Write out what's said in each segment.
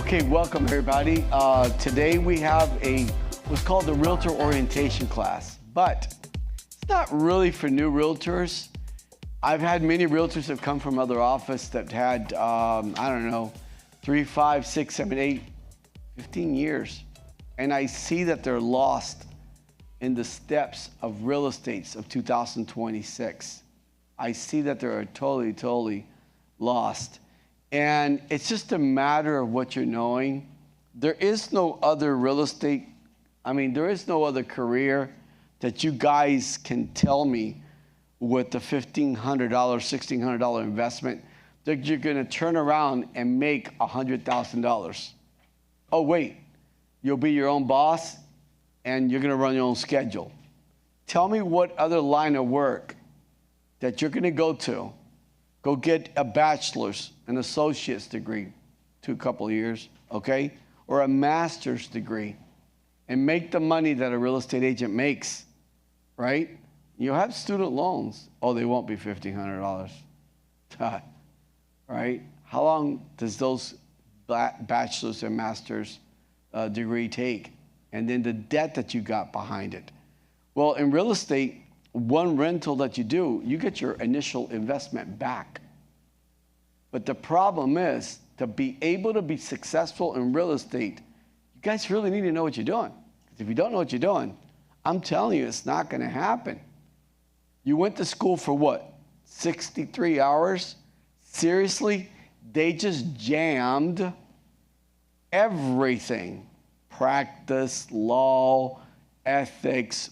Okay, welcome everybody. Today we have what's called the Realtor Orientation class, but it's not really for new realtors. I've had many realtors that come from other offices that had, I don't know, 3, 5, 6, 7, 8, 15 years. And I see that they're lost in the steps of real estate of 2026. I see that they're totally lost. And it's just a matter of what you're knowing. There is no other real estate, there is no other career that you guys can tell me with the $1,500, $1,600 investment that you're gonna turn around and make $100,000. Oh wait, you'll be your own boss and you're gonna run your own schedule. Tell me what other line of work that you're gonna go get a bachelor's, an associate's degree, a couple of years, okay? Or a master's degree, and make the money that a real estate agent makes, right? You'll have student loans. Oh, they won't be $1,500, right? How long does those bachelor's and master's degree take? And then the debt that you got behind it. Well, in real estate, one rental that you do, you get your initial investment back. But the problem is, to be able to be successful in real estate, you guys really need to know what you're doing. Because if you don't know what you're doing, I'm telling you, it's not going to happen. You went to school for what? 63 hours? Seriously? They just jammed everything. Practice, law, ethics,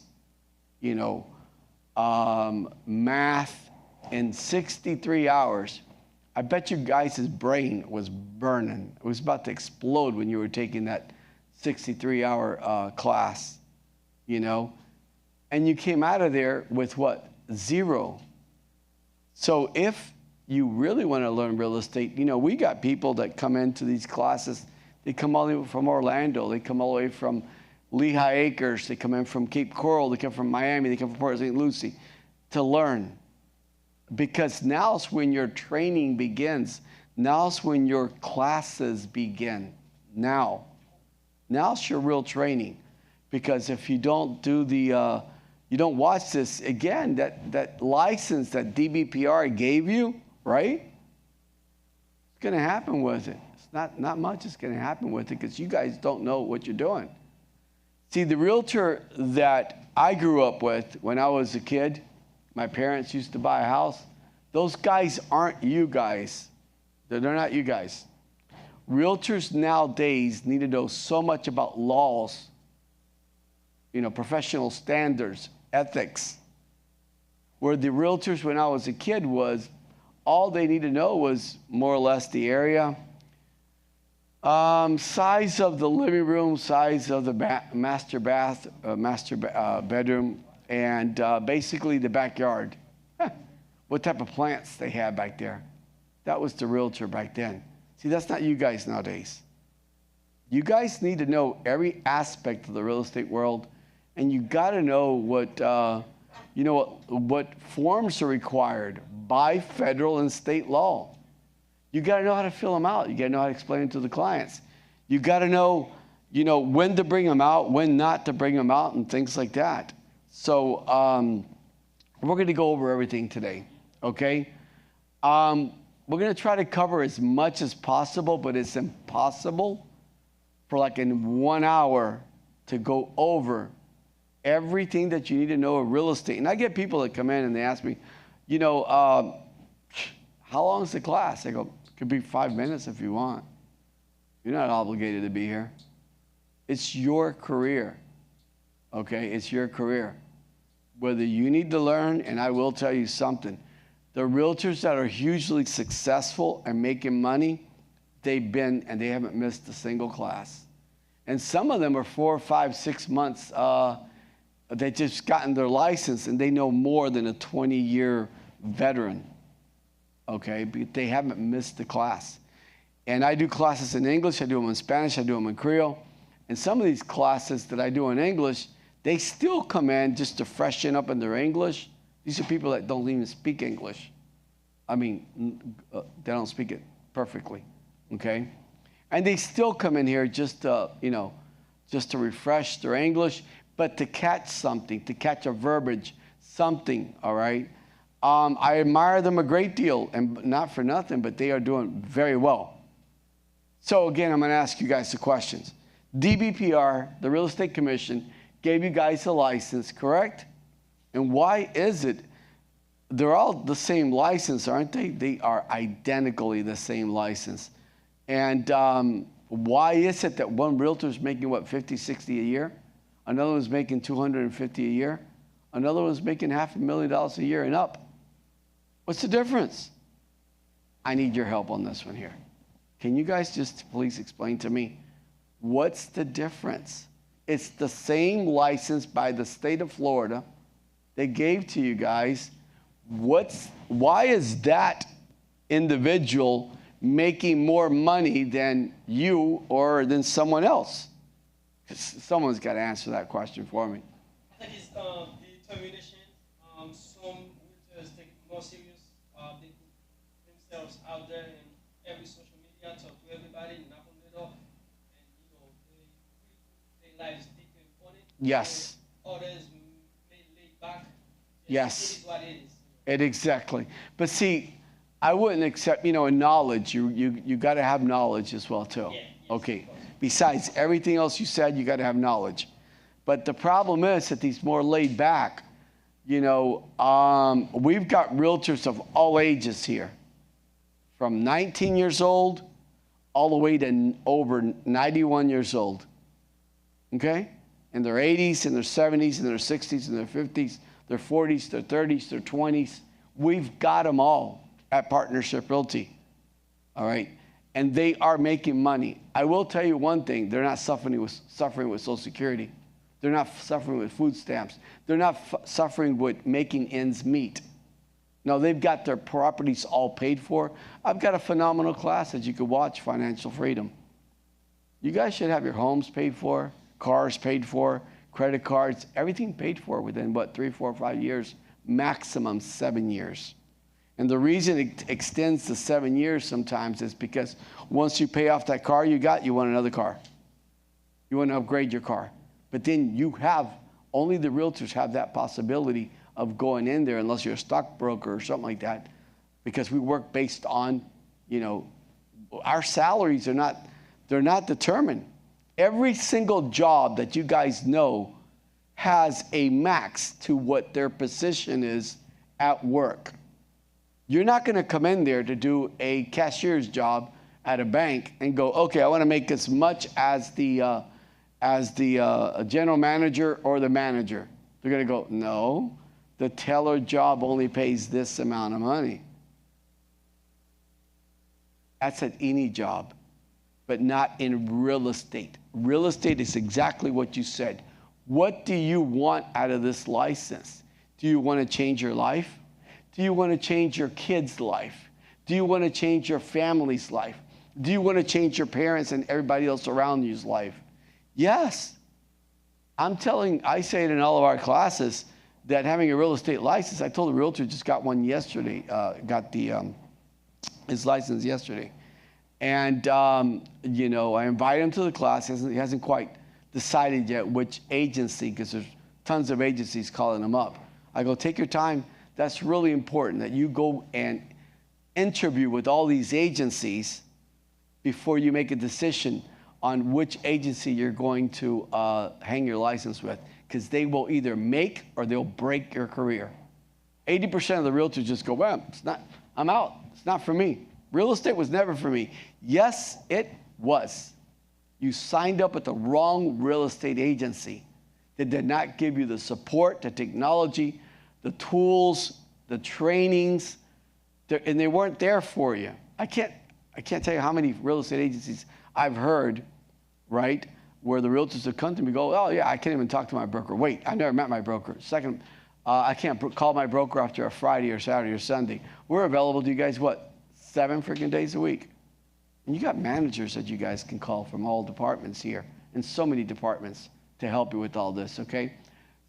math in 63 hours. I bet you guys' brain was burning. It was about to explode when you were taking that 63-hour class, And you came out of there with what? 0. So if you really want to learn real estate, we got people that come into these classes. They come all the way from Orlando. They come all the way from Lehigh Acres. They come in from Cape Coral. They come from Miami. They come from Port St. Lucie to learn. Because now's when your training begins. Now's when your classes begin. Now's your real training. Because if you don't do you don't watch this, again, that license that DBPR gave you, right? It's going to happen with it. It's not much is going to happen with it because you guys don't know what you're doing. See, the realtor that I grew up with when I was a kid, my parents used to buy a house. Those guys aren't you guys. They're not you guys. Realtors nowadays need to know so much about laws, professional standards, ethics. Where the realtors when I was a kid was, all they need to know was more or less the area, size of the living room, size of the master bedroom, and basically the backyard. What type of plants they had back there. That was the realtor back then. See, that's not you guys nowadays. You guys need to know every aspect of the real estate world, and you got to know what forms are required by federal and state law. You got to know how to fill them out. You got to know how to explain it to the clients. You got to know, when to bring them out, when not to bring them out, and things like that. So we're going to go over everything today, okay? We're going to try to cover as much as possible, but it's impossible for in 1 hour to go over everything that you need to know of real estate. And I get people that come in and they ask me, how long is the class? I go, it could be 5 minutes if you want. You're not obligated to be here. It's your career, okay? It's your career. Whether you need to learn, and I will tell you something, the realtors that are hugely successful and making money, they've been, and they haven't missed a single class. And some of them are 4, 5, 6 months, they just gotten their license and they know more than a 20-year veteran, okay? But they haven't missed the class. And I do classes in English, I do them in Spanish, I do them in Creole. And some of these classes that I do in English, they still come in just to freshen up in their English. These are people that don't even speak English. They don't speak it perfectly, okay? And they still come in here just to, just to refresh their English, but to catch something, to catch a verbiage, something, all right? I admire them a great deal, and not for nothing, but they are doing very well. So again, I'm going to ask you guys the questions. DBPR, the Real Estate Commission, gave you guys a license, correct? And why is it? They're all the same license, aren't they? They are identically the same license. And why is it that one realtor is making, what, 50, 60 a year? Another one's making 250 a year? Another one's making $500,000 a year and up. What's the difference? I need your help on this one here. Can you guys just please explain to me, what's the difference? It's the same license by the state of Florida they gave to you guys. Why is that individual making more money than you or than someone else? Someone's got to answer that question for me. I think it's the determination. Some realtors take it more serious. They put themselves out there in every social media, talk to everybody, knock on the door, and their lives depend on it. Yes. Others may lay back. Yes. It is what it is. Exactly. But see, I wouldn't accept, in knowledge, you got to have knowledge as well too. Yeah, yes, okay. Besides everything else you said, you got to have knowledge. But the problem is that these more laid back, we've got realtors of all ages here, from 19 years old all the way to over 91 years old. Okay? In their 80s, in their 70s, in their 60s, in their 50s, their 40s, their 30s, their 20s. We've got them all at Partnership Realty. All right? And they are making money. I will tell you one thing. They're not suffering with Social Security. They're not suffering with food stamps. They're not suffering with making ends meet. No, they've got their properties all paid for. I've got a phenomenal class that you could watch, Financial Freedom. You guys should have your homes paid for, cars paid for, credit cards, everything paid for within, 3, 4, 5 years, maximum 7 years. And the reason it extends to 7 years sometimes is because once you pay off that car you want another car. You want to upgrade your car. But then only the realtors have that possibility of going in there, unless you're a stockbroker or something like that, because we work based on, our salaries they're not determined. Every single job that you guys know has a max to what their position is at work. You're not going to come in there to do a cashier's job at a bank and go, okay, I want to make as much as the general manager or the manager. They're going to go, no, the teller job only pays this amount of money. That's at any job, but not in real estate. Real estate is exactly what you said. What do you want out of this license? Do you want to change your life? Do you want to change your kid's life? Do you want to change your family's life? Do you want to change your parents and everybody else around you's life? Yes. I say it in all of our classes that having a real estate license, I told a realtor just got one yesterday, got his license yesterday. And, I invite him to the class. He hasn't quite decided yet which agency, because there's tons of agencies calling him up. I go, take your time. That's really important that you go and interview with all these agencies before you make a decision on which agency you're going to hang your license with, because they will either make or they'll break your career. 80% of the realtors just go, well, I'm out. It's not for me. Real estate was never for me. Yes, it was. You signed up with the wrong real estate agency that did not give you the support, the technology, the tools, the trainings, and they weren't there for you. I can't tell you how many real estate agencies I've heard, right, where the realtors have come to me and go, oh, yeah, I can't even talk to my broker. Wait, I never met my broker. Second, I can't call my broker after a Friday or Saturday or Sunday. We're available to you guys, 7 freaking days a week. And you got managers that you guys can call from all departments here, and so many departments to help you with all this, okay?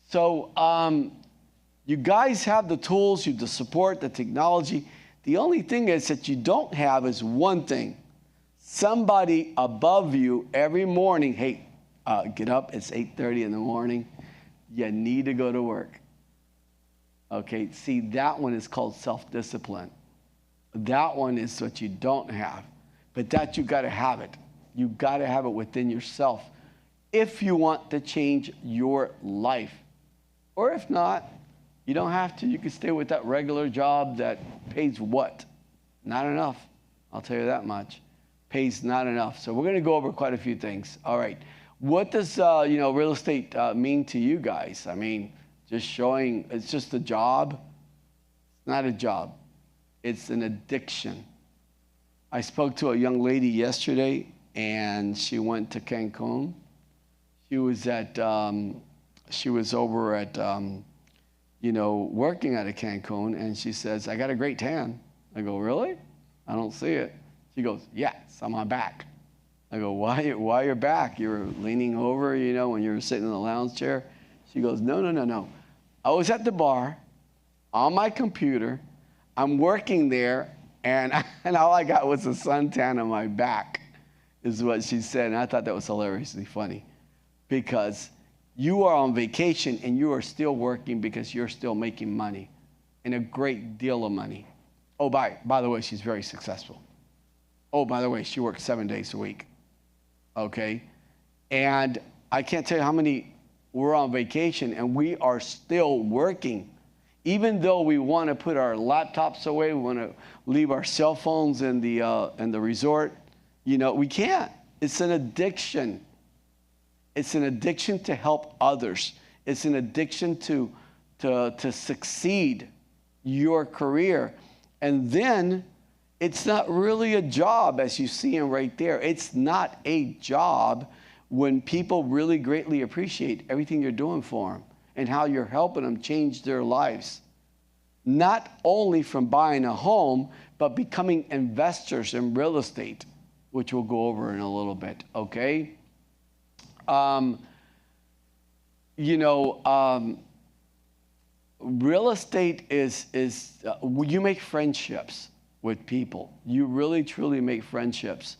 So you guys have the tools, you have the support, the technology. The only thing is that you don't have is one thing, somebody above you every morning, hey, get up, it's 8:30 in the morning, you need to go to work. Okay, see, that one is called self-discipline. That one is what you don't have, but that you got to have it. You got to have it within yourself if you want to change your life. Or if not, you don't have to. You can stay with that regular job that pays what? Not enough. I'll tell you that much. Pays not enough. So we're going to go over quite a few things. All right. What does real estate mean to you guys? I mean, just showing it's just a job. It's not a job. It's an addiction. I spoke to a young lady yesterday, and she went to Cancun. She was over at working at a Cancun, and she says, I got a great tan. I go, really? I don't see it. She goes, yeah, it's on my back. I go, why your back? You were leaning over, when you were sitting in the lounge chair. She goes, no. I was at the bar on my computer. I'm working there, and all I got was a suntan on my back, is what she said. And I thought that was hilariously funny, because you are on vacation and you are still working because you're still making money, and a great deal of money. Oh, by the way, she's very successful. Oh, by the way, she works 7 days a week. Okay? And I can't tell you how many we're on vacation and we are still working. Even though we want to put our laptops away, we want to leave our cell phones in the resort, we can't. It's an addiction. It's an addiction to help others. It's an addiction to succeed your career. And then it's not really a job, as you see him right there. It's not a job when people really greatly appreciate everything you're doing for them and how you're helping them change their lives. Not only from buying a home, but becoming investors in real estate, which we'll go over in a little bit, okay? Real estate is you make friendships with people. You really, truly make friendships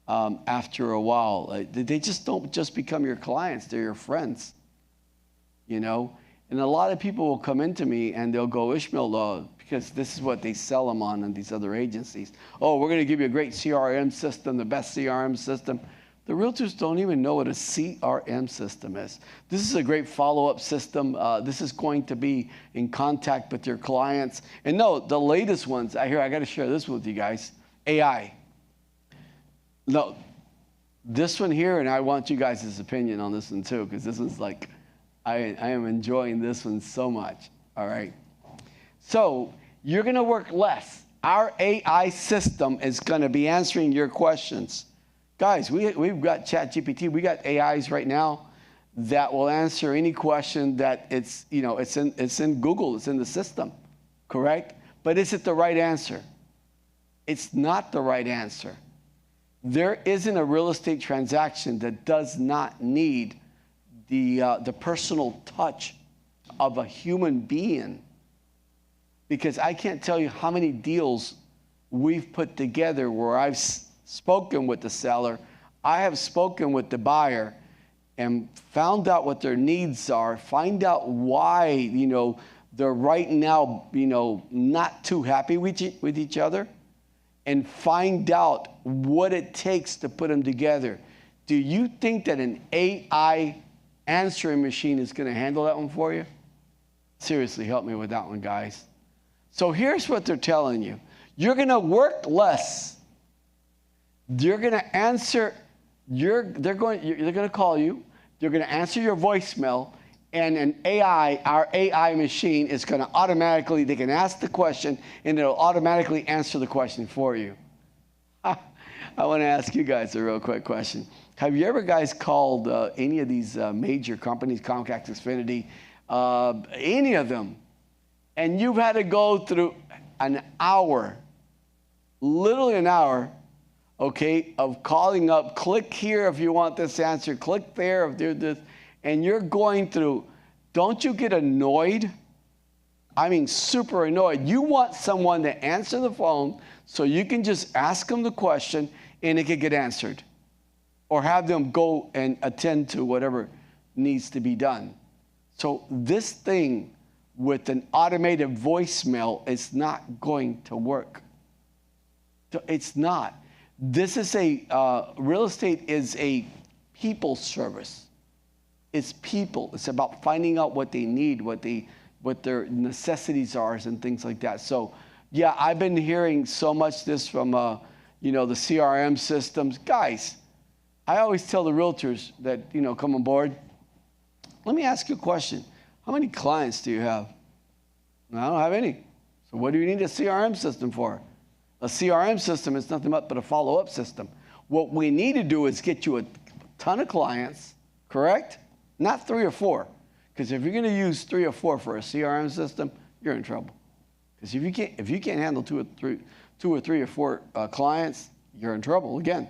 after a while. They just don't just become your clients. They're your friends, And a lot of people will come into me and they'll go, Ismael, because this is what they sell them on in these other agencies. Oh, we're going to give you a great CRM system, the best CRM system. The realtors don't even know what a CRM system is. This is a great follow-up system. This is going to be in contact with your clients. And no, the latest ones, I got to share this with you guys, AI. No, this one here, and I want you guys' opinion on this one too, because this one's like, I am enjoying this one so much, all right? So you're going to work less. Our AI system is going to be answering your questions. Guys, we've got ChatGPT. We got AIs right now that will answer any question that it's in Google. It's in the system, correct? But is it the right answer? It's not the right answer. There isn't a real estate transaction that does not need the personal touch of a human being, because I can't tell you how many deals we've put together where I've spoken with the seller, I have spoken with the buyer, and found out what their needs are, find out why, they're right now, not too happy with each other, and find out what it takes to put them together. Do you think that an AI answering machine is going to handle that one for you? Seriously, help me with that one, guys. So here's what they're telling you. You're going to work less. You're going to answer, they're going to call you, they're going to answer your voicemail, and our AI machine is going to automatically, they can ask the question, and it'll automatically answer the question for you. I want to ask you guys a real quick question. Have you ever guys called any of these major companies, Comcast, Xfinity, any of them, and you've had to go through an hour, literally an hour, okay, of calling up, click here if you want this answer, click there if there's this, and you're going through, don't you get annoyed? I mean, super annoyed. You want someone to answer the phone so you can just ask them the question and it could get answered. Or have them go and attend to whatever needs to be done. So this thing with an automated voicemail is not going to work. It's not. This is real estate is a people service. It's people. It's about finding out what they need, what their necessities are, and things like that. So, yeah, I've been hearing so much this from, the CRM systems. Guys, I always tell the realtors that, come on board. Let me ask you a question. How many clients do you have? I don't have any. So what do you need a CRM system for? A CRM system is nothing but a follow-up system. What we need to do is get you a ton of clients, correct? Not 3 or 4. Because if you're going to use 3 or 4 for a CRM system, you're in trouble. Because if you can't handle 2 or 3 or 4 clients, you're in trouble again.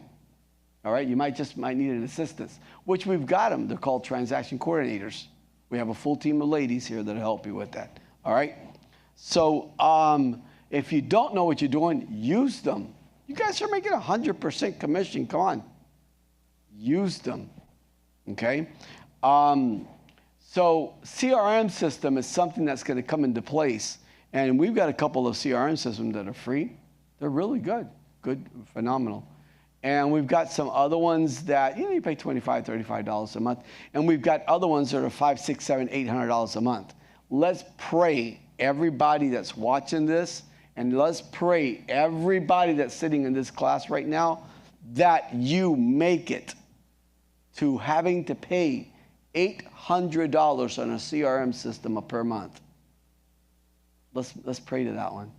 All right, you might need an assistance, which we've got them. They're called transaction coordinators. We have a full team of ladies here that'll help you with that. All right. So if you don't know what you're doing, use them. You guys are making 100% commission. Come on, use them. Okay. So CRM system is something that's going to come into place, and we've got a couple of CRM systems that are free. They're really good, phenomenal. And we've got some other ones that, you pay $25, $35 a month. And we've got other ones that are $500, $600, $700, $800 a month. Let's pray, everybody that's watching this, and let's pray, everybody that's sitting in this class right now, that you make it to having to pay $800 on a CRM system per month. Let's pray to that one.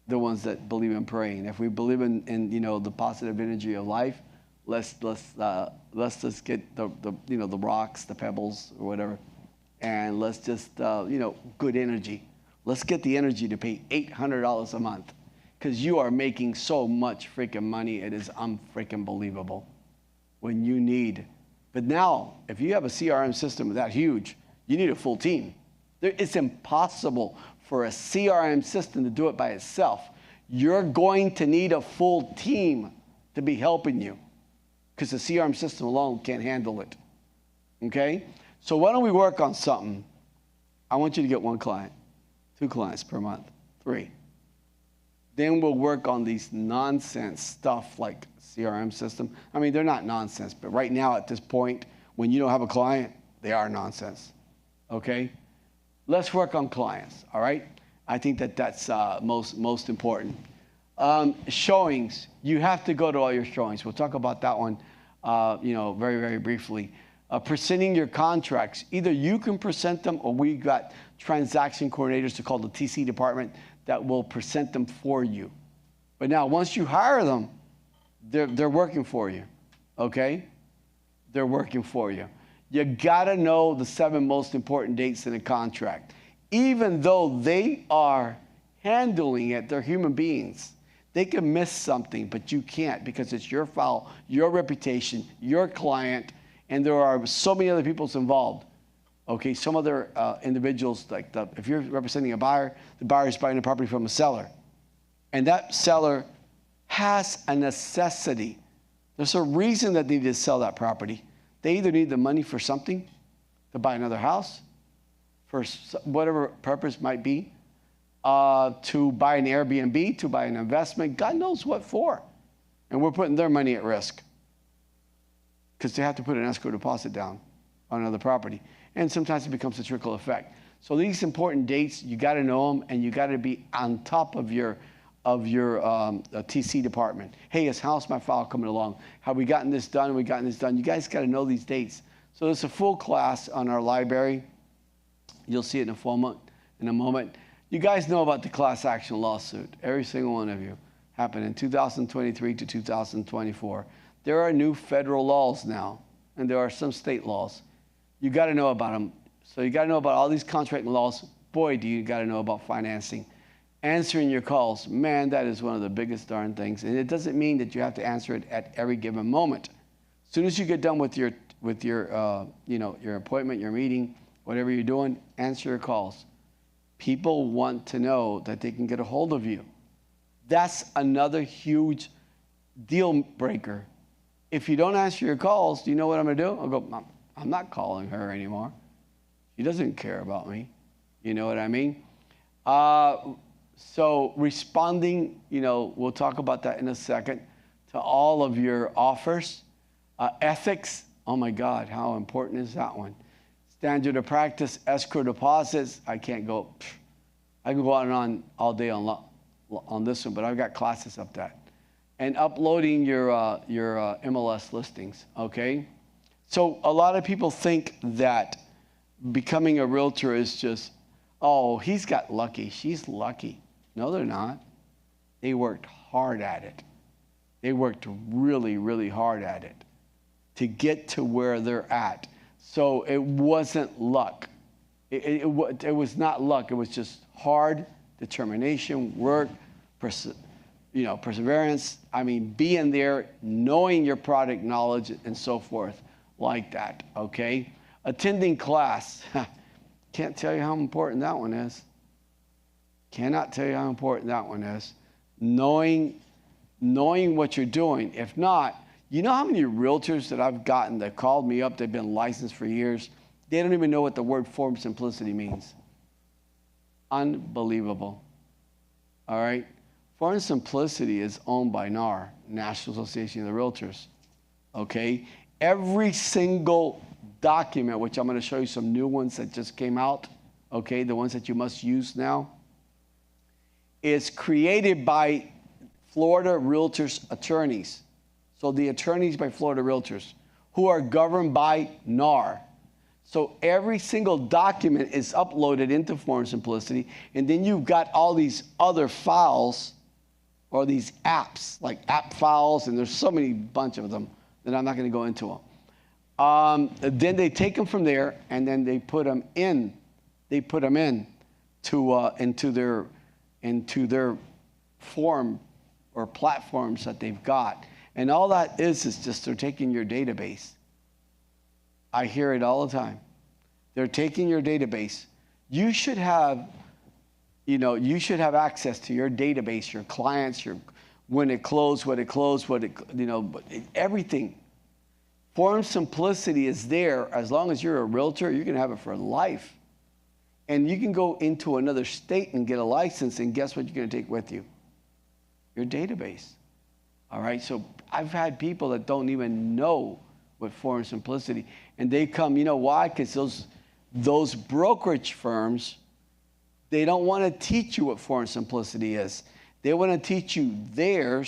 The ones that believe in praying. If we believe in the positive energy of life, let's just get the rocks, the pebbles, or whatever, and let's just good energy. Let's get the energy to pay $800 a month, because you are making so much freaking money. It is unfreaking believable. When you need, but now if you have a CRM system that huge, you need a full team. It's impossible for a CRM system to do it by itself. You're going to need a full team to be helping you, because the CRM system alone can't handle it. Okay? So why don't we work on something? I want you to get 1 client, 2 clients per month, 3. Then we'll work on these nonsense stuff like CRM system. I mean, they're not nonsense, but right now at this point, when you don't have a client, they are nonsense. Okay? Let's work on clients, all right? I think that's most important. Showings, you have to go to all your showings. We'll talk about that one, very, very briefly. Presenting your contracts, either you can present them, or we got transaction coordinators, they're called the TC department, that will present them for you. But now, once you hire them, they're working for you, okay? They're working for you. You gotta know the 7 most important dates in a contract. Even though they are handling it, they're human beings. They can miss something, but you can't, because it's your file, your reputation, your client, and there are so many other people involved. Okay, some other individuals, like if you're representing a buyer, the buyer is buying a property from a seller. And that seller has a necessity. There's a reason that they need to sell that property. They either need the money for something, to buy another house, for whatever purpose might be, to buy an Airbnb, to buy an investment, God knows what for. And we're putting their money at risk, because they have to put an escrow deposit down on another property. And sometimes it becomes a trickle effect. So these important dates, you got to know them, and you got to be on top of your TC department. Hey, how's my file coming along? Have we gotten this done? Have we gotten this done? You guys got to know these dates. So there's a full class on our library. You'll see it in a moment. You guys know about the class action lawsuit. Every single one of you. Happened in 2023 to 2024. There are new federal laws now, and there are some state laws. You got to know about them. So you got to know about all these contract laws. Boy, do you got to know about financing. Answering your calls, man, that is one of the biggest darn things. And it doesn't mean that you have to answer it at every given moment. As soon as you get done with your appointment, your meeting, whatever you're doing, answer your calls. People want to know that they can get a hold of you. That's another huge deal breaker. If you don't answer your calls, do you know what I'm going to do? I'll go, I'm not calling her anymore. She doesn't care about me. You know what I mean? So responding, we'll talk about that in a second, to all of your offers. Ethics, oh my God, how important is that one? Standard of practice, escrow deposits. I can go on and on all day on this one, but I've got classes up that. And uploading your MLS listings, okay? So a lot of people think that becoming a realtor is just, oh, he's got lucky, she's lucky. No, they're not. They worked hard at it. They worked really, really hard at it to get to where they're at. So it wasn't luck. It was not luck. It was just hard determination, work, perseverance. I mean, being there, knowing your product knowledge, and so forth, like that. Okay, attending class. Can't tell you how important that one is. Cannot tell you how important that one is. Knowing what you're doing. If not, you know how many realtors that I've gotten that called me up, they've been licensed for years, they don't even know what the word form simplicity means. Unbelievable. All right? Form simplicity is owned by NAR, National Association of the Realtors. Okay? Every single document, which I'm going to show you some new ones that just came out, okay, the ones that you must use now, is created by Florida Realtors attorneys. So the attorneys by Florida Realtors, who are governed by NAR. So every single document is uploaded into Form Simplicity, and then you've got all these other files or these apps, like app files, and there's so many bunch of them that I'm not going to go into them. Then they take them from there, and then they put them in. They put them into their form or platforms that they've got. And all that is just they're taking your database. I hear it all the time. They're taking your database. You should have, access to your database, your clients, when it closed, everything. Form Simplicity is there. As long as you're a realtor, you can have it for life. And you can go into another state and get a license, and guess what you're going to take with you? Your database. All right, so I've had people that don't even know what Form Simplicity, and they come, you know why? Because those brokerage firms, they don't want to teach you what Form Simplicity is. They want to teach you their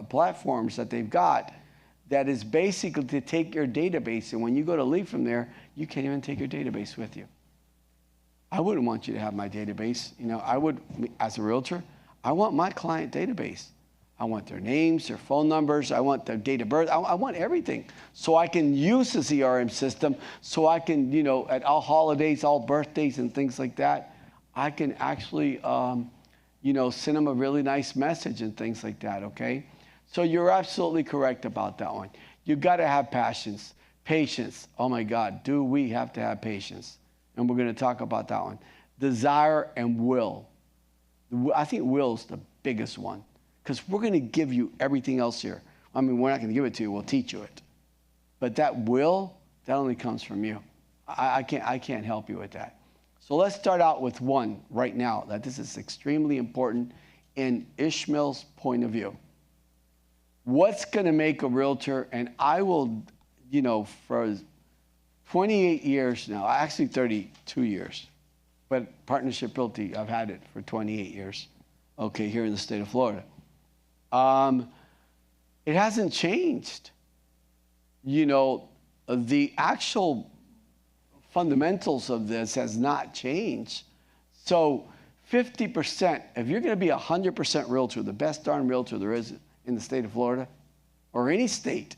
platforms that they've got that is basically to take your database, and when you go to leave from there, you can't even take your database with you. I wouldn't want you to have my database. I would, as a realtor, I want my client database. I want their names, their phone numbers. I want their date of birth. I want everything. So I can use the CRM system. So I can, at all holidays, all birthdays and things like that, I can actually, send them a really nice message and things like that, okay? So you're absolutely correct about that one. You got to have patience. Oh my God, do we have to have patience? And we're going to talk about that one. Desire and will. I think will's the biggest one. Because we're going to give you everything else here. I mean, we're not going to give it to you. We'll teach you it. But that will, that only comes from you. I can't help you with that. So let's start out with one right now. That this is extremely important in Ismael's point of view. What's going to make a realtor, and I will, for 28 years now, actually 32 years, but Partnership Realty, I've had it for 28 years, okay, here in the state of Florida. It hasn't changed. The actual fundamentals of this has not changed. So 50%, if you're going to be 100% realtor, the best darn realtor there is in the state of Florida, or any state,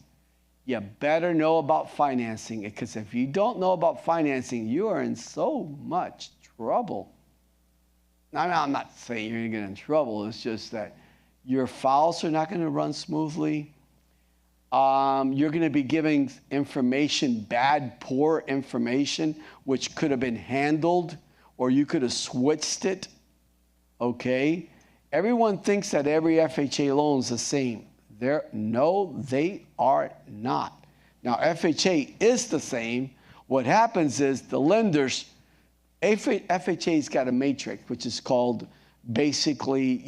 you better know about financing. Because if you don't know about financing, you are in so much trouble. I'm not saying you're going to get in trouble. It's just that your files are not going to run smoothly. You're going to be giving information, bad, poor information, which could have been handled, or you could have switched it. Okay? Everyone thinks that every FHA loan is the same. No, they are not. Now, FHA is the same. What happens is the lenders, FHA's got a matrix, which is called basically,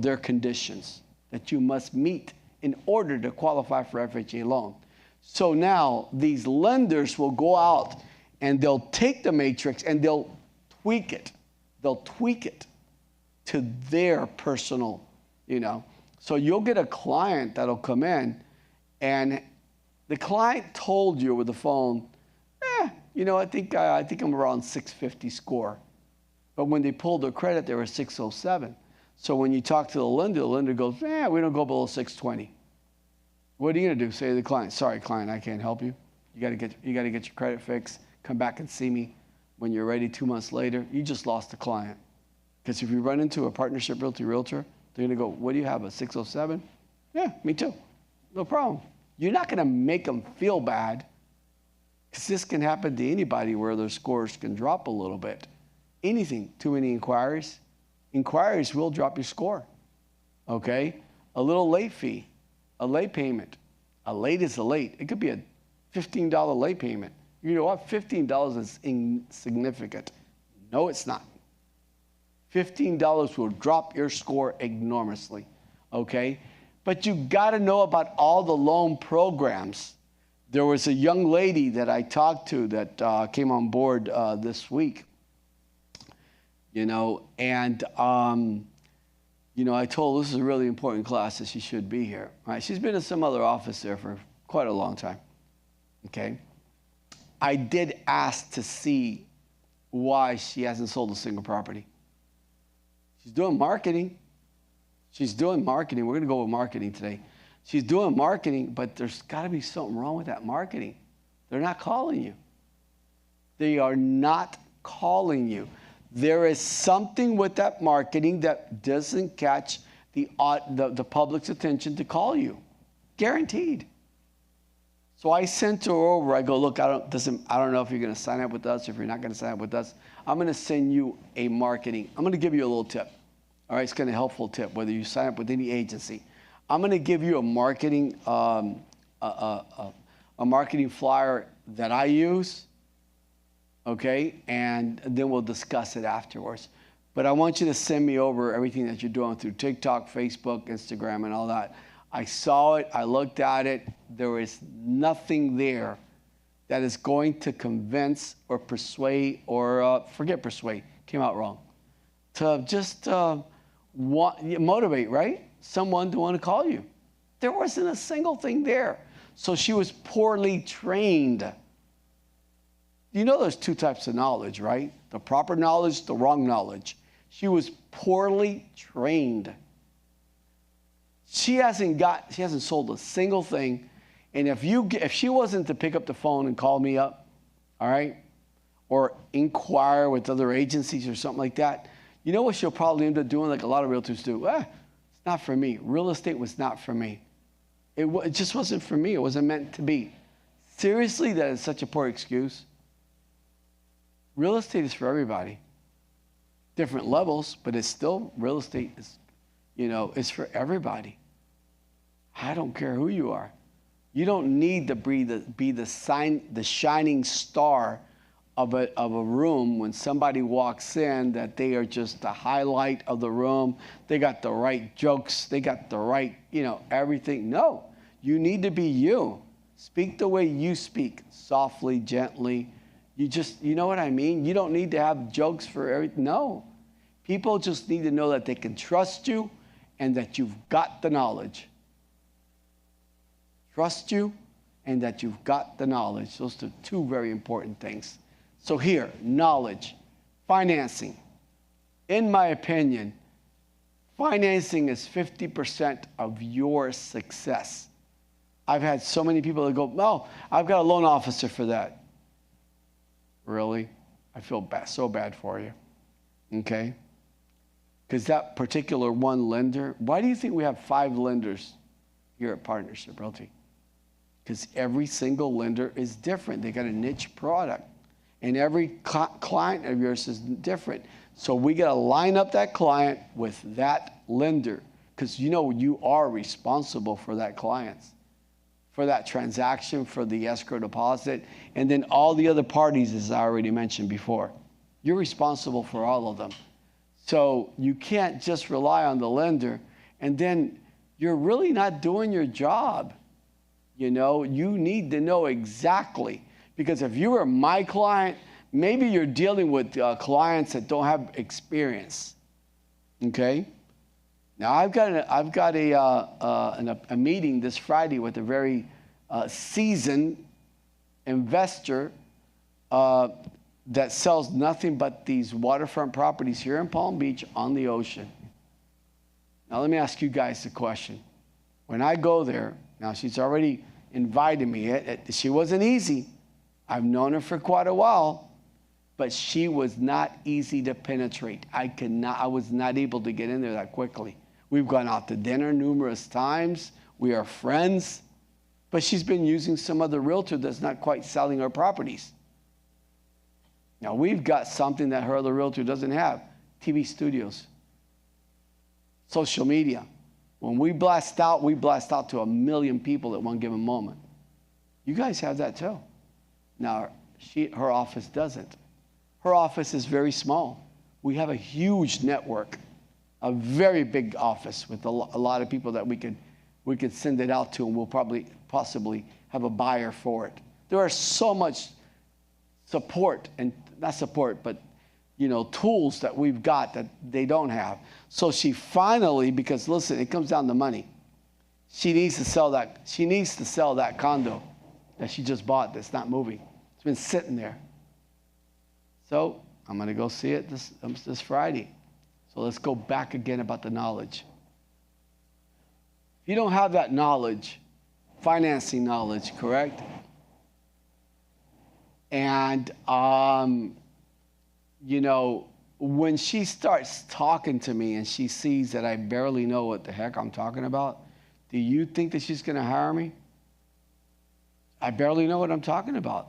their conditions that you must meet in order to qualify for FHA loan. So now these lenders will go out and they'll take the matrix and they'll tweak it. They'll tweak it to their personal, So you'll get a client that'll come in and the client told you over the phone, I think I'm around 650 score. But when they pulled their credit, they were 607. So when you talk to the lender goes, we don't go below 620. What are you going to do? Say to the client, sorry, client, I can't help you. You got to get your credit fixed. Come back and see me when you're ready 2 months later. You just lost the client. Because if you run into a partnership realtor, they're going to go, what do you have, a 607? Yeah, me too. No problem. You're not going to make them feel bad because this can happen to anybody where their scores can drop a little bit. Anything, too many inquiries. Inquiries will drop your score, okay? A little late fee, a late payment. A late is a late. It could be a $15 late payment. You know what? $15 is insignificant. No, it's not. $15 will drop your score enormously, okay? But you got to know about all the loan programs. There was a young lady that I talked to that came on board this week, and I told her this is a really important class that she should be here. All right? She's been in some other office there for quite a long time, okay? I did ask to see why she hasn't sold a single property. She's doing marketing. We're going to go with marketing today. She's doing marketing, but there's got to be something wrong with that marketing. They're not calling you. They are not calling you. There is something with that marketing that doesn't catch the public's attention to call you. Guaranteed. So I sent her over. I go, look, I don't know if you're going to sign up with us, if you're not going to sign up with us. I'm going to send you a marketing. I'm going to give you a little tip. All right, it's kind of a helpful tip, whether you sign up with any agency. I'm going to give you a marketing flyer that I use, okay? And then we'll discuss it afterwards. But I want you to send me over everything that you're doing through TikTok, Facebook, Instagram, and all that. I saw it. I looked at it. There is nothing there that is going to convince or persuade or forget persuade. Came out wrong. To just motivate, right? Someone to want to call you. There wasn't a single thing there. So she was poorly trained. You know there's two types of knowledge, right? The proper knowledge, the wrong knowledge. She was poorly trained. She hasn't sold a single thing. And if she wasn't to pick up the phone and call me up, all right, or inquire with other agencies or something like that, you know what she'll probably end up doing, like a lot of realtors do? It's not for me. Real estate was not for me. It just wasn't for me. It wasn't meant to be. Seriously, that is such a poor excuse. Real estate is for everybody. Different levels, but it's still, real estate is, it's for everybody. I don't care who you are. You don't need to be the shining star of a room when somebody walks in, that they are just the highlight of the room. They got the right jokes. They got the right, everythything. No, you need to be you. Speak the way you speak, softly, gently. You know what I mean? You don't need to have jokes for everything. No. People just need to know that they can trust you and that you've got the knowledge. Trust you and that you've got the knowledge. Those are two very important things. So here, knowledge, financing. In my opinion, financing is 50% of your success. I've had so many people that go, no, I've got a loan officer for that. Really? I feel so bad for you. Okay? Because that particular one lender, why do you think we have 5 lenders here at Partnership Realty? Because every single lender is different. They got a niche product. And every client of yours is different. So we got to line up that client with that lender because you know you are responsible for that client, for that transaction, for the escrow deposit, and then all the other parties, as I already mentioned before. You're responsible for all of them. So you can't just rely on the lender, and then you're really not doing your job. You know, you need to know exactly, because if you were my client, maybe you're dealing with clients that don't have experience. Okay? Now I've got a meeting this Friday with a very seasoned investor that sells nothing but these waterfront properties here in Palm Beach on the ocean. Now let me ask you guys a question. When I go there, now she's already invited me. She wasn't easy. I've known her for quite a while, but she was not easy to penetrate. I was not able to get in there that quickly. We've gone out to dinner numerous times. We are friends, but she's been using some other realtor that's not quite selling her properties. Now we've got something that her other realtor doesn't have: TV studios, social media. When we blast out to 1 million people at one given moment. You guys have that too. Now, her office doesn't. Her office is very small. We have a huge network, a very big office with a lot of people that we could send it out to, and we'll possibly have a buyer for it. There are so much support, and not support, but tools that we've got that they don't have. So she finally, because listen, it comes down to money. She needs to sell that condo that she just bought that's not moving. It's been sitting there. So I'm going to go see it this Friday. So let's go back again about the knowledge. If you don't have that knowledge, financing knowledge, correct? And when she starts talking to me and she sees that I barely know what the heck I'm talking about, do you think that she's going to hire me? I barely know what I'm talking about.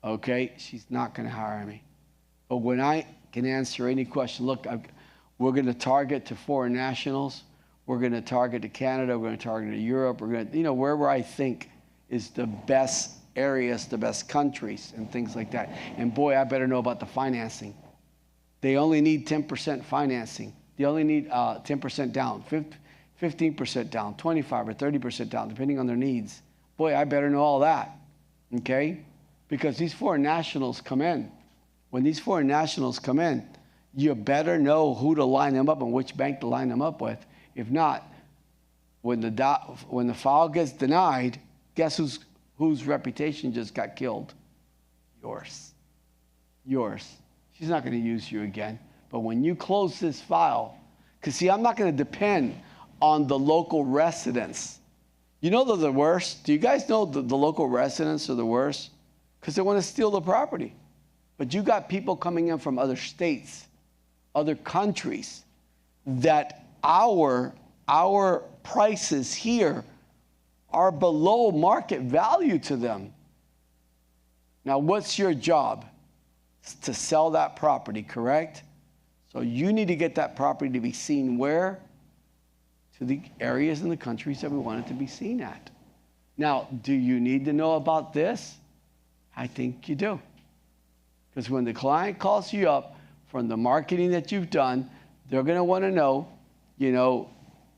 Okay, she's not going to hire me. But when I can answer any question, look, we're going to target to foreign nationals. We're going to target to Canada. We're going to target to Europe. We're going to, wherever I think is the best areas, the best countries, and things like that. And boy, I better know about the financing. They only need 10% financing. They only need 10% down, 15% down, 25 or 30% down, depending on their needs. Boy, I better know all that, okay? Because these foreign nationals come in. When these foreign nationals come in, you better know who to line them up and which bank to line them up with. If not, when the file gets denied, guess whose reputation just got killed? Yours. She's not going to use you again. But when you close this file, because see, I'm not going to depend on the local residents. You know they're the worst. Do you guys know the local residents are the worst? Because they want to steal the property. But you got people coming in from other states, other countries, that our prices here are below market value to them. Now, what's your job? It's to sell that property, correct? So you need to get that property to be seen where? To the areas in the countries that we want it to be seen at. Now, do you need to know about this? I think you do. Because when the client calls you up from the marketing that you've done, they're going to want to know,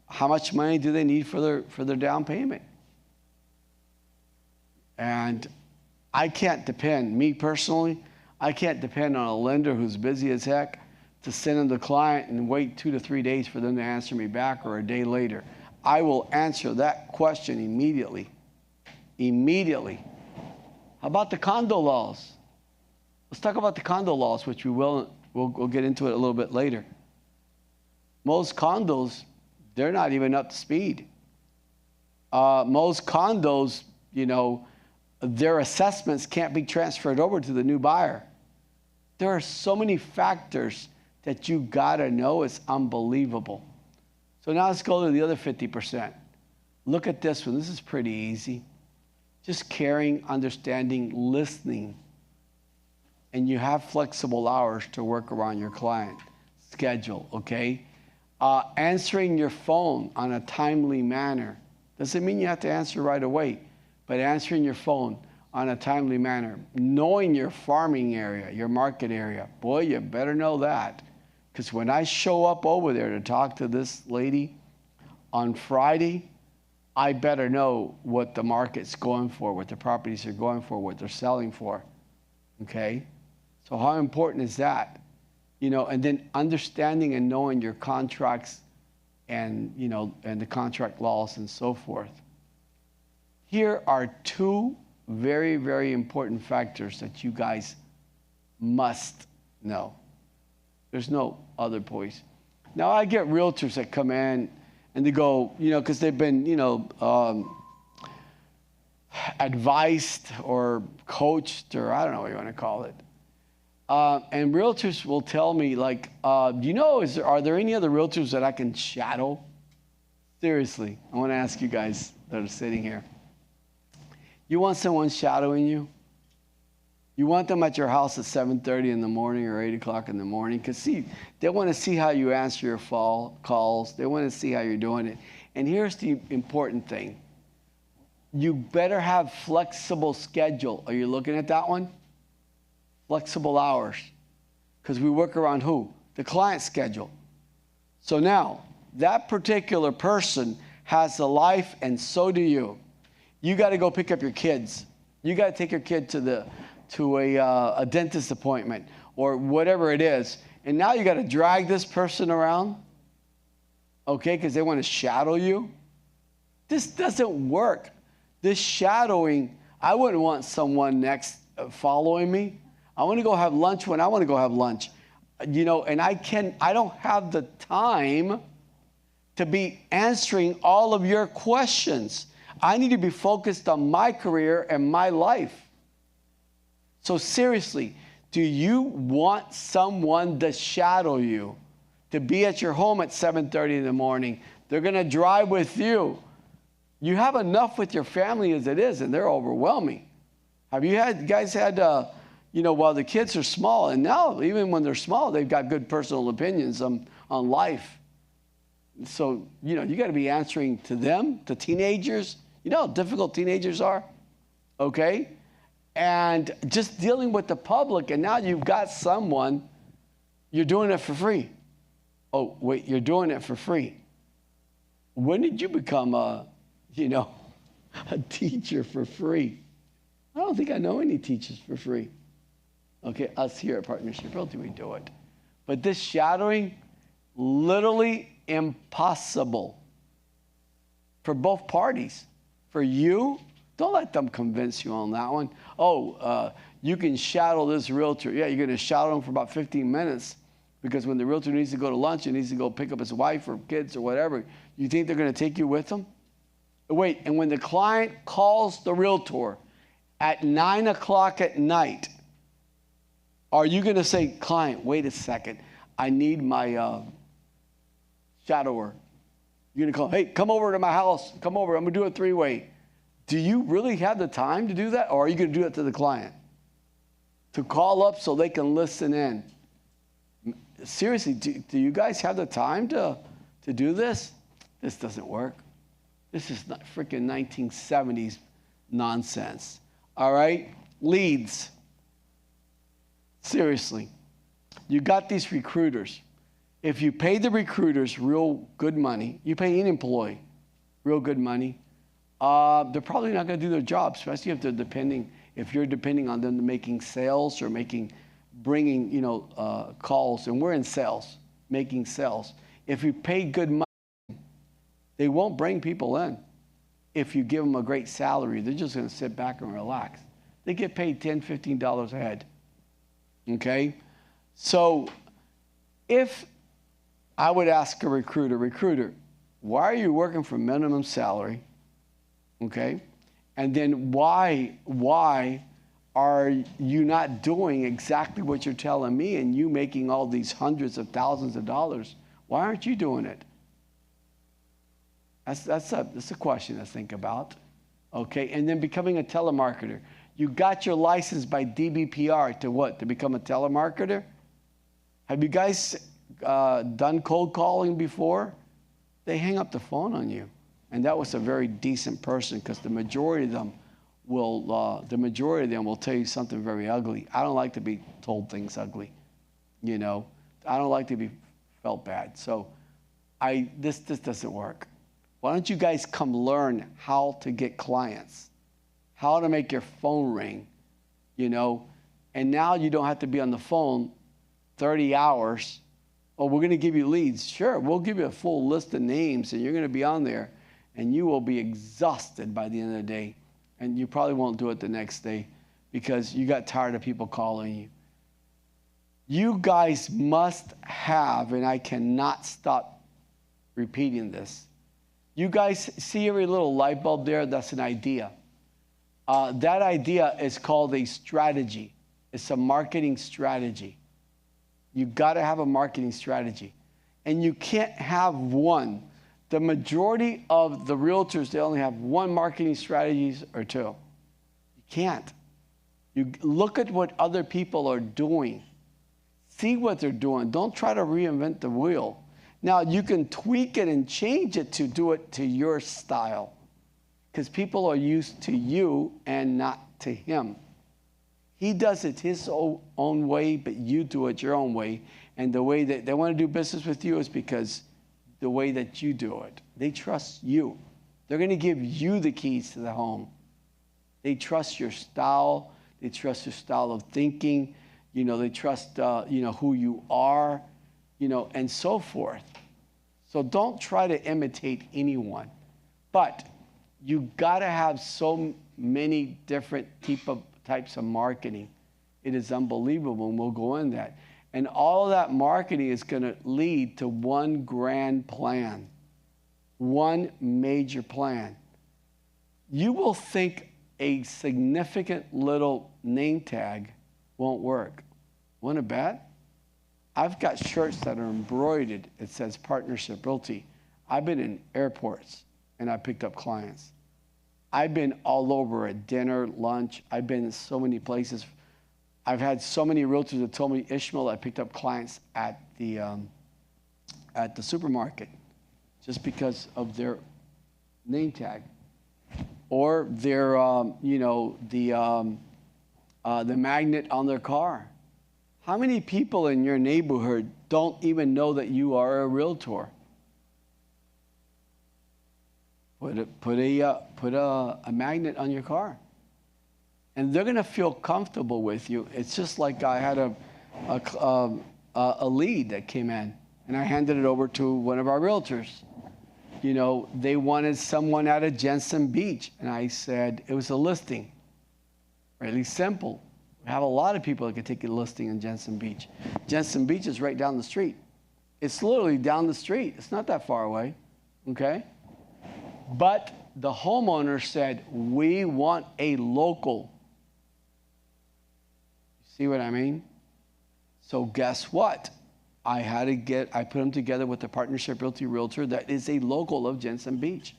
how much money do they need for their down payment? And I can't depend, me personally, I can't depend on a lender who's busy as heck to send them the client and wait 2 to 3 days for them to answer me back, or a day later. I will answer that question immediately. Immediately. How about the condo laws? Let's talk about the condo laws, which we'll get into it a little bit later. Most condos, they're not even up to speed. Most condos, their assessments can't be transferred over to the new buyer. There are so many factors that you gotta know. It's unbelievable. So now let's go to the other 50%. Look at this one. This is pretty easy. Just caring, understanding, listening. And you have flexible hours to work around your client schedule, okay? Answering your phone on a timely manner. Doesn't mean you have to answer right away, but answering your phone on a timely manner. Knowing your farming area, your market area. Boy, you better know that. Because when I show up over there to talk to this lady on Friday, I better know what the market's going for, what the properties are going for, what they're selling for. Okay? So how important is that? You know, and then understanding and knowing your contracts and, you know, and the contract laws and so forth. Here are two very, very important factors that you guys must know. There's no other place. Now, I get realtors that come in and they go, you know, because they've been, you know, advised or coached, or I don't know what you want to call it. And realtors will tell me, like, you know, are there any other realtors that I can shadow? Seriously, I want to ask you guys that are sitting here. You want someone shadowing you? You want them at your house at 7:30 in the morning or 8 o'clock in the morning? Because, see, they want to see how you answer your calls. They want to see how you're doing it. And here's the important thing. You better have flexible schedule. Are you looking at that one? Flexible hours. Because we work around who? The client schedule. So now, that particular person has a life, and so do you. You got to go pick up your kids. You got to take your kid to a dentist appointment or whatever it is. And now you got to drag this person around, okay, because they want to shadow you. This doesn't work. This shadowing, I wouldn't want someone next following me. I want to go have lunch when I want to go have lunch. You know, and I don't have the time to be answering all of your questions. I need to be focused on my career and my life. So seriously, do you want someone to shadow you, to be at your home at 7:30 in the morning? They're going to drive with you. You have enough with your family as it is, and they're overwhelming. Have you guys had, you know, while the kids are small, and now even when they're small, they've got good personal opinions on life. So, you know, you got to be answering to them, to teenagers. You know how difficult teenagers are, okay? And just dealing with the public, and now you've got someone, you're doing it for free. Oh, wait, you're doing it for free. When did you become a teacher for free? I don't think I know any teachers for free. Okay, us here at Partnership Realty, we do it. But this shadowing, literally impossible for both parties. For you, don't let them convince you on that one. Oh, you can shadow this realtor. Yeah, you're going to shadow him for about 15 minutes because when the realtor needs to go to lunch and needs to go pick up his wife or kids or whatever, you think they're going to take you with them? Wait, and when the client calls the realtor at 9 o'clock at night, are you going to say, client, wait a second, I need my shadower? You're going to call, hey, come over to my house. Come over. I'm going to do a three-way. Do you really have the time to do that? Or are you going to do that to the client? To call up so they can listen in? Seriously, do you guys have the time to do this? This doesn't work. This is not freaking 1970s nonsense. All right? Leads. Seriously. You got these recruiters. If you pay the recruiters real good money, you pay any employee real good money, they're probably not going to do their job, especially if you're depending on them making sales or bringing calls. And we're in sales, making sales. If you pay good money, they won't bring people in. If you give them a great salary, they're just going to sit back and relax. They get paid $10, $15 a head. Okay? So if I would ask a recruiter, why are you working for minimum salary? Okay? And then why are you not doing exactly what you're telling me and you making all these hundreds of thousands of dollars? Why aren't you doing it? That's a question to think about. Okay? And then becoming a telemarketer. You got your license by DBPR to what? To become a telemarketer? Have you guys done cold calling before, they hang up the phone on you. And that was a very decent person, because the majority of them will tell you something very ugly. I don't like to be told things ugly, you know. I don't like to be felt bad. So this doesn't work. Why don't you guys come learn how to get clients, how to make your phone ring, you know. And now you don't have to be on the phone 30 hours. Oh, we're going to give you leads. Sure, we'll give you a full list of names, and you're going to be on there, and you will be exhausted by the end of the day. And you probably won't do it the next day because you got tired of people calling you. You guys must have, and I cannot stop repeating this. You guys see every little light bulb there? That's an idea. That idea is called a strategy. It's a marketing strategy. You got to have a marketing strategy. And you can't have one. The majority of the realtors, they only have one marketing strategy or two. You can't. You look at what other people are doing. See what they're doing. Don't try to reinvent the wheel. Now, you can tweak it and change it to do it to your style, because people are used to you and not to him. He does it his own way, but you do it your own way. And the way that they want to do business with you is because the way that you do it. They trust you. They're going to give you the keys to the home. They trust your style. They trust your style of thinking. You know, they trust, who you are, and so forth. So don't try to imitate anyone. But you got to have so many different types of marketing. It is unbelievable, and we'll go in that. And all of that marketing is going to lead to one grand plan, one major plan. You will think a significant little name tag won't work. Want to bet? I've got shirts that are embroidered. It says Partnership Realty. I've been in airports, and I picked up clients. I've been all over at dinner, lunch. I've been in so many places. I've had so many realtors that told me, Ismael, I picked up clients at the supermarket just because of their name tag, or their the magnet on their car. How many people in your neighborhood don't even know that you are a realtor? Put a magnet on your car, and they're going to feel comfortable with you. It's just like I had a lead that came in, and I handed it over to one of our realtors. You know, they wanted someone out of Jensen Beach, and I said it was a listing. Really simple. We have a lot of people that can take a listing in Jensen Beach. Jensen Beach is right down the street. It's literally down the street. It's not that far away, okay? But the homeowner said, we want a local. See what I mean? So guess what? I put them together with the Partnership Realty Realtor that is a local of Jensen Beach.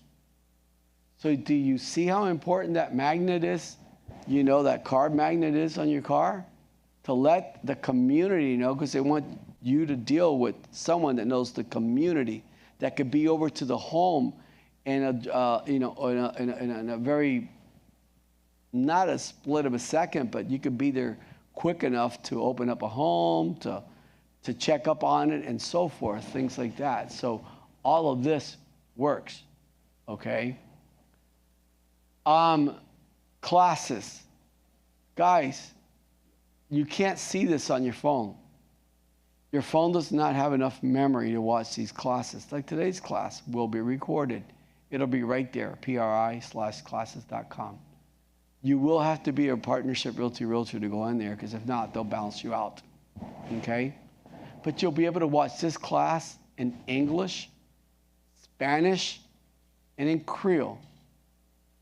So do you see how important that magnet is? That car magnet is on your car? To let the community know, because they want you to deal with someone that knows the community, that could be over to the home in a very, not a split of a second, but you could be there quick enough to open up a home, to check up on it, and so forth, things like that. So all of this works, okay? Classes. Guys, you can't see this on your phone. Your phone does not have enough memory to watch these classes. Like today's class will be recorded. It'll be right there, pri/classes.com. You will have to be a Partnership Realty Realtor to go in there, because if not, they'll bounce you out, okay? But you'll be able to watch this class in English, Spanish, and in Creole.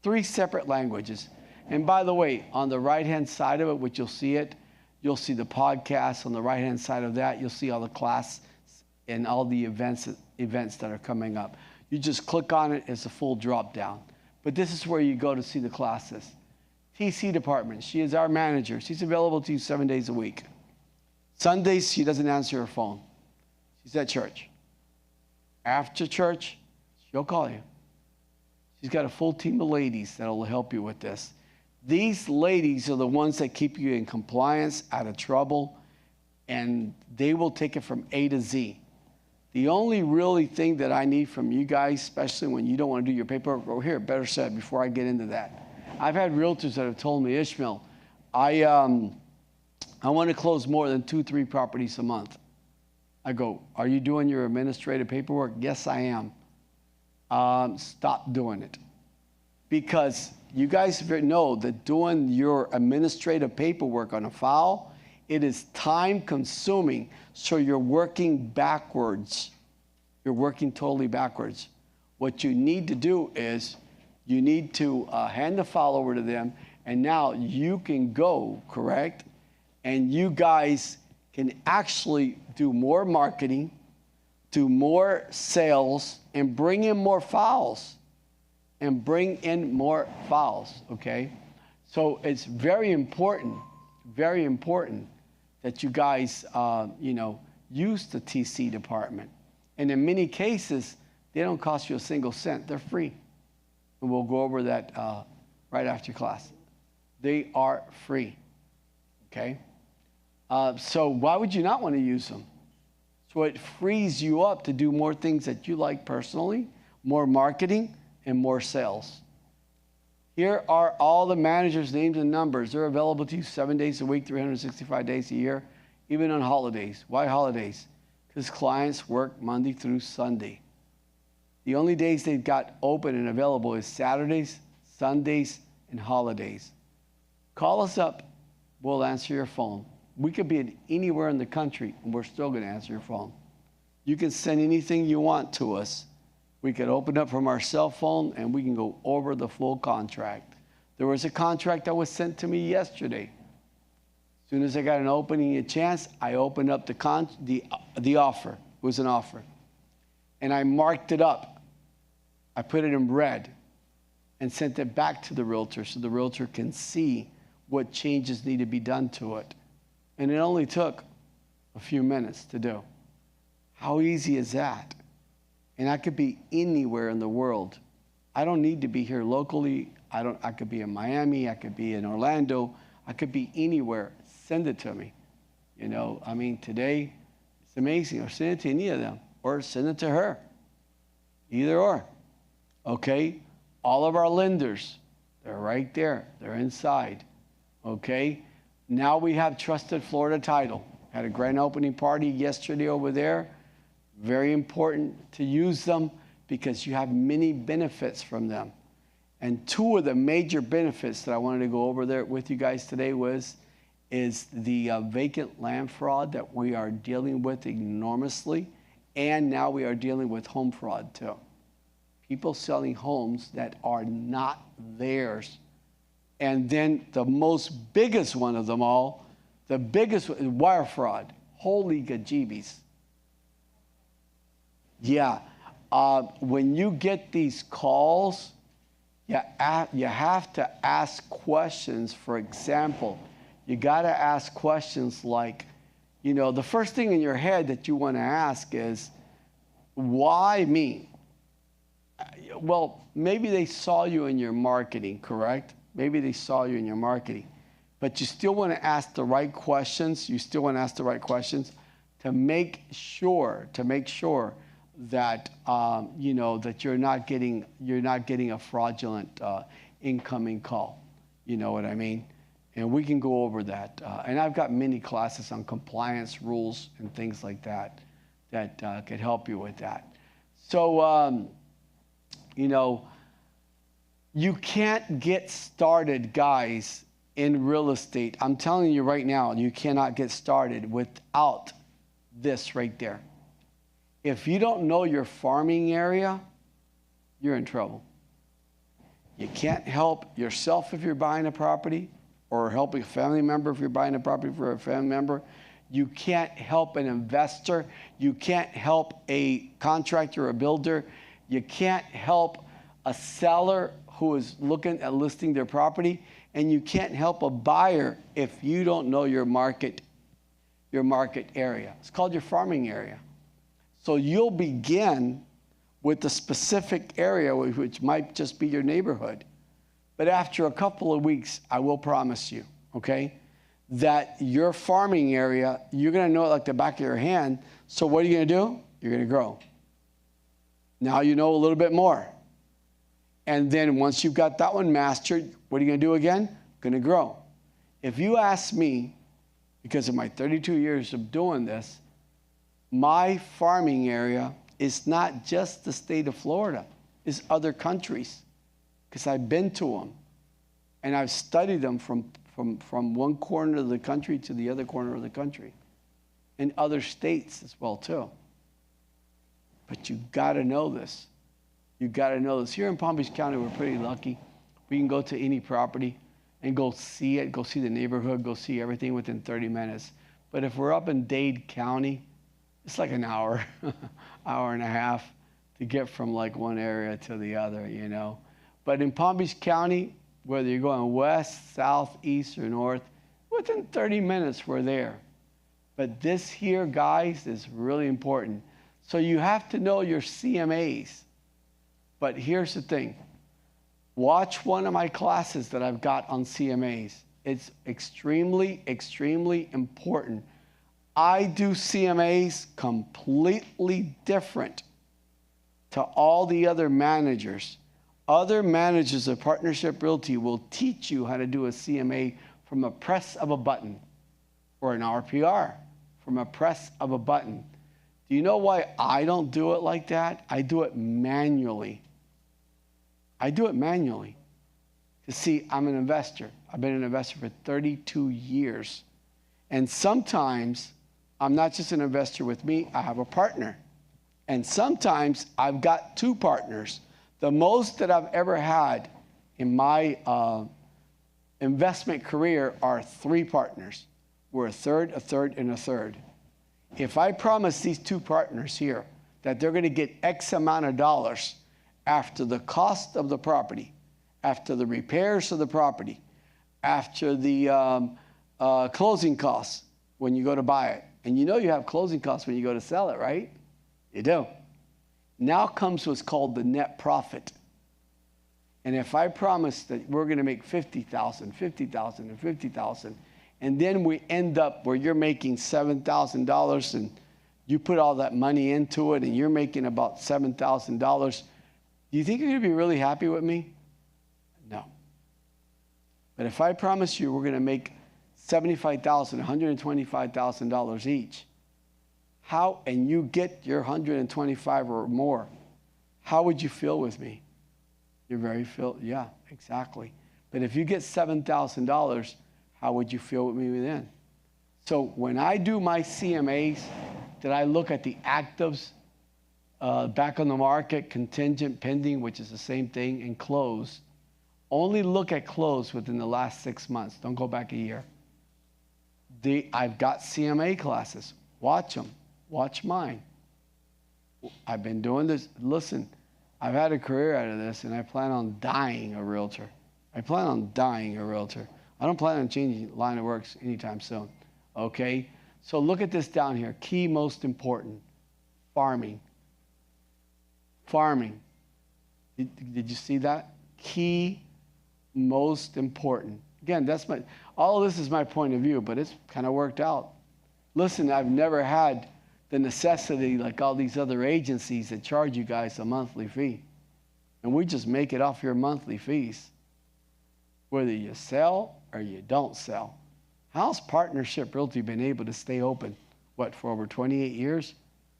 3 separate languages. And by the way, on the right-hand side of it, which you'll see the podcast. On the right-hand side of that, you'll see all the class and all the events that are coming up. You just click on it, it's a full drop-down. But this is where you go to see the classes. TC department, she is our manager. She's available to you 7 days a week. Sundays, she doesn't answer her phone. She's at church. After church, she'll call you. She's got a full team of ladies that will help you with this. These ladies are the ones that keep you in compliance, out of trouble, and they will take it from A to Z. The only really thing that I need from you guys, especially when you don't want to do your paperwork, over here, better said, before I get into that. I've had realtors that have told me, Ismael, I want to close more than 2-3 properties a month. I go, are you doing your administrative paperwork? Yes, I am. Stop doing it. Because you guys know that doing your administrative paperwork on a file, it is time consuming. So you're working backwards. You're working totally backwards. What you need to do is you need to hand the file over to them, and now you can go, correct? And you guys can actually do more marketing, do more sales, and bring in more files. Okay? So it's very important that you guys, use the TC department. And in many cases, they don't cost you a single cent. They're free. And we'll go over that right after class. They are free, okay? So why would you not want to use them? So it frees you up to do more things that you like personally, more marketing, and more sales. Here are all the managers' names and numbers. They're available to you 7 days a week, 365 days a year, even on holidays. Why holidays? Because clients work Monday through Sunday. The only days they've got open and available is Saturdays, Sundays, and holidays. Call us up. We'll answer your phone. We could be anywhere in the country, and we're still going to answer your phone. You can send anything you want to us. We could open up from our cell phone, and we can go over the full contract. There was a contract that was sent to me yesterday. As soon as I got an opening, a chance, I opened up the offer. It was an offer. And I marked it up. I put it in red and sent it back to the realtor so the realtor can see what changes need to be done to it. And it only took a few minutes to do. How easy is that? And I could be anywhere in the world. I don't need to be here locally. I could be in Miami. I could be in Orlando. I could be anywhere. Send it to me. Today, it's amazing. Or send it to any of them. Or send it to her. Either or. Okay? All of our lenders, they're right there. They're inside. Okay? Now we have Trusted Florida Title. Had a grand opening party yesterday over there. Very important to use them because you have many benefits from them. And two of the major benefits that I wanted to go over there with you guys today is the vacant land fraud that we are dealing with enormously. And now we are dealing with home fraud too. People selling homes that are not theirs. And then the most biggest one of them all, the biggest one, wire fraud. Holy gajibis. Yeah. When you get these calls, you have to ask questions. For example, you got to ask questions like, the first thing in your head that you want to ask is, why me? Well, maybe they saw you in your marketing, correct? Maybe they saw you in your marketing. But you still want to ask the right questions. You still want to ask the right questions to make sure that that you're not getting a fraudulent incoming call. You know what I mean? And we can go over that. And I've got many classes on compliance rules and things like that could help you with that. So you can't get started, guys, in real estate. I'm telling you right now, you cannot get started without this right there. If you don't know your farming area, you're in trouble. You can't help yourself if you're buying a property, or help a family member if you're buying a property for a family member. You can't help an investor. You can't help a contractor or a builder. You can't help a seller who is looking at listing their property. And you can't help a buyer if you don't know your market area. It's called your farming area. So you'll begin with the specific area, which might just be your neighborhood. But after a couple of weeks, I will promise you, okay, that your farming area, you're going to know it like the back of your hand. So what are you going to do? You're going to grow. Now you know a little bit more. And then once you've got that one mastered, what are you going to do again? Going to grow. If you ask me, because of my 32 years of doing this, my farming area is not just the state of Florida, it's other countries, because I've been to them and I've studied them from one corner of the country to the other corner of the country, and other states as well too. But you got to know this. You got to know this. Here in Palm Beach County, we're pretty lucky. We can go to any property and go see it, go see the neighborhood, go see everything within 30 minutes. But if we're up in Dade County, it's like an hour, hour and a half to get from like one area to the other, you know. But in Palm Beach County, whether you're going west, south, east, or north, within 30 minutes we're there. But this here, guys, is really important. So you have to know your CMAs. But here's the thing. Watch one of my classes that I've got on CMAs. It's extremely, extremely important. I do CMAs completely different to all the other managers. Other managers of Partnership Realty will teach you how to do a CMA from a press of a button, or an RPR from a press of a button. Do you know why I don't do it like that? I do it manually. I do it manually. You see, I'm an investor. I've been an investor for 32 years. And sometimes I'm not just an investor with me, I have a partner. And sometimes I've got two partners. The most that I've ever had in my investment career are 3 partners. We're a third, and a third. If I promise these 2 partners here that they're going to get X amount of dollars after the cost of the property, after the repairs of the property, after the closing costs when you go to buy it. And you know you have closing costs when you go to sell it, right? You do. Now comes what's called the net profit. And if I promise that we're going to make $50,000, and $50,000, and then we end up where you're making $7,000 and you put all that money into it and you're making about $7,000, do you think you're going to be really happy with me? No. But if I promise you we're going to make $75,000, $125,000 each, how, and you get your 125 or more, how would you feel with me? You're very yeah, exactly. But if you get $7,000, how would you feel with me then? So when I do my CMAs, that I look at the actives, back on the market, contingent, pending, which is the same thing, and close. Only look at close within the last 6 months. Don't go back a year. I've got CMA classes. Watch them. Watch mine. I've been doing this. Listen, I've had a career out of this, and I plan on dying a realtor. I plan on dying a realtor. I don't plan on changing line of works anytime soon. Okay? So look at this down here. Key, most important. Farming. Farming. Did you see that? Key, most important. Again, all of this is my point of view, but it's kind of worked out. Listen, I've never had the necessity like all these other agencies that charge you guys a monthly fee. And we just make it off your monthly fees, whether you sell or you don't sell. How's Partnership Realty been able to stay open, for over 28 years?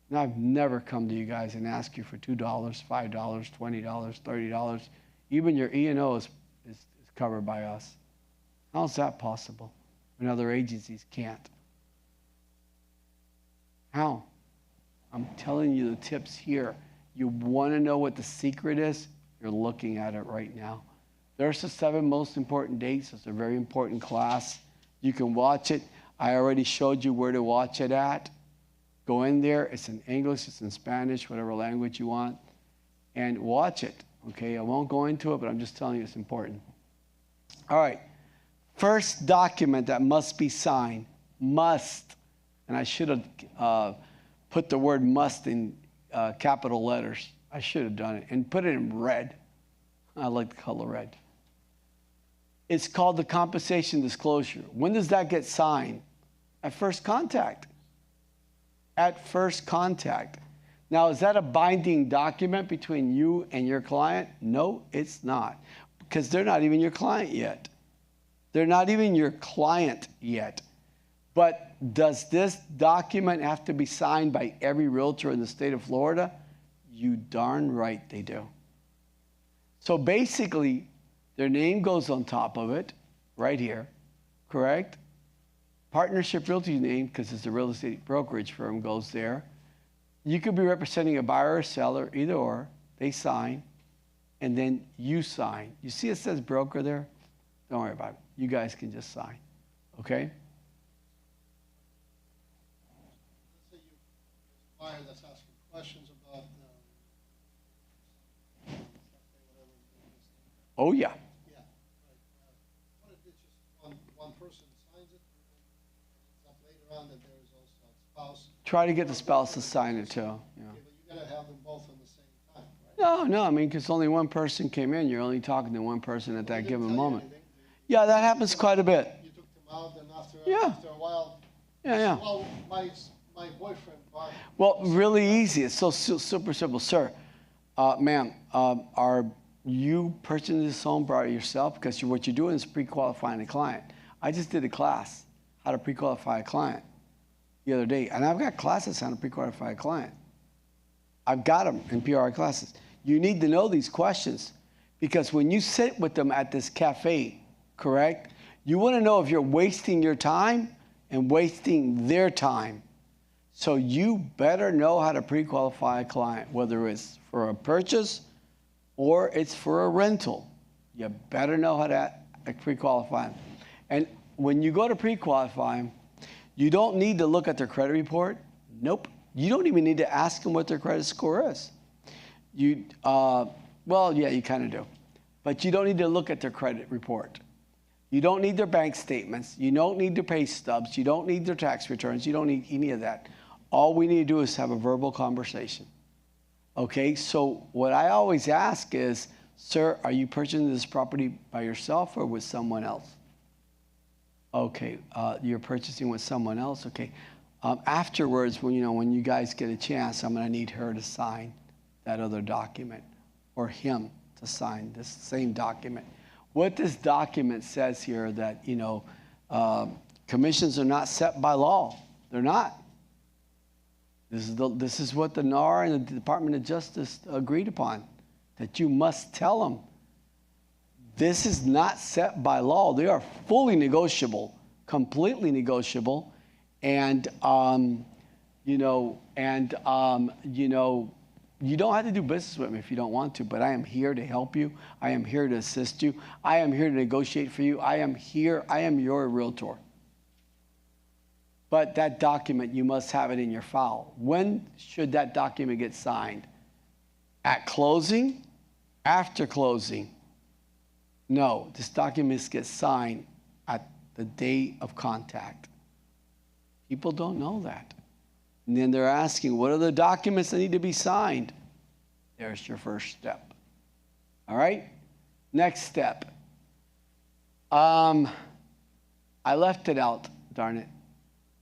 And I've never come to you guys and asked you for $2, $5, $20, $30. Even your E&O is covered by us. How's that possible when other agencies can't? How? I'm telling you the tips here. You want to know what the secret is? You're looking at it right now. There's the 7 most important dates. It's a very important class. You can watch it. I already showed you where to watch it at. Go in there. It's in English. It's in Spanish, whatever language you want. And watch it. Okay? I won't go into it, but I'm just telling you it's important. All right. First document that must be signed. Must. And I should have put the word must in capital letters. I should have done it. And put it in red. I like the color red. It's called the compensation disclosure. When does that get signed? At first contact. At first contact. Now, is that a binding document between you and your client? No, it's not. Because they're not even your client yet. They're not even your client yet. But does this document have to be signed by every realtor in the state of Florida? You darn right they do. So basically, their name goes on top of it, right here, correct? Partnership Realty name, because it's a real estate brokerage firm, goes there. You could be representing a buyer or seller, either or. They sign, and then you sign. You see it says broker there? Don't worry about it. You guys can just sign, okay? Let's say you buyer that's asking questions about Oh, yeah. Yeah, right. What if it's just one person signs it, and then later on that there is also a spouse? Try to get the spouse to sign it too. Yeah. Yeah, but you gotta have them both at the same time, right? No, I mean, because only one person came in. You're only talking to one person at that They didn't given tell you moment. anything. Yeah, that happens quite a bit. You took them out, and after a while, Yeah. well, my boyfriend bought. Well, really easy. It's so super simple. Sir, ma'am, are you purchasing this home by yourself? Because what you're doing is pre-qualifying a client. I just did a class, how to pre-qualify a client, the other day. And I've got classes on how to pre-qualify a client. I've got them in PRI classes. You need to know these questions because when you sit with them at this cafe, correct, you want to know if you're wasting your time and wasting their time. So you better know how to pre-qualify a client, whether it's for a purchase or it's for a rental. You better know how to pre-qualify them. And when you go to pre-qualify them, you don't need to look at their credit report. Nope. You don't even need to ask them what their credit score is. Well, yeah, you kind of do. But you don't need to look at their credit report. You don't need their bank statements. You don't need their pay stubs. You don't need their tax returns. You don't need any of that. All we need to do is have a verbal conversation. Okay, so what I always ask is, sir, are you purchasing this property by yourself or with someone else? Okay, you're purchasing with someone else. Okay, afterwards, when you guys get a chance, I'm going to need her to sign that other document, or him to sign this same document. What this document says here that commissions are not set by law. They're not. This is what the NAR and the Department of Justice agreed upon, that you must tell them. This is not set by law. They are fully negotiable, completely negotiable, and you don't have to do business with me if you don't want to. But I am here to help you. I am here to assist you. I am here to negotiate for you. I am here. I am your realtor. But that document, you must have it in your file. When should that document get signed? At closing? After closing? No, this document gets signed at the day of contact. People don't know that. And then they're asking, what are the documents that need to be signed? There's your first step. All right? Next step. I left it out, darn it.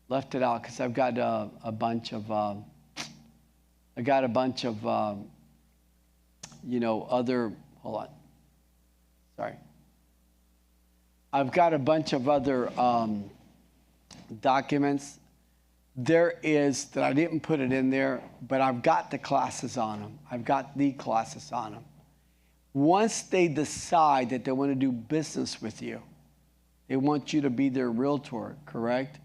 Left it out because I've got a bunch of other, hold on. Sorry. I've got a bunch of other documents. There is, that I didn't put it in there, but I've got the classes on them. I've got the classes on them. Once they decide that they want to do business with you, they want you to be their realtor, correct?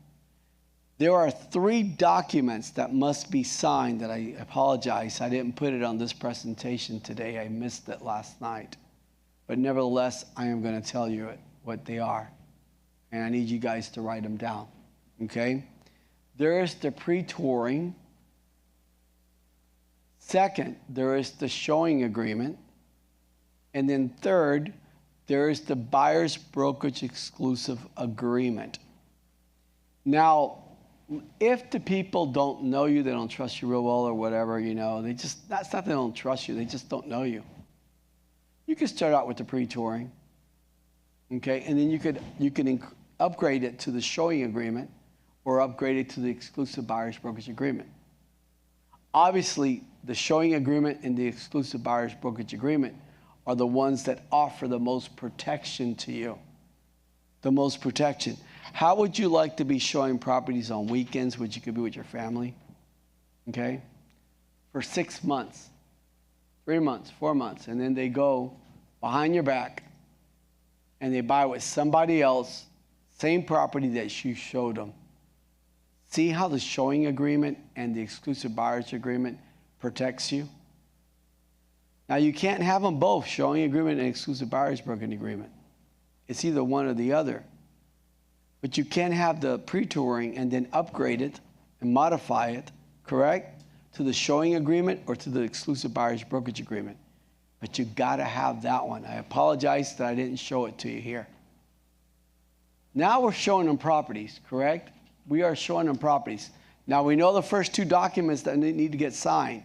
There are 3 documents that must be signed that I apologize. I didn't put it on this presentation today. I missed it last night. But nevertheless, I am going to tell you what they are. And I need you guys to write them down. Okay? There is the pre-touring. Second, there is the showing agreement. And then third, there is the buyer's brokerage exclusive agreement. Now, if the people don't know you, they don't trust you real well or whatever, that's not they don't trust you, they just don't know you. You can start out with the pre-touring, okay? And then you can upgrade it to the showing agreement or upgrade it to the exclusive buyer's brokerage agreement. Obviously, the showing agreement and the exclusive buyer's brokerage agreement are the ones that offer the most protection to you. The most protection. How would you like to be showing properties on weekends, which you could be with your family? Okay? For 6 months, 3 months, 4 months, and then they go behind your back and they buy with somebody else, same property that you showed them. See how the showing agreement and the exclusive buyer's agreement protects you? Now, you can't have them both, showing agreement and exclusive buyer's brokerage agreement. It's either one or the other. But you can have the pre-touring and then upgrade it and modify it, correct, to the showing agreement or to the exclusive buyer's brokerage agreement. But you got to have that one. I apologize that I didn't show it to you here. Now we're showing them properties, correct? We are showing them properties. Now we know the first 2 documents that need to get signed.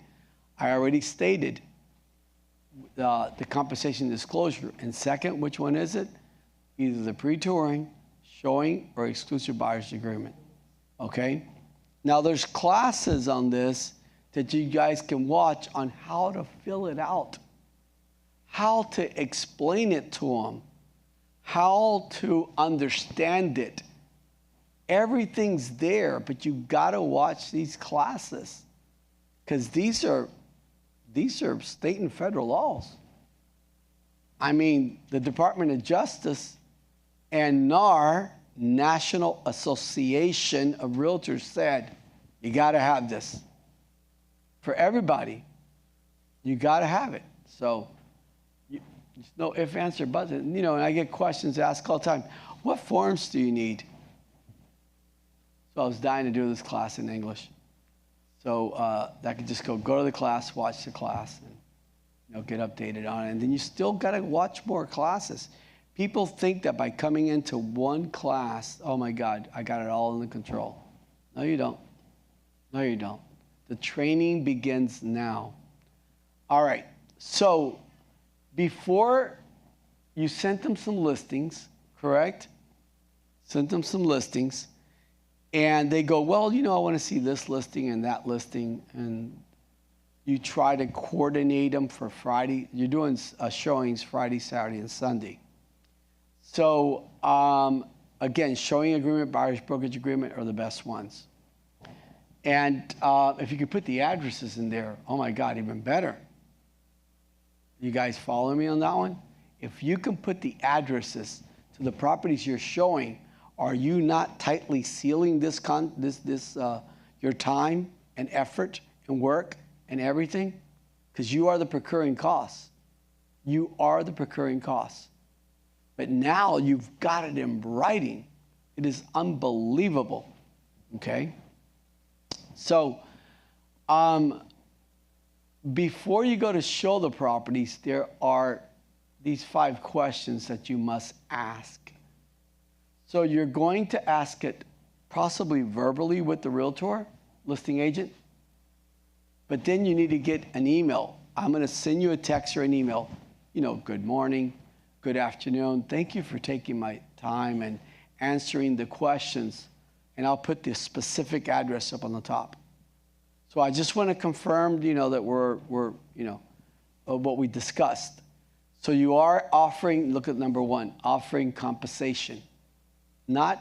I already stated the compensation disclosure. And second, which one is it? Either the pre-touring, showing, or exclusive buyer's agreement. Okay? Now there's classes on this that you guys can watch on how to fill it out, how to explain it to them, how to understand it. Everything's there, but you got to watch these classes because these are state and federal laws. I mean, the Department of Justice and NAR, National Association of Realtors, said, you got to have this. For everybody, you got to have it. So, there's no ifs, ands, or buts. And I get questions asked all the time. What forms do you need? So I was dying to do this class in English. So I could just go to the class, watch the class, and get updated on it. And then you still got to watch more classes. People think that by coming into one class, oh my God, I got it all under control. No, you don't. No, you don't. The training begins now. All right. So before you sent them some listings, correct? Sent them some listings. And they go, well, I want to see this listing and that listing. And you try to coordinate them for Friday. You're doing showings Friday, Saturday, and Sunday. So, again, showing agreement, buyer's brokerage agreement are the best ones. And if you could put the addresses in there, oh, my God, even better. You guys follow me on that one? If you can put the addresses to the properties you're showing, are you not tightly sealing your time and effort and work and everything? Because you are the procuring costs. You are the procuring costs. But now you've got it in writing. It is unbelievable. Okay? So, before you go to show the properties, there are these 5 questions that you must ask. So you're going to ask it possibly verbally with the realtor, listing agent, but then you need to get an email. I'm going to send you a text or an email. Good morning, good afternoon. Thank you for taking my time and answering the questions. And I'll put the specific address up on the top. So I just want to confirm, that we're what we discussed. So you are offering, look at number 1, offering compensation. Not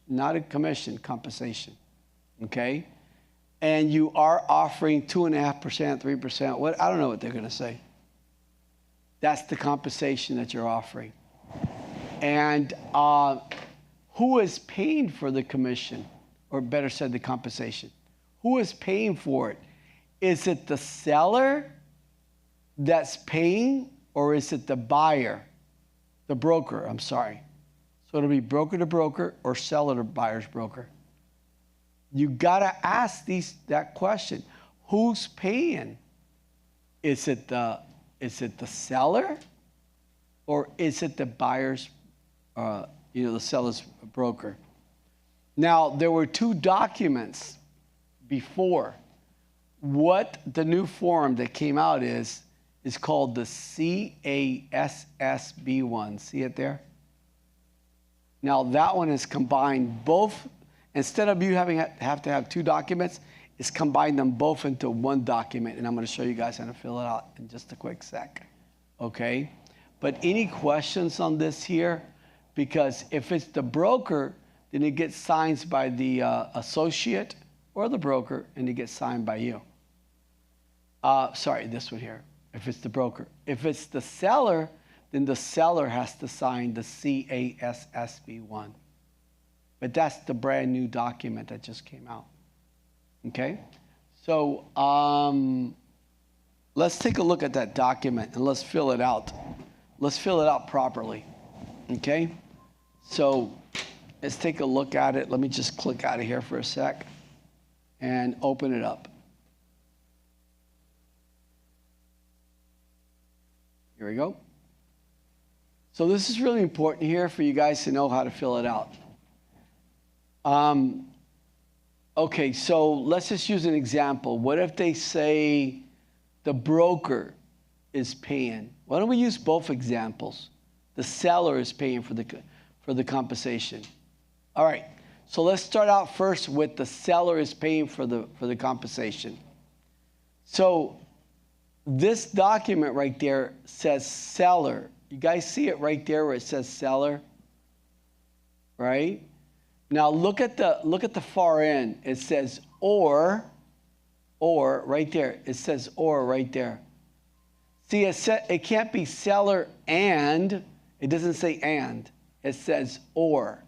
a commission, compensation, okay? And you are offering 2.5%, 3%. I don't know what they're going to say. That's the compensation that you're offering. And who is paying for the commission, or better said, the compensation? Who is paying for it? Is it the seller that's paying, or is it the buyer, the broker? I'm sorry. So it'll be broker to broker or seller to buyer's broker. You got to ask that question. Who's paying? Is it the seller, or is it the buyer's, the seller's broker? Now, there were two documents before. What the new form that came out is called the CASSB1. See it there? Now, that one is combined both. Instead of you have to have two documents, it's combined them both into one document. And I'm going to show you guys how to fill it out in just a quick sec. Okay? But any questions on this here? Because if it's the broker, then it gets signed by the associate or the broker, and it gets signed by you. Sorry, this one here, if it's the broker. If it's the seller, then the seller has to sign the CASSB1. But that's the brand new document that just came out. Okay? So let's take a look at that document and let's fill it out. Let's fill it out properly. Okay? So let's take a look at it. Let me just click out of here for a sec and open it up. Here we go. So this is really important here for you guys to know how to fill it out. Okay, so let's just use an example. What if they say the broker is paying? Why don't we use both examples? The seller is paying for the compensation. All right, so let's start out first with the seller is paying for the compensation. So this document right there says seller. You guys see it right there where it says seller, right? Now look at the far end. It says or right there. It says or right there. See, it can't be seller and. It doesn't say and. It says or.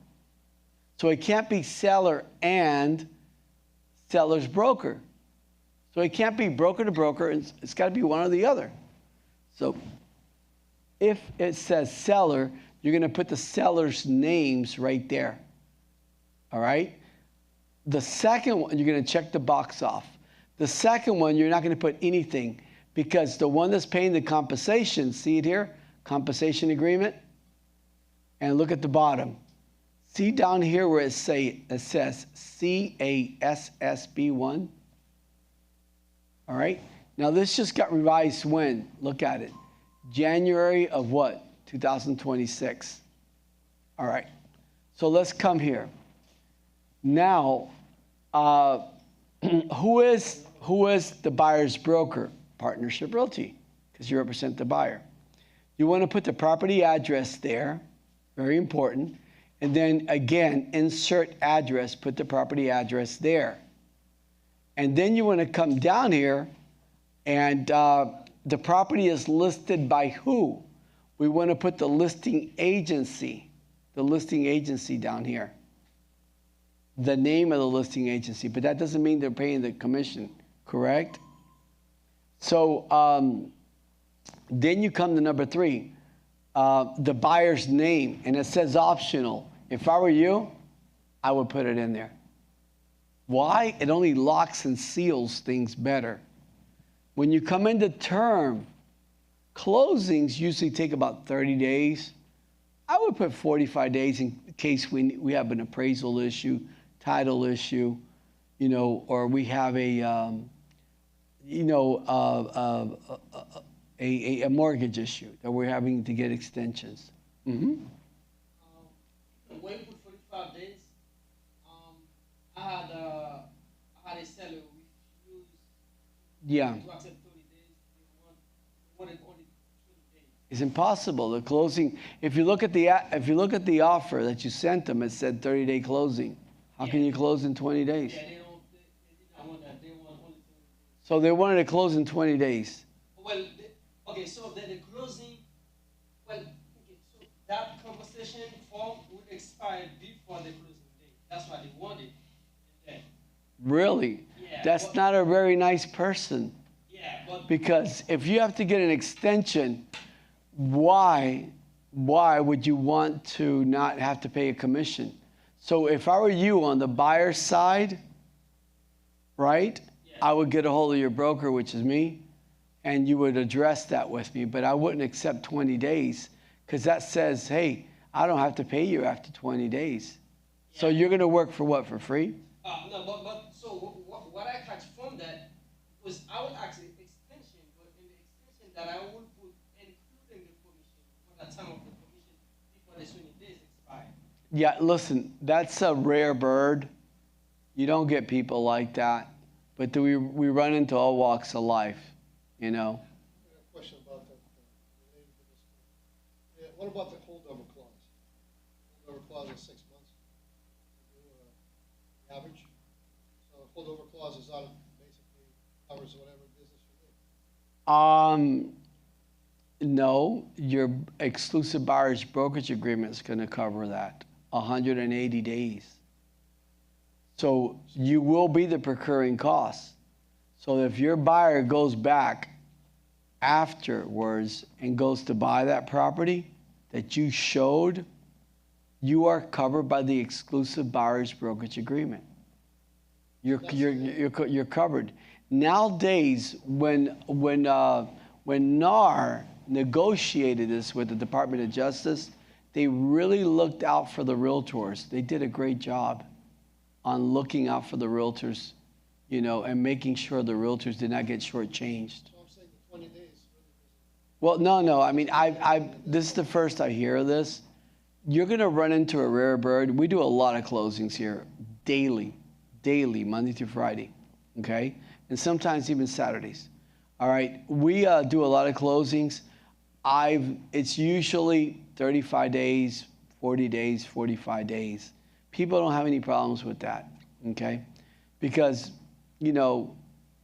So it can't be seller and seller's broker. So it can't be broker to broker. It's got to be one or the other. So if it says seller, you're going to put the seller's names right there. All right? The second one, you're going to check the box off. The second one, you're not going to put anything because the one that's paying the compensation, see it here? Compensation agreement. And look at the bottom. See down here where it says CASSB1? All right? Now this just got revised when? Look at it. January of what? 2026. All right. So let's come here. Now, who is the buyer's broker? Partnership Realty, because you represent the buyer. You want to put the property address there. Very important. And then again, insert address, put the property address there. And then you want to come down here and the property is listed by who? We want to put the listing agency down here. The name of the listing agency, but that doesn't mean they're paying the commission, correct? So then you come to number 3, the buyer's name, and it says optional. If I were you, I would put it in there. Why? It only locks and seals things better. When you come into term, closings usually take about 30 days. I would put 45 days in case we have an appraisal issue, title issue, or we have a mortgage issue that we're having to get extensions. Mm-hmm. When you put 45 days, I had a seller refuse to accept 30 days. They wanted only 20 days. It's impossible. The closing. If you look at the offer that you sent them, it said 30-day closing. How can you close in 20 days? Yeah, they did not want that. They want only 30 days. So they wanted to close in 20 days. Well, okay. So then the closing. Well, okay. So that compensation form would expire before the closing date. That's what they wanted. And then, Really? yeah, That's not a very nice person. Yeah, but Because if you have to get an extension, why would you want to not have to pay a commission? So if I were you on the buyer's side, right, yeah. I would get a hold of your broker, which is me, and you would address that with me. But I wouldn't accept 20 days because that says, hey, I don't have to pay you after 20 days. So you're going to work for what, for free? No, but so what I catch from that was I would ask the extension, but in the extension that I would put including the commission for the time of the commission before the 20 days expire. Yeah, listen, that's a rare bird. You don't get people like that. But we run into all walks of life, you know. I have a question about that related to this. Yeah, what about the holdover clause? Holdover clause is 6 months. Average. So the holdover clause is out, basically covers whatever business you do. No, your exclusive buyer's brokerage agreement is going to cover that, 180 days. So you will be the procuring costs. So if your buyer goes back afterwards and goes to buy that property that you showed, you are covered by the exclusive buyer's brokerage agreement. You're covered. Nowadays, when NAR negotiated this with the Department of Justice, they really looked out for the realtors. They did a great job on looking out for the realtors, you know, and making sure the realtors did not get shortchanged. So I'm saying the 20 days. Well, no. I mean, this is the first I hear of this. You're going to run into a rare bird. We do a lot of closings here daily, Monday through Friday, okay? And sometimes even Saturdays. All right, we do a lot of closings. It's usually 35 days, 40 days, 45 days. People don't have any problems with that, okay? Because, you know,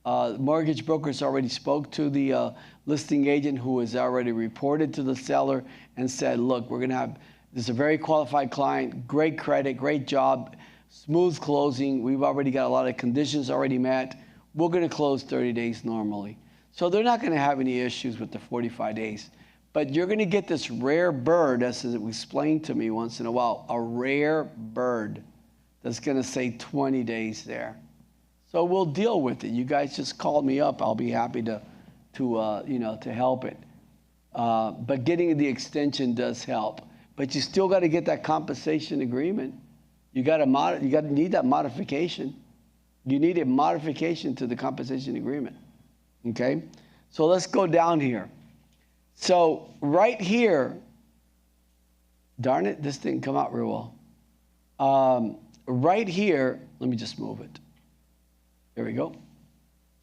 mortgage brokers already spoke to the listing agent who has already reported to the seller and said, look, we're going to have, this is a very qualified client, great credit, great job, smooth closing. We've already got a lot of conditions already met. We're going to close 30 days normally. So they're not going to have any issues with the 45 days. But you're going to get this rare bird, as it was explained to me once in a while, a rare bird that's going to say 20 days there. So we'll deal with it. You guys just call me up. I'll be happy to help it. But getting the extension does help. But you still got to get that compensation agreement. You got to need that modification. You need a modification to the compensation agreement. Okay? So let's go down here. So right here, darn it, this didn't come out real well. Right here, let me just move it. There we go.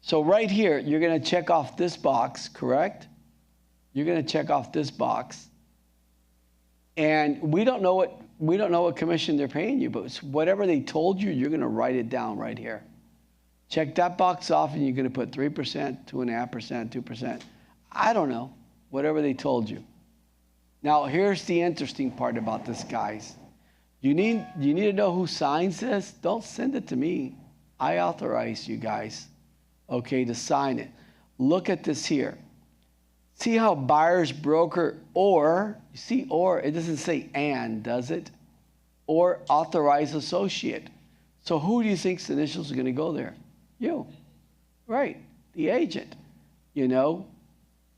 So right here, you're going to check off this box, correct? You're going to check off this box. And we don't know what commission they're paying you, but whatever they told you, you're going to write it down right here. Check that box off, and you're going to put 3%, 2.5%, 2%. I don't know. Whatever they told you. Now, here's the interesting part about this, guys. You need to know who signs this. Don't send it to me. I authorize you guys, okay, to sign it. Look at this here. See how buyer's broker or, you see or, it doesn't say and, does it? Or authorized associate. So who do you think's initials are going to go there? You. Right. The agent. You know.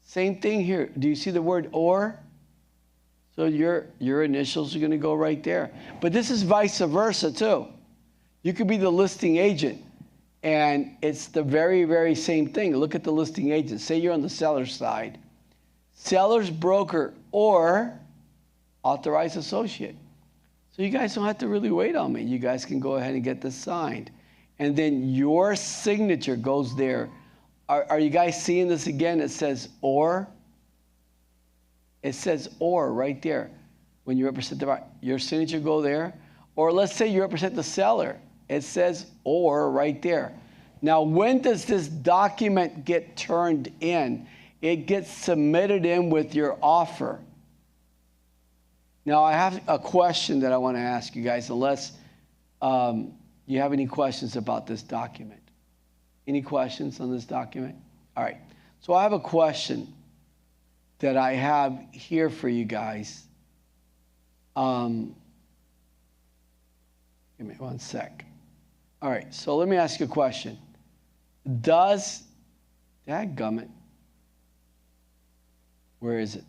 Same thing here. Do you see the word or? So your initials are going to go right there. But this is vice versa too. You could be the listing agent, and it's the very, very same thing. Look at the listing agent. Say you're on the seller's side. Seller's broker or authorized associate. So you guys don't have to really wait on me. You guys can go ahead and get this signed. And then your signature goes there. Are you guys seeing this again? It says or. It says or right there. When you represent the buyer, your signature go there. Or let's say you represent the seller. It says or right there. Now, when does this document get turned in? It gets submitted in with your offer. Now, I have a question that I want to ask you guys, unless you have any questions about this document. Any questions on this document? All right. So I have a question that I have here for you guys. Give me one sec. All right. So let me ask you a question. Dadgummit. Where is it?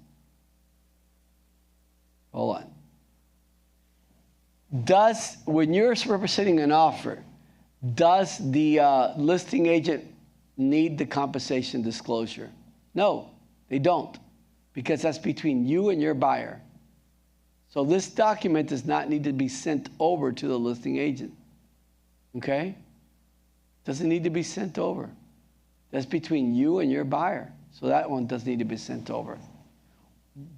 Hold on. When you're representing an offer, does the listing agent need the compensation disclosure? No, they don't, because that's between you and your buyer. So this document does not need to be sent over to the listing agent. Okay? Doesn't need to be sent over. That's between you and your buyer. So that one doesn't need to be sent over.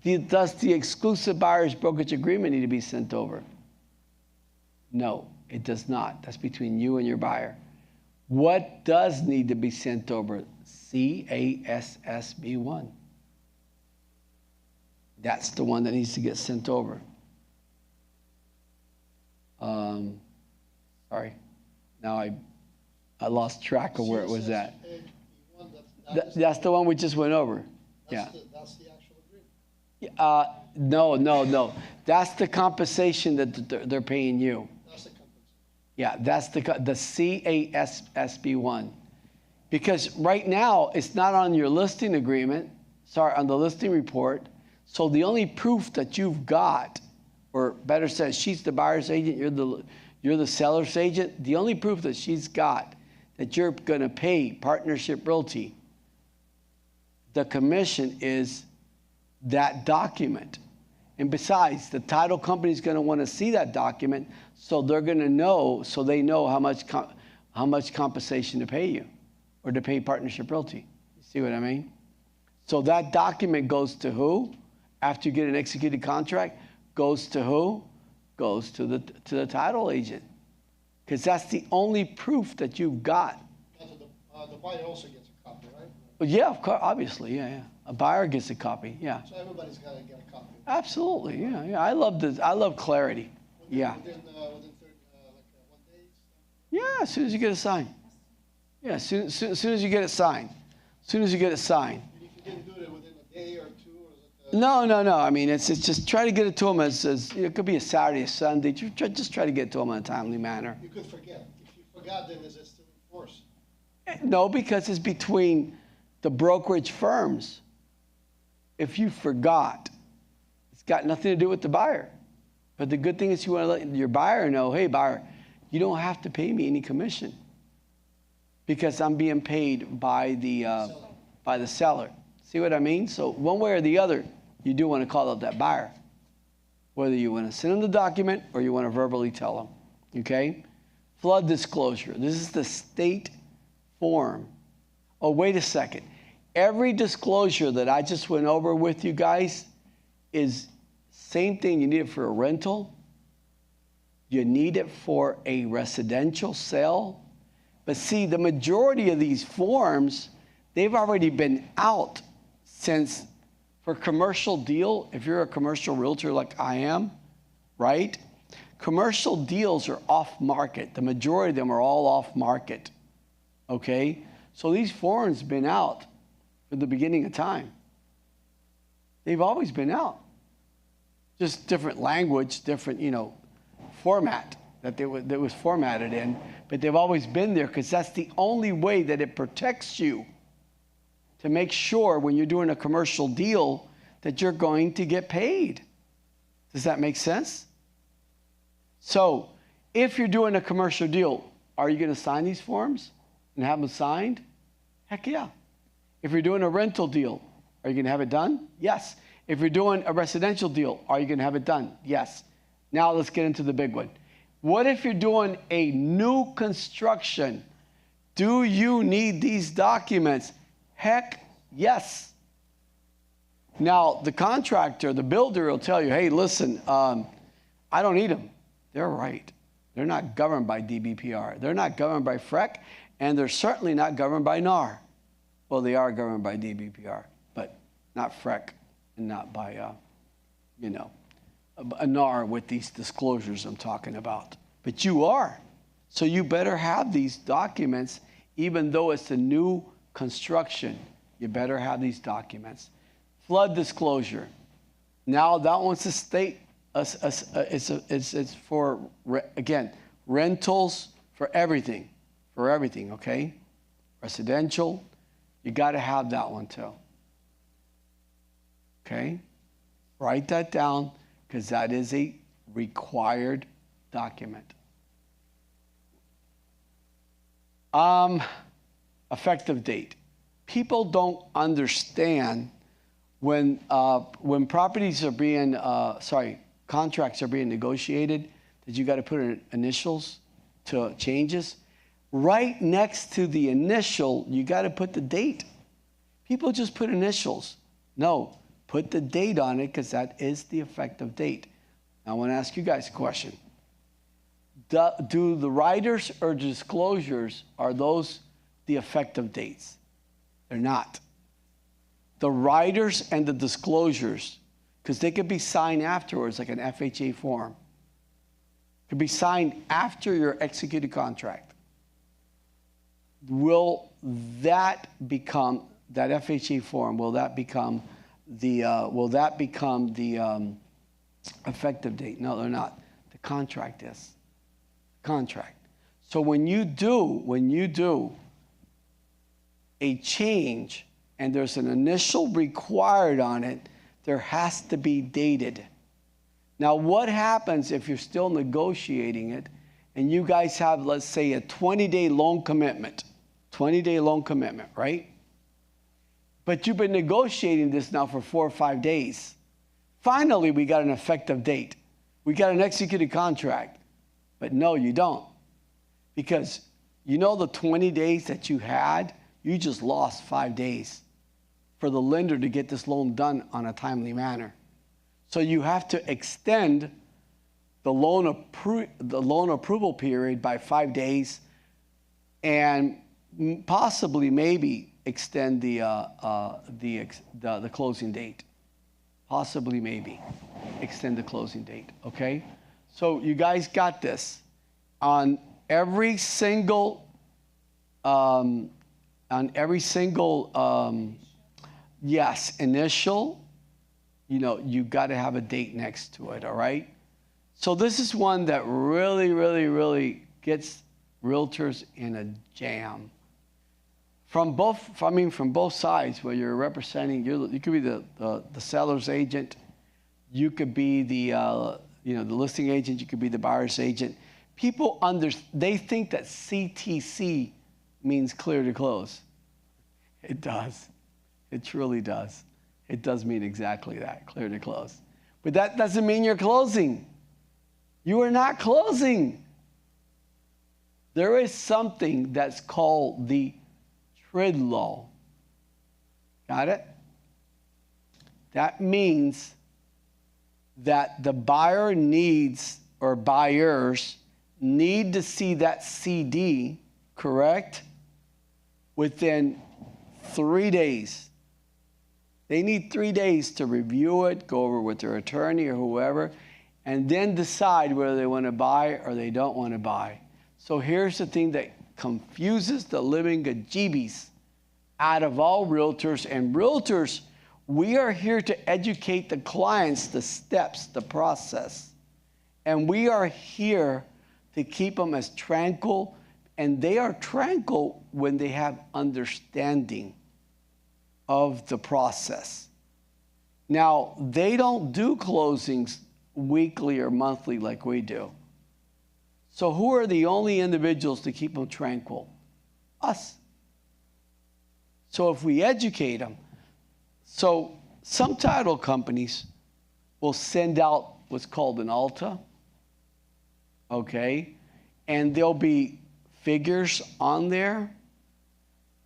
Does the exclusive buyer's brokerage agreement need to be sent over? No, it does not. That's between you and your buyer. What does need to be sent over? CASSB1. That's the one that needs to get sent over. Sorry. Now I lost track of where it was at. That's the one we just went over. Yeah. That's the actual agreement. No. That's the compensation that they're paying you. That's the compensation. Yeah, that's the CASSB1. Because right now, it's not on your listing agreement, on the listing report. So the only proof that you've got, or better said, she's the buyer's agent, you're the seller's agent, the only proof that she's got that you're going to pay Partnership Realty, the commission, is that document. And besides, the title company is going to want to see that document, so they're going to know, so they know how much compensation to pay you, or to pay Partnership Realty. You see what I mean? So that document goes to who? After you get an executed contract, goes to who? Goes to the title agent, because that's the only proof that you've got. The buyer also gets a copy, right? Well, yeah, of course, obviously, yeah. A buyer gets a copy, yeah. So everybody's got to get a copy. Absolutely, yeah. I love clarity. Yeah. Within 1 day? Yeah, as soon as you get it signed. Yeah, as soon as you get it signed. As soon as you get it signed. And if you didn't do it within a day or two, or is it? No. I mean, it's just try to get it to them as it could be a Saturday, a Sunday. Just try to get it to them in a timely manner. You could forget. If you forgot, then is it still enforced? No, because it's between the brokerage firms. If you forgot, it's got nothing to do with the buyer. But the good thing is you want to let your buyer know, hey, buyer, you don't have to pay me any commission, because I'm being paid by the seller. See what I mean? So one way or the other, you do want to call out that buyer, whether you want to send them the document or you want to verbally tell them. Okay? Flood disclosure. This is the state form. Oh, wait a second. Every disclosure that I just went over with you guys is same thing. You need it for a rental. You need it for a residential sale. But see, the majority of these forms, they've already been out since, for commercial deal, if you're a commercial realtor like I am, right? Commercial deals are off market. The majority of them are all off market. Okay? So these forms have been out from the beginning of time. They've always been out. Just different language, different, format that was formatted in. But they've always been there, because that's the only way that it protects you, to make sure when you're doing a commercial deal that you're going to get paid. Does that make sense? So if you're doing a commercial deal, are you going to sign these forms and have them signed? Heck yeah. If you're doing a rental deal, are you going to have it done? Yes. If you're doing a residential deal, are you going to have it done? Yes. Now let's get into the big one. What if you're doing a new construction? Do you need these documents? Heck yes. Now, the contractor, the builder will tell you, hey, listen, I don't need them. They're right. They're not governed by DBPR. They're not governed by FREC, and they're certainly not governed by NAR. Well, they are governed by DBPR, but not FREC and not by, a NAR with these disclosures I'm talking about. But you are. So you better have these documents, even though it's a new construction. You better have these documents. Flood disclosure. Now that one's a state. It's for, again, rentals for everything. For everything, okay? Residential. You got to have that one too. Okay? Write that down, because that is a required document. Effective date. People don't understand when properties are being, contracts are being negotiated, that you got to put in initials to changes. Right next to the initial, you got to put the date. People just put initials. No, put the date on it because that is the effective date. Now, I want to ask you guys a question. Do the riders or disclosures, are those the effective dates? They're not. The riders and the disclosures, because they could be signed afterwards, like an FHA form. Could be signed after your executed contract. Will that become, that FHA form, will that become the effective date? No, they're not. The contract is. Contract. So when you do a change and there's an initial required on it, there has to be dated. Now, what happens if you're still negotiating it and you guys have, let's say, a 20-day loan commitment? 20-day loan commitment, right? But you've been negotiating this now for 4 or 5 days. Finally, we got an effective date. We got an executed contract. But no, you don't. Because you know the 20 days that you had, you just lost 5 days for the lender to get this loan done on a timely manner. So you have to extend the loan approval period by 5 days and possibly maybe extend the closing date. Possibly maybe extend the closing date, okay? So you guys got this. On every single, yes, initial, you know, you got to have a date next to it, all right? So this is one that really, really, really gets realtors in a jam. From both sides, where you're representing, you could be the seller's agent, you could be the listing agent, you could be the buyer's agent. People they think that CTC means clear to close. It does. It truly does. It does mean exactly that, clear to close. But that doesn't mean you're closing. You are not closing. There is something that's called the TRID law. Got it? That means that the buyer needs, or buyers need to see that CD, correct, within 3 days. They need 3 days to review it, go over with their attorney or whoever, and then decide whether they want to buy or they don't want to buy. So here's the thing that confuses the living bejeebies out of all realtors. And realtors, we are here to educate the clients the steps, the process. And we are here to keep them as tranquil. And they are tranquil when they have understanding of the process. Now, they don't do closings weekly or monthly like we do. So who are the only individuals to keep them tranquil? Us. So if we educate them, so some title companies will send out what's called an ALTA, okay? And there'll be figures on there,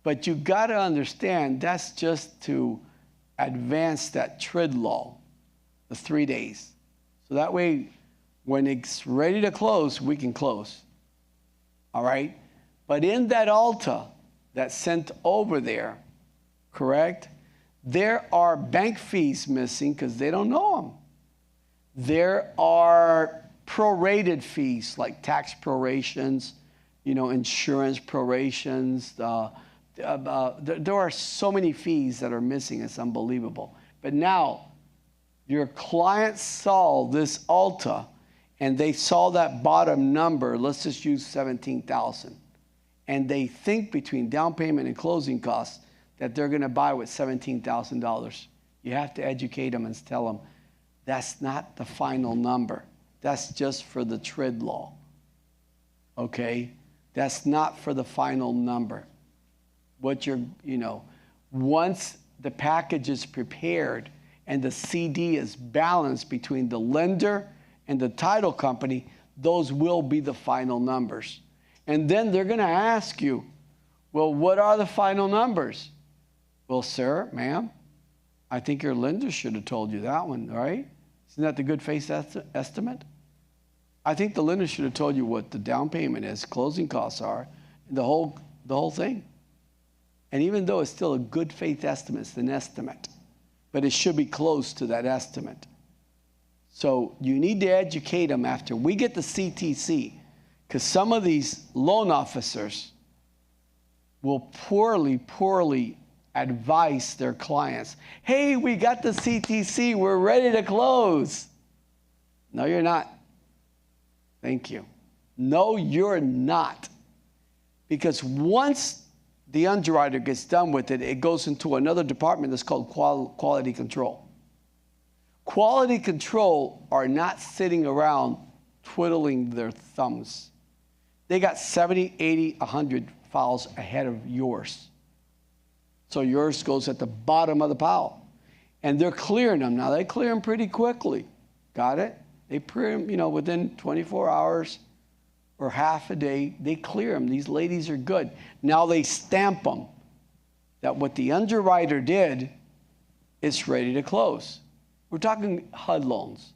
but you got to understand that's just to advance that TRID law, the 3 days. So that way, when it's ready to close, we can close. All right? But in that ALTA that's sent over there, correct? There are bank fees missing because they don't know them. There are prorated fees like tax prorations, insurance prorations. There are so many fees that are missing. It's unbelievable. But now, your client saw this ALTA, and they saw that bottom number. Let's just use $17,000. And they think between down payment and closing costs that they're going to buy with $17,000. You have to educate them and tell them that's not the final number. That's just for the TRID law. Okay? That's not for the final number. What you're, once the package is prepared and the CD is balanced between the lender and the title company, those will be the final numbers. And then they're going to ask you, well, what are the final numbers? Well, sir, ma'am, I think your lender should have told you that one, right? Isn't that the good faith estimate? I think the lender should have told you what the down payment is, closing costs are, and the whole thing. And even though it's still a good faith estimate, it's an estimate, but it should be close to that estimate. So you need to educate them after we get the CTC, because some of these loan officers will poorly advise their clients. Hey, we got the CTC, we're ready to close. No, you're not. Thank you. No, you're not. Because once the underwriter gets done with it, it goes into another department that's called quality control. Quality control are not sitting around twiddling their thumbs. They got 70, 80, 100 files ahead of yours. So yours goes at the bottom of the pile. And they're clearing them. Now, they clear them pretty quickly. Got it? They clear them, within 24 hours or half a day. They clear them. These ladies are good. Now they stamp them that what the underwriter did is ready to close. We're talking HUD loans,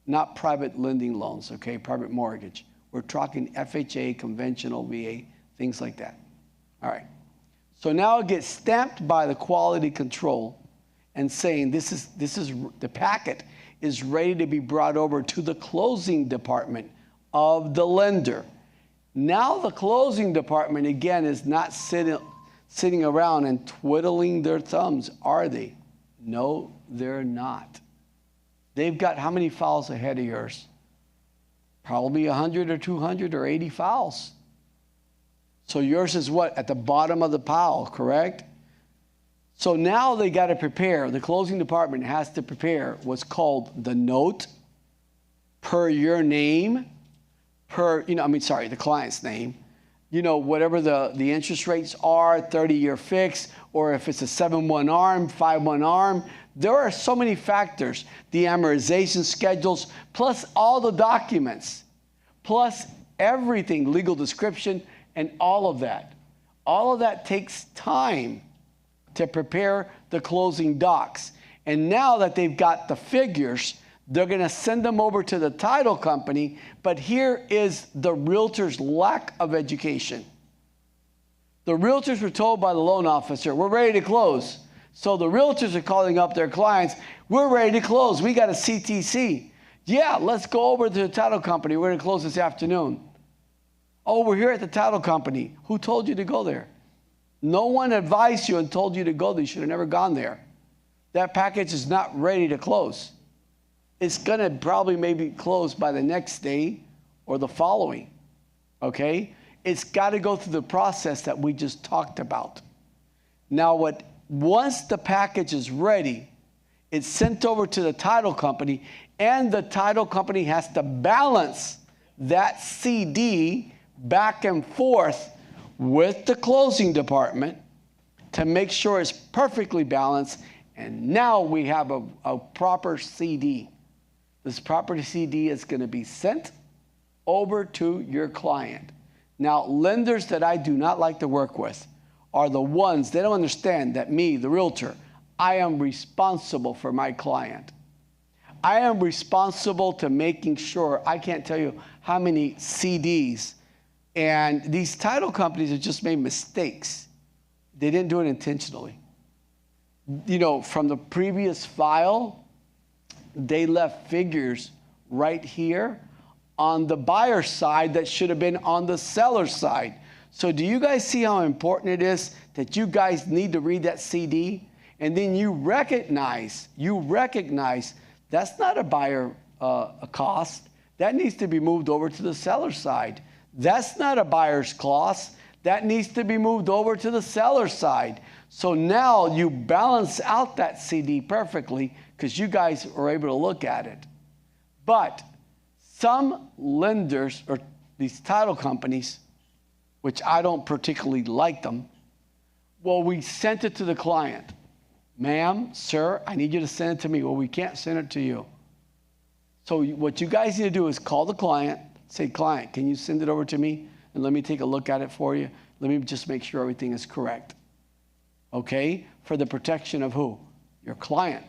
not private lending loans, okay, private mortgage. We're talking FHA, conventional VA, things like that. All right. So now it gets stamped by the quality control and saying this is the packet is ready to be brought over to the closing department of the lender. Now the closing department, again, is not sitting around and twiddling their thumbs, are they? No, they're not. They've got how many files ahead of yours? Probably 100 or 200 or 80 files. So yours is what? At the bottom of the pile, correct? So now they got to prepare. The closing department has to prepare what's called the note per your name, the client's name. Whatever the interest rates are, 30-year fix, or if it's a 7-1 ARM, 5-1 ARM. There are so many factors. The amortization schedules, plus all the documents, plus everything, legal description, and all of that. All of that takes time to prepare the closing docs. And now that they've got the figures, they're going to send them over to the title company. But here is the realtor's lack of education. The realtors were told by the loan officer, we're ready to close. So the realtors are calling up their clients, we're ready to close. We got a CTC. Yeah, let's go over to the title company. We're going to close this afternoon. Oh, we're here at the title company. Who told you to go there? No one advised you and told you to go there. You should have never gone there. That package is not ready to close. It's going to probably maybe close by the next day or the following, okay? It's got to go through the process that we just talked about. Now, once the package is ready, it's sent over to the title company, and the title company has to balance that CD back and forth with the closing department to make sure it's perfectly balanced, and now we have a proper CD. This proper CD is going to be sent over to your client. Now, lenders that I do not like to work with are the ones, they don't understand that me, the realtor, I am responsible for my client. I am responsible to making sure, I can't tell you how many CDs, and these title companies have just made mistakes. They didn't do it intentionally. From the previous file, they left figures right here on the buyer side that should have been on the seller side. So do you guys see how important it is that you guys need to read that CD? And then you recognize that's not a buyer a cost. That needs to be moved over to the seller side. That's not a buyer's cost. That needs to be moved over to the seller side. So now you balance out that CD perfectly because you guys are able to look at it. But Some lenders or these title companies, which I don't particularly like them, well, we sent it to the client. Ma'am, sir, I need you to send it to me. Well, we can't send it to you. So what you guys need to do is call the client, say, client, can you send it over to me? And let me take a look at it for you. Let me just make sure everything is correct. Okay? For the protection of who? Your client.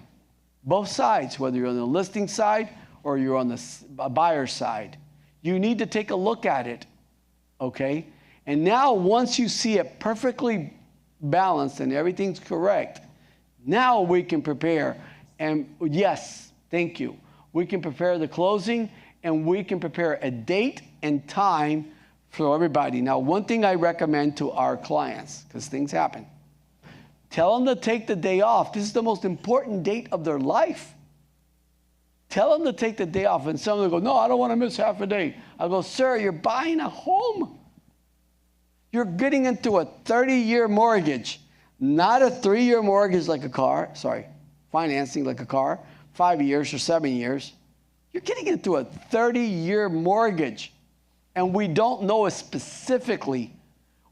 Both sides, whether you're on the listing side or you're on the buyer side. You need to take a look at it. Okay? And now once you see it perfectly balanced and everything's correct, now we can prepare. And yes, thank you. We can prepare the closing and we can prepare a date and time for everybody. Now, one thing I recommend to our clients, because things happen, tell them to take the day off. This is the most important date of their life. Tell them to take the day off. And some of them go, no, I don't want to miss half a day. I go, sir, you're buying a home. You're getting into a 30-year mortgage, not a 3-year mortgage like a car. Sorry, financing like a car, 5 years or 7 years. You're getting into a 30-year mortgage. And we don't know specifically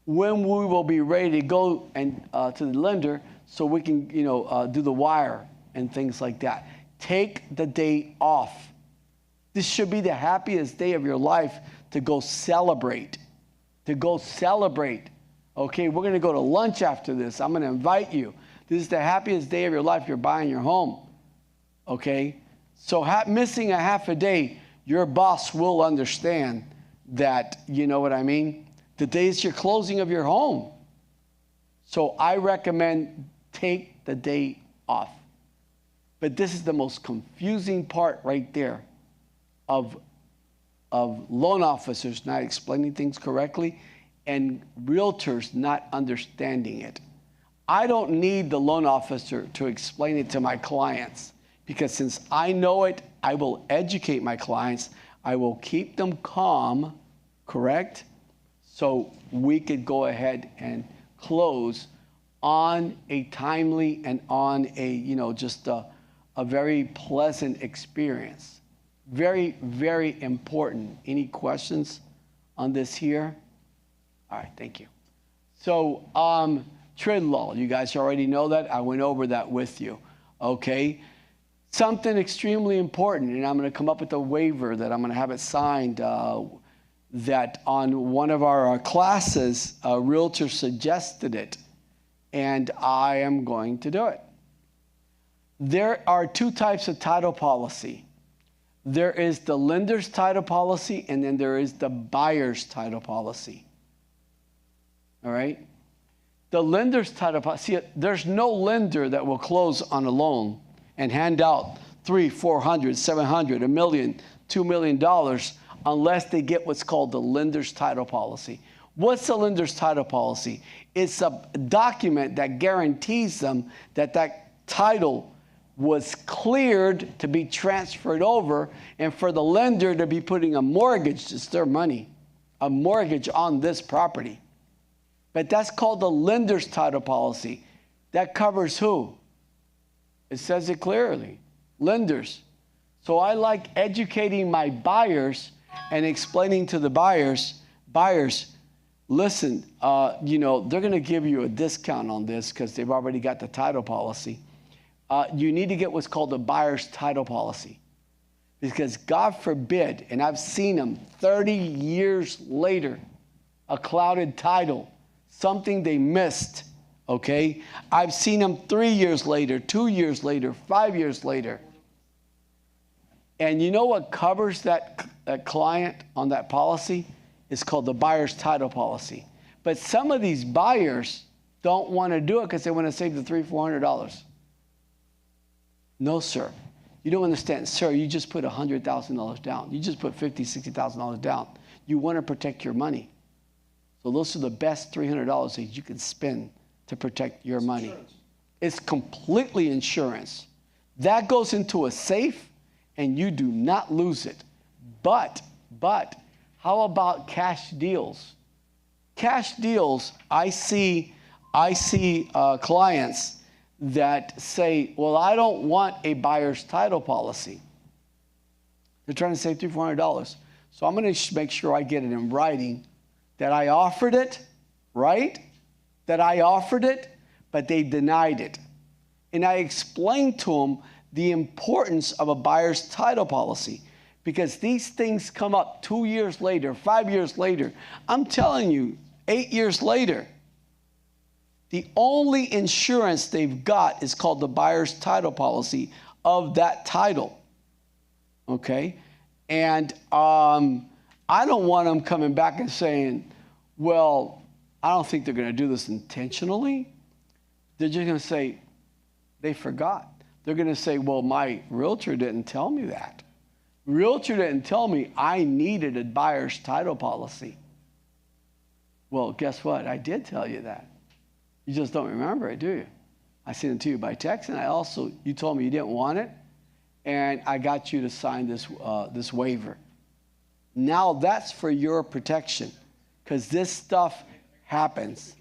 when we will be ready to go and to the lender so we can, do the wire and things like that. Take the day off. This should be the happiest day of your life to go celebrate. To go celebrate. Okay, we're going to go to lunch after this. I'm going to invite you. This is the happiest day of your life. You're buying your home. Okay? So missing a half a day, your boss will understand that, you know what I mean? The day is your closing of your home. So I recommend take the day off. But this is the most confusing part right there of loan officers not explaining things correctly and realtors not understanding it. I don't need the loan officer to explain it to my clients because since I know it, I will educate my clients. I will keep them calm, correct? So we could go ahead and close on a timely and on a, just a very pleasant experience. Very, very important. Any questions on this here? All right, thank you. So, TRID law, you guys already know that. I went over that with you, okay? Something extremely important, and I'm going to come up with a waiver that I'm going to have it signed that on one of our classes, a realtor suggested it, and I am going to do it. There are two types of title policy. There is the lender's title policy, and then there is the buyer's title policy. All right? The lender's title policy, there's no lender that will close on a loan and hand out $300,000, $400,000, $700,000, $1 million, $2 million unless they get what's called the lender's title policy. What's the lender's title policy? It's a document that guarantees them that that title was cleared to be transferred over and for the lender to be putting a mortgage, it's their money, a mortgage on this property. But that's called the lender's title policy. That covers who? It says it clearly, lenders. So I like educating my buyers and explaining to the buyers, listen, they're going to give you a discount on this because they've already got the title policy. You need to get what's called the buyer's title policy. Because God forbid, and I've seen them 30 years later, a clouded title, something they missed, okay? I've seen them 3 years later, 2 years later, 5 years later. And you know what covers that client on that policy? It's called the buyer's title policy. But some of these buyers don't want to do it because they want to save the $300, $400. No, sir. You don't understand. Sir, you just put $100,000 down. You just put $50,000, $60,000 down. You want to protect your money. So those are the best $300 that you can spend to protect your money. Insurance. It's completely insurance. That goes into a safe and you do not lose it. But how about cash deals? Cash deals, I see clients that say, well, I don't want a buyer's title policy. They're trying to save $300-400. So I'm going to make sure I get it in writing that I offered it, right? That I offered it, but they denied it. And I explained to them the importance of a buyer's title policy, because these things come up 2 years later, 5 years later. I'm telling you, 8 years later, the only insurance they've got is called the buyer's title policy of that title. Okay? And I don't want them coming back and saying, well, I don't think they're going to do this intentionally. They're just going to say, they forgot. They're going to say, well, my realtor didn't tell me that. Realtor didn't tell me I needed a buyer's title policy. Well, guess what? I did tell you that. You just don't remember it, do you? I sent it to you by text, and you told me you didn't want it, and I got you to sign this waiver. Now that's for your protection, because this stuff happens.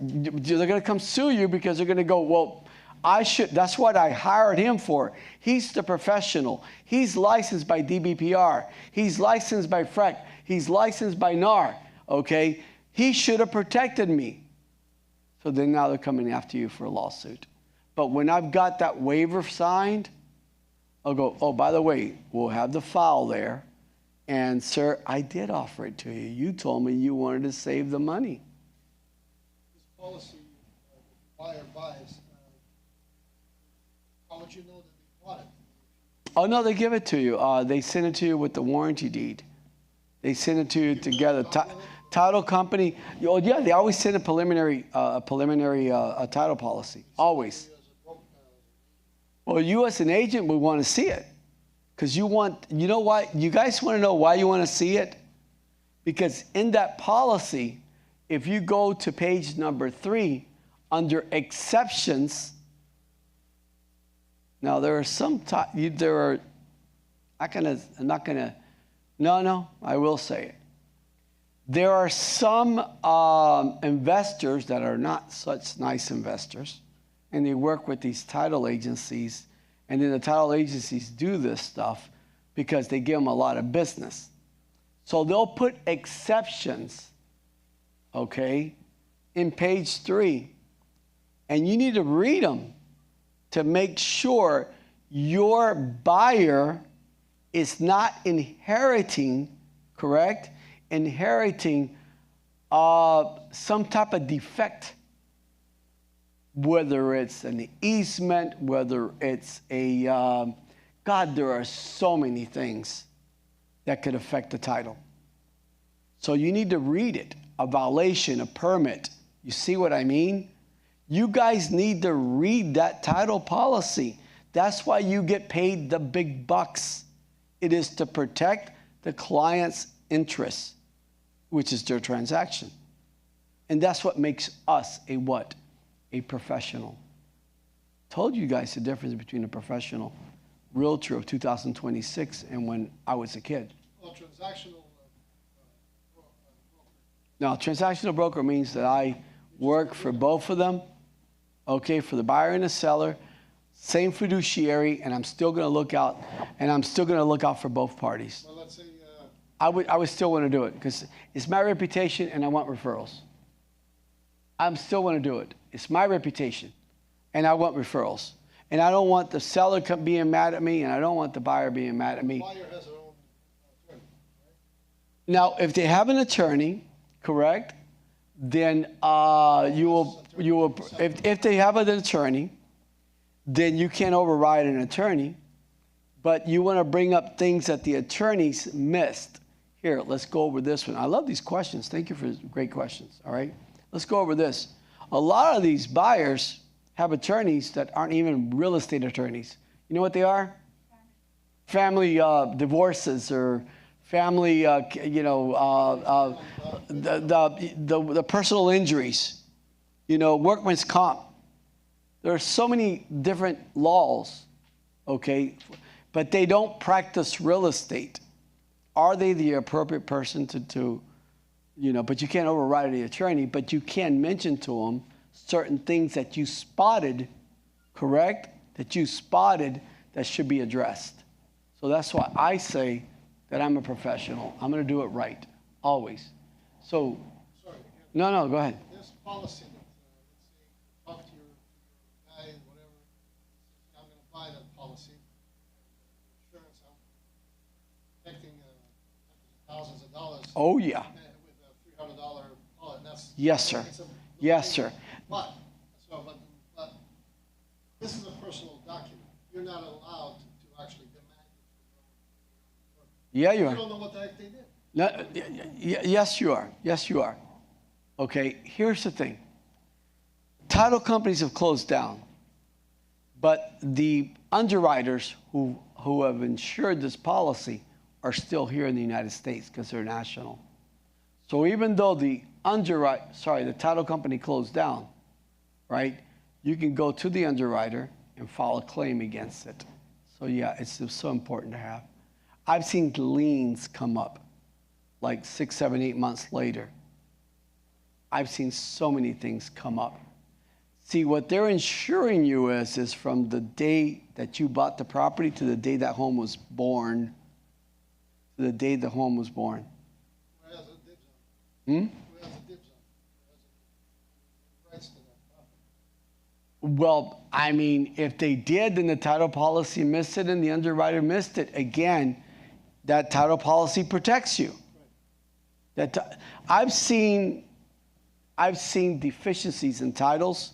They're going to come sue you because they're going to go, well, that's what I hired him for. He's the professional. He's licensed by DBPR. He's licensed by FREC. He's licensed by NAR. Okay? He should have protected me. So then now they're coming after you for a lawsuit. But when I've got that waiver signed, I'll go, oh, by the way, we'll have the file there. And, sir, I did offer it to you. You told me you wanted to save the money. This policy, buyer buys, how would you know that they bought it? Oh, no, they give it to you. They send it to you with the warranty deed. They send it to you together. Title company, oh, yeah, they always send a preliminary title policy, always. Well, you as an agent would want to see it. Because you know why? You guys want to know why you want to see it? Because in that policy, if you go to page number 3, under exceptions, now there are some, I will say it. There are some investors that are not such nice investors, and they work with these title agencies, and then the title agencies do this stuff because they give them a lot of business. So they'll put exceptions, okay, in page 3, and you need to read them to make sure your buyer is not inheriting, correct? Inheriting some type of defect, whether it's an easement, whether it's God, there are so many things that could affect the title. So you need to read it, a violation, a permit. You see what I mean? You guys need to read that title policy. That's why you get paid the big bucks. It is to protect the client's interests, which is their transaction. And that's what makes us a what? A professional. Told you guys the difference between a professional realtor of 2026 and when I was a kid. Well, transactional broker. Now, transactional broker means that I work for both of them, okay, for the buyer and the seller, same fiduciary, and I'm still going to look out, for both parties. Well, let's say I would still want to do it because it's my reputation and I want referrals. I'm still want to do it. It's my reputation and I want referrals. And I don't want the seller being mad at me and I don't want the buyer being mad at me. the buyer has their own attorney, right? Now, if they have an attorney, correct, then if they have an attorney, then you can't override an attorney, but you want to bring up things that the attorneys missed. Here, let's go over this one. I love these questions. Thank you for great questions, all right? Let's go over this. A lot of these buyers have attorneys that aren't even real estate attorneys. You know what they are? Family divorces or family, the personal injuries, workman's comp. There are so many different laws, okay, but they don't practice real estate. Are they the appropriate person to but you can't override the attorney, but you can mention to them certain things that you spotted, correct, that you spotted that should be addressed. So that's why I say that I'm a professional. I'm going to do it right, always. So, Sorry. no, go ahead. There's policy that, let's say, talk to your guy, whatever, say, I'm gonna buy that policy. Insurance, I'm protecting thousands of dollars. Oh, yeah. With a $300 policy, that's. Yes, sir. Yes, sir. But this is a personal document. You're not allowed to actually demand it. Yeah, you You are. don't know what the heck they did. No, yes, you are. Yes, you are. Okay, here's the thing. Title companies have closed down, but the underwriters who have insured this policy are still here in the United States because they're national. So even though the title company closed down, right, you can go to the underwriter and file a claim against it. So yeah, it's so important to have. I've seen liens come up like 6, 7, 8 months later. I've seen so many things come up. See, what they're insuring you is from the day that you bought the property to the day that home was born. To the day the home was born. Who has a dibs on? Hmm? Who has a dibs on? Who has a rights to that property? Well, I mean, if they did, then the title policy missed it and the underwriter missed it. Again, that title policy protects you. I've seen deficiencies in titles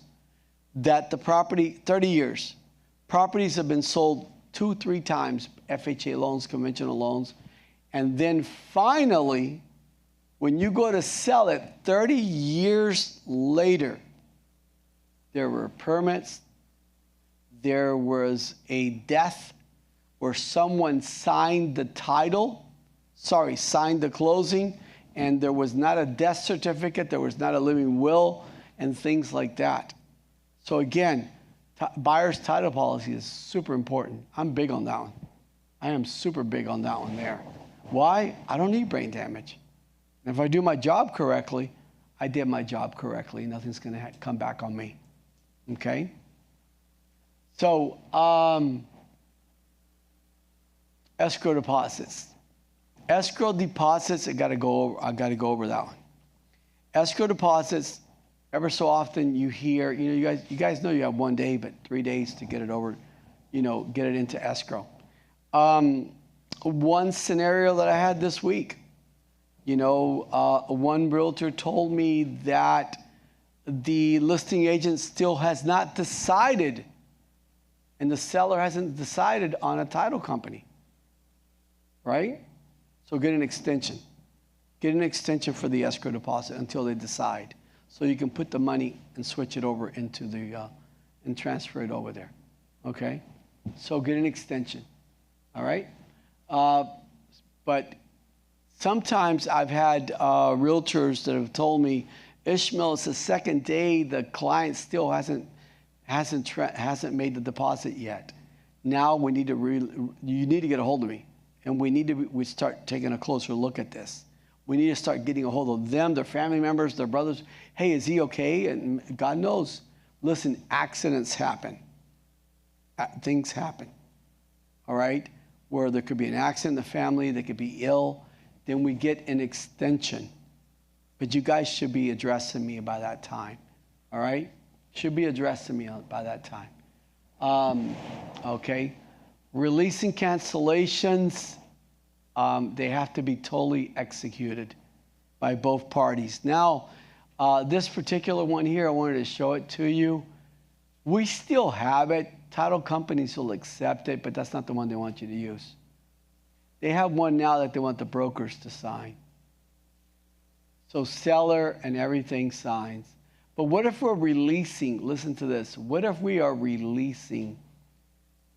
that the property, 30 years, properties have been sold 2, 3 times, FHA loans, conventional loans, and then finally, when you go to sell it 30 years later, there were permits, there was a death where someone signed the signed the closing, and there was not a death certificate, there was not a living will, and things like that. So again, buyer's title policy is super important. I'm big on that one. I am super big on that one there. Why? I don't need brain damage. And if I do my job correctly, I did my job correctly. Nothing's going to come back on me. Okay? So, escrow deposits. Escrow deposits, I got to go over that one. Escrow deposits, ever so often you hear, you guys know you have 1 day, but 3 days to get it over, get it into escrow. One scenario that I had this week, one realtor told me that the listing agent still has not decided, and the seller hasn't decided on a title company, right? So get an extension. Get an extension for the escrow deposit until they decide. So you can put the money and switch it over into and transfer it over there. Okay? So get an extension. All right? But sometimes I've had realtors that have told me, Ismael, it's the second day, the client still hasn't made the deposit yet. Now you need to get a hold of me. And we start taking a closer look at this. We need to start getting a hold of them, their family members, their brothers. Hey, is he okay? And God knows. Listen, accidents happen. Things happen. All right? Where there could be an accident in the family, they could be ill. Then we get an extension. But you guys should be addressing me by that time. All right? Should be addressing me by that time. Okay? Releasing cancellations, they have to be totally executed by both parties. Now, this particular one here, I wanted to show it to you. We still have it. Title companies will accept it, but that's not the one they want you to use. They have one now that they want the brokers to sign. So seller and everything signs. But what if we're releasing, listen to this, what if we are releasing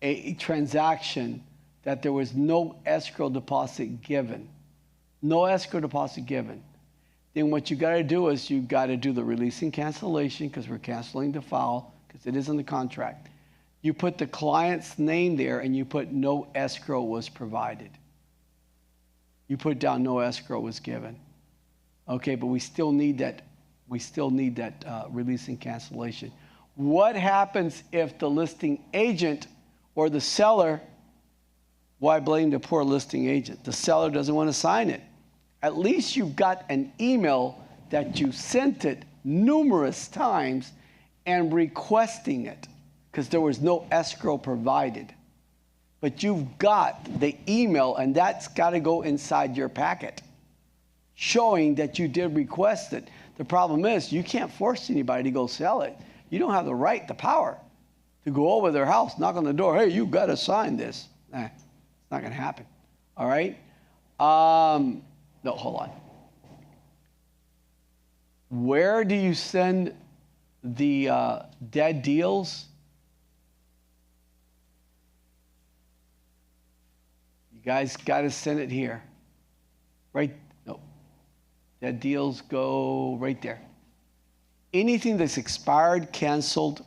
a transaction that there was no escrow deposit given? No escrow deposit given. Then what you got to do is you got to do the releasing cancellation, because we're canceling the file, because it is in the contract. You put the client's name there and you put no escrow was provided. You put down no escrow was given. Okay, but we still need that. We still need that releasing cancellation. What happens if the listing agent or the seller Why blame the poor listing agent? The seller doesn't want to sign it. At least you've got an email that you sent it numerous times and requesting it, because there was no escrow provided. But you've got the email, and that's got to go inside your packet, showing that you did request it. The problem is you can't force anybody to go sell it. You don't have the right, the power, to go over their house, knock on the door, hey, you've got to sign this. Nah, it's not going to happen. All right? No, hold on. Where do you send the dead deals? You guys got to send it here. Right? No. Dead deals go right there. Anything that's expired, canceled,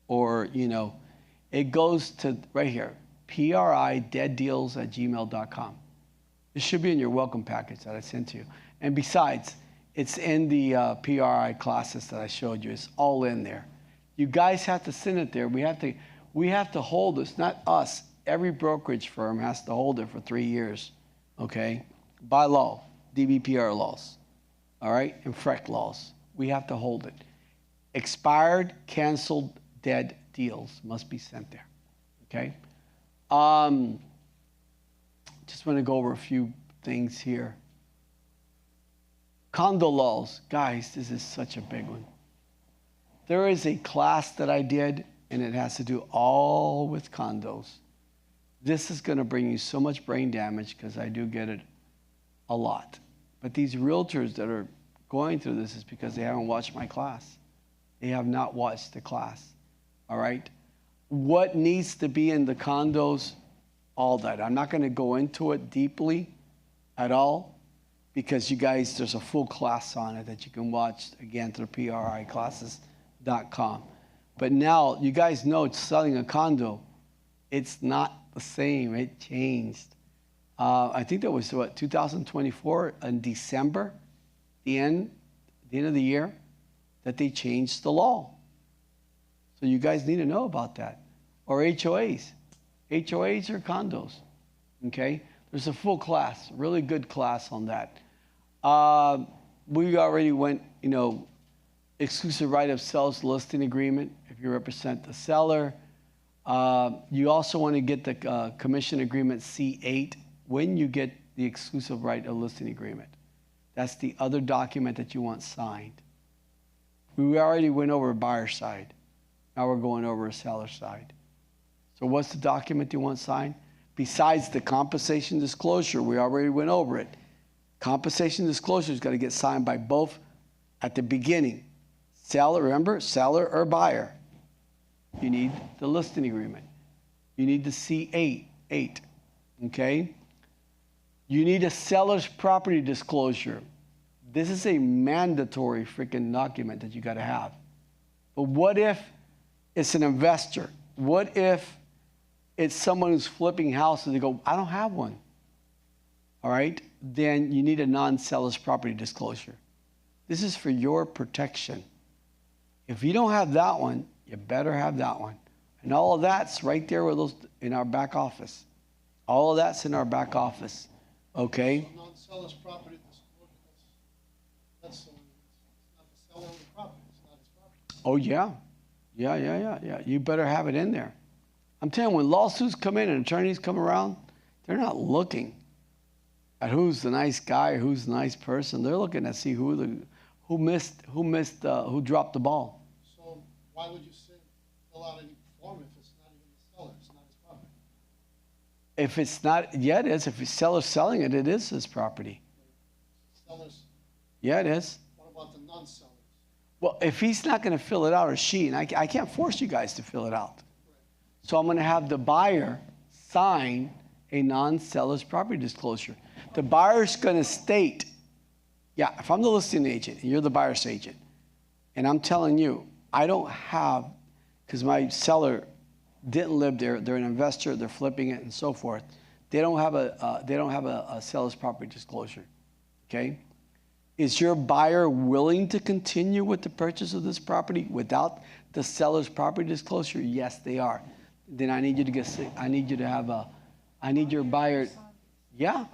or, it goes to right here. PRI deaddeals@gmail.com. This should be in your welcome package that I sent to you. And besides, it's in the PRI classes that I showed you. It's all in there. You guys have to send it there. We have to hold this, not us. Every brokerage firm has to hold it for 3 years, okay? By law, DBPR laws, all right, and FREC laws. We have to hold it. Expired, canceled, dead deals must be sent there, okay? Just want to go over a few things here. Condo laws. Guys, this is such a big one. There is a class that I did, and it has to do all with condos. This is going to bring you so much brain damage because I do get it a lot. But these realtors that are going through this is because they haven't watched my class. They have not watched the class, all right? What needs to be in the condos, all that. I'm not going to go into it deeply at all because you guys, there's a full class on it that you can watch, again, through priclasses.com. But now, you guys know selling a condo, it's not the same. It changed. I think that was, 2024 in December, the end of the year, that they changed the law. So you guys need to know about that. Or HOAs. HOAs or condos, okay? There's a full class, really good class on that. We already went, exclusive right of sales listing agreement if you represent the seller. You also want to get the commission agreement C8 when you get the exclusive right of listing agreement. That's the other document that you want signed. We already went over a buyer side. Now we're going over a seller side. So what's the document you want signed? Besides the compensation disclosure, we already went over it. Compensation disclosure is going to get signed by both at the beginning. Seller, remember, seller or buyer. You need the listing agreement. You need the C8, okay? You need a seller's property disclosure. This is a mandatory freaking document that you got to have. But what if it's an investor? What if it's someone who's flipping houses and they go, I don't have one? All right? Then you need a non-seller's property disclosure. This is for your protection. If you don't have that one, you better have that one. And all of that's right there with those in our back office. All of that's in our back office. Okay? So non-seller's property disclosure, that's not the seller of the property, it's not his property. Oh, yeah. Yeah. You better have it in there. I'm telling you, when lawsuits come in and attorneys come around, they're not looking at who's the nice guy or who's the nice person. They're looking to see who dropped the ball. So why would you fill out any form if it's not even the seller, it's not his property? If it's not, yeah, it is. If the seller's selling it, it is his property. Sellers. Yeah, it is. What about the non-sellers? Well, if he's not going to fill it out, or she, and I can't force you guys to fill it out. So I'm going to have the buyer sign a non-seller's property disclosure. The buyer's going to state, yeah, if I'm the listing agent and you're the buyer's agent, and I'm telling you, I don't have, because my seller didn't live there, they're an investor, they're flipping it and so forth. They don't have a seller's property disclosure, okay? Is your buyer willing to continue with the purchase of this property without the seller's property disclosure? Yes, they are. Then I need you to have I need your buyer. Yeah.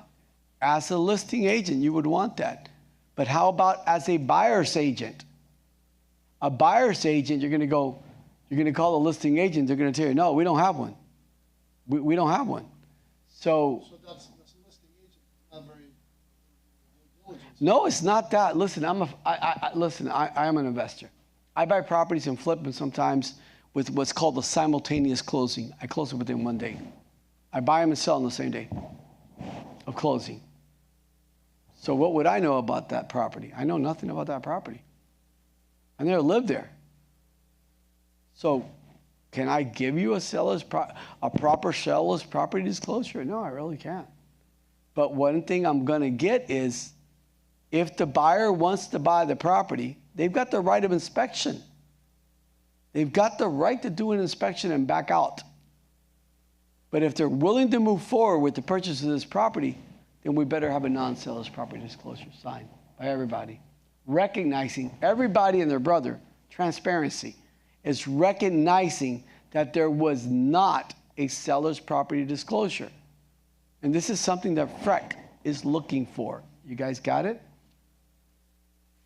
As a listing agent, you would want that. But how about as a buyer's agent? A buyer's agent, you're going to call the listing agent, they're going to tell you, no, we don't have one. We don't have one. So that's a listing agent, not very diligent. no, it's not that. Listen, I am an investor. I buy properties and flip them sometimes with what's called a simultaneous closing. I close it within 1 day. I buy them and sell them the same day of closing. So what would I know about that property? I know nothing about that property. I never lived there. So can I give you a proper seller's property disclosure? No, I really can't. But one thing I'm going to get is if the buyer wants to buy the property, they've got the right of inspection. They've got the right to do an inspection and back out. But if they're willing to move forward with the purchase of this property, then we better have a non-seller's property disclosure signed by everybody. Recognizing everybody and their brother, transparency, is recognizing that there was not a seller's property disclosure. And this is something that FREC is looking for. You guys got it?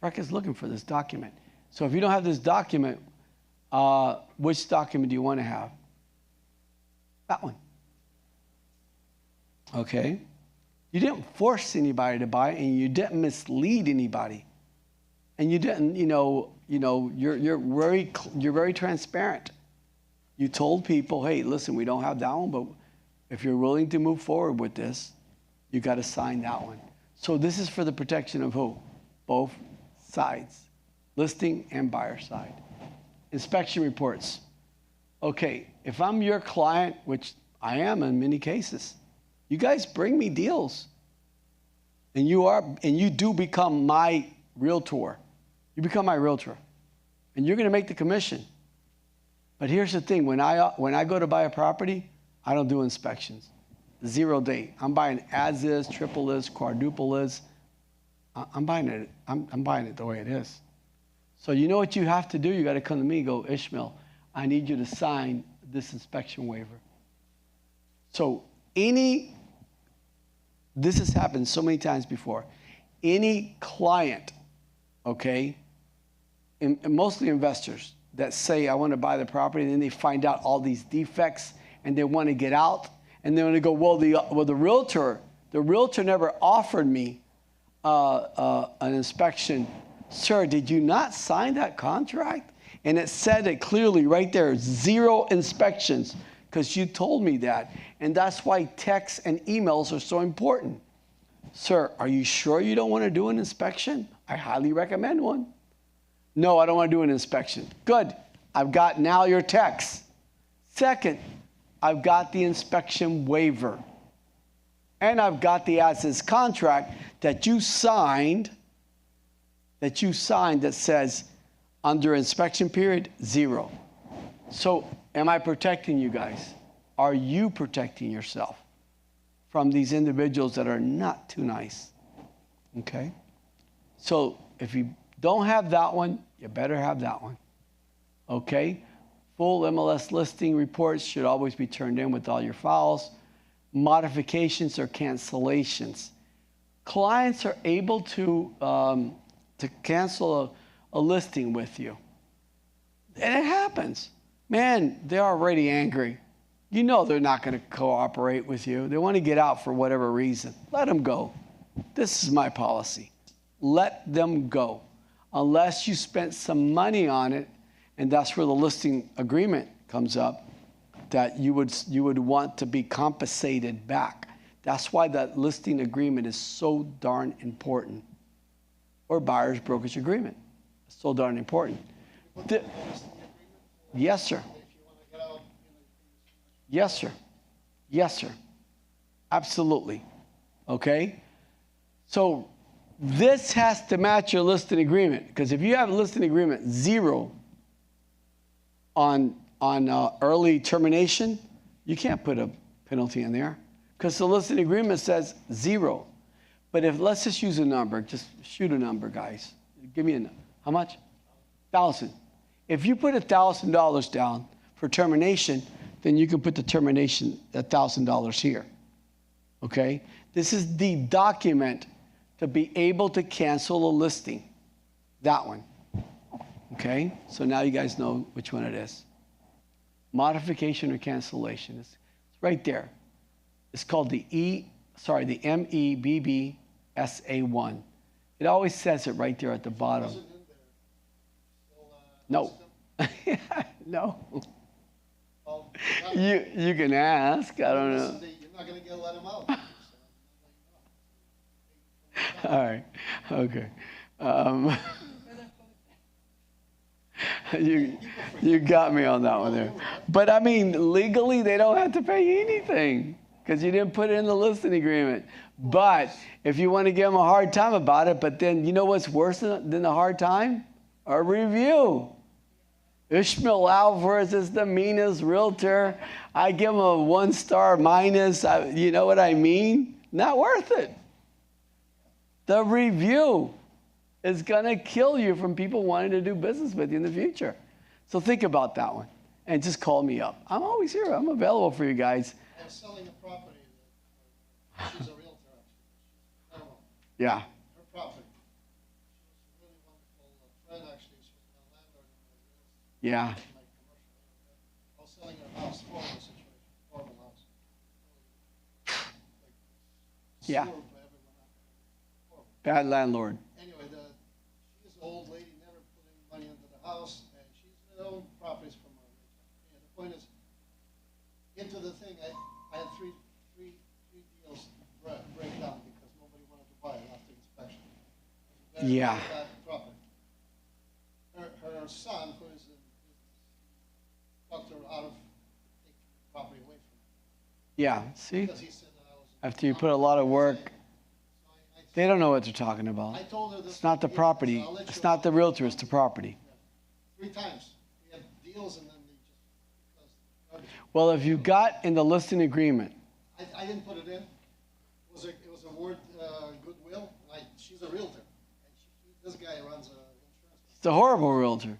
FREC is looking for this document. So if you don't have this document, which document do you want to have? That one. Okay? You didn't force anybody to buy, and you didn't mislead anybody. And you didn't, you're very transparent. You told people, hey, listen, we don't have that one, but if you're willing to move forward with this, you got to sign that one. So this is for the protection of who? Both sides, listing and buyer side. Inspection reports. Okay, if I'm your client, which I am in many cases, you guys bring me deals. And you do become my realtor. You become my realtor. And you're going to make the commission. But here's the thing, when I go to buy a property, I don't do inspections. 0 day. I'm buying as is, triple is, quadruple is. I'm buying it. I'm buying it the way it is. So you know what you have to do? You got to come to me and go, Ismael, I need you to sign this inspection waiver. So this has happened so many times before. Any client, okay, and mostly investors that say, I want to buy the property, and then they find out all these defects and they want to get out. And then they go, the realtor never offered me an inspection. Sir, did you not sign that contract? And it said it clearly right there, 0 inspections, because you told me that. And that's why texts and emails are so important. Sir, are you sure you don't want to do an inspection? I highly recommend one. No, I don't want to do an inspection. Good. I've got now your text. Second, I've got the inspection waiver. And I've got the as-is contract that you signed that says under inspection period, 0. So am I protecting you guys? Are you protecting yourself from these individuals that are not too nice? Okay? So if you don't have that one, you better have that one. Okay? Full MLS listing reports should always be turned in with all your files. Modifications or cancellations. Clients are able to cancel a listing with you. And it happens. Man, they're already angry. You know they're not going to cooperate with you. They want to get out for whatever reason. Let them go. This is my policy. Let them go. Unless you spent some money on it, and that's where the listing agreement comes up, that you would want to be compensated back. That's why that listing agreement is so darn important. Or buyer's brokerage agreement. It's so darn important. Yes, sir. Yes, sir. Yes, sir. Absolutely. Okay? So this has to match your listing agreement, because if you have a listing agreement 0 on early termination, you can't put a penalty in there because the listing agreement says 0. But if, let's just use a number, just shoot a number, guys. Give me a number. How much? 1,000. If you put $1,000 down for termination, then you can put the termination $1,000 here. Okay? This is the document to be able to cancel a listing. That one. Okay? So now you guys know which one it is. Modification or cancellation. It's right there. It's called the MEBBSA1. It always says it right there at the bottom. No. No. You can ask. I don't know. You're not going to get let him out. All right. Okay. You got me on that one there. But I mean, legally, they don't have to pay anything because you didn't put it in the listing agreement. But if you want to give them a hard time about it, but then you know what's worse than the hard time? A review. Ismael Alvarez is the meanest realtor. I give him a 1-star minus. You know what I mean? Not worth it. The review is going to kill you from people wanting to do business with you in the future. So think about that one and just call me up. I'm always here. I'm available for you guys. I'm selling a property. She's a realtor, actually. Yeah. Her property. She was a really wonderful friend, actually. She was my landlord in my real estate. Yeah. My commercial area. I was selling her house, horrible situation, horrible house. Yeah. Sewer for everyone out there. Horrible. Bad landlord. Anyway, she's an old lady, never put any money into the house, and she's owned properties from her. And the point is, into the thing, I had three deals break down because nobody wanted to buy it after inspection. Yeah. Bad property. Her son, who is in business, talked her out of taking the property away from her. Yeah. See? Because he said that I was. After you put a lot of work, they don't know what they're talking about. I told her this. It's not the property. It's not the realtor. It's the property. Yeah. 3 times. We had deals and then they just. Well, if you got in the listing agreement. I didn't put it in. It was a word goodwill. She's a realtor, and this guy runs a insurance. It's a horrible realtor.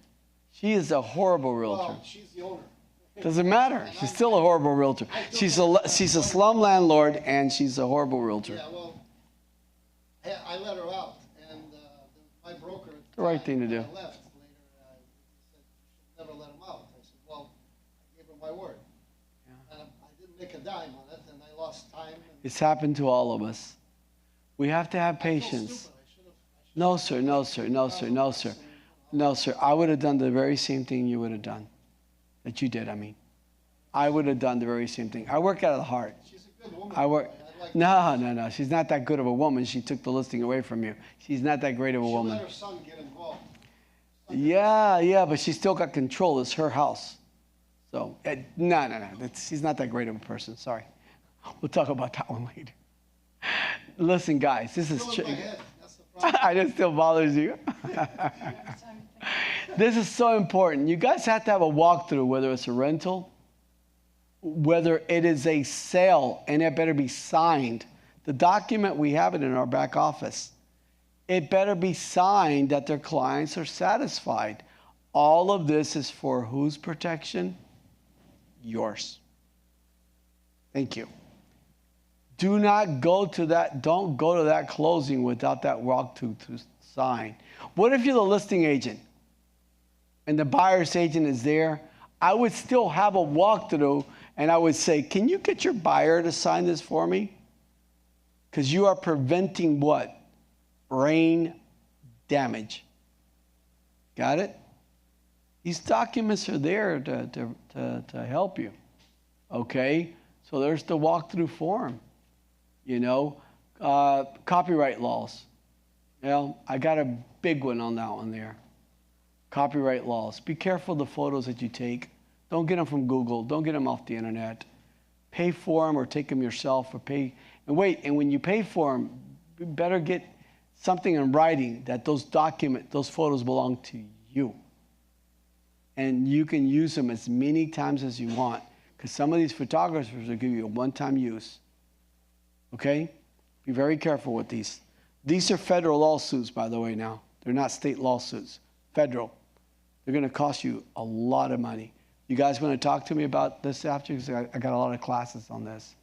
She is a horrible realtor. Well, she's the owner. Doesn't matter. She's still a horrible realtor. She's a slum landlord, and she's a horrible realtor. Yeah, well, I let her out, and my broker. The right thing to do. I left later. He said you should never let him out. I said, well, I gave her my word, and I didn't make a dime on it, and I lost time. It's happened to all of us. We have to have patience. No, sir. No, sir. No, sir. No, sir. No, sir. I would have done the very same thing you would have done. That you did, I mean. I would have done the very same thing. I work out of the heart. She's a good woman. No. She's not that good of a woman. She took the listing away from you. She's not that great of a woman. She let her son get involved. Yeah, but she still got control. It's her house. So, no. She's not that great of a person. Sorry. We'll talk about that one later. Listen, guys, this is... I know it still bothers you. This is so important. You guys have to have a walkthrough, whether it's a rental, whether it is a sale, and it better be signed. The document, we have it in our back office. It better be signed that their clients are satisfied. All of this is for whose protection? Yours. Thank you. Do not go to that, don't go to that closing without that walkthrough to sign. What if you're the listing agent and the buyer's agent is there? I would still have a walkthrough and I would say, can you get your buyer to sign this for me? Because you are preventing what? Brain damage. Got it? These documents are there to help you. Okay? So there's the walkthrough form. You know, copyright laws. Well, I got a big one on that one there. Copyright laws. Be careful of the photos that you take. Don't get them from Google. Don't get them off the internet. Pay for them or take them yourself or pay. And wait, and when you pay for them, you better get something in writing that those photos belong to you. And you can use them as many times as you want. Because some of these photographers will give you a one-time use. Okay? Be very careful with these. These are federal lawsuits, by the way, now. They're not state lawsuits. Federal. They're going to cost you a lot of money. You guys want to talk to me about this after? Because I got a lot of classes on this.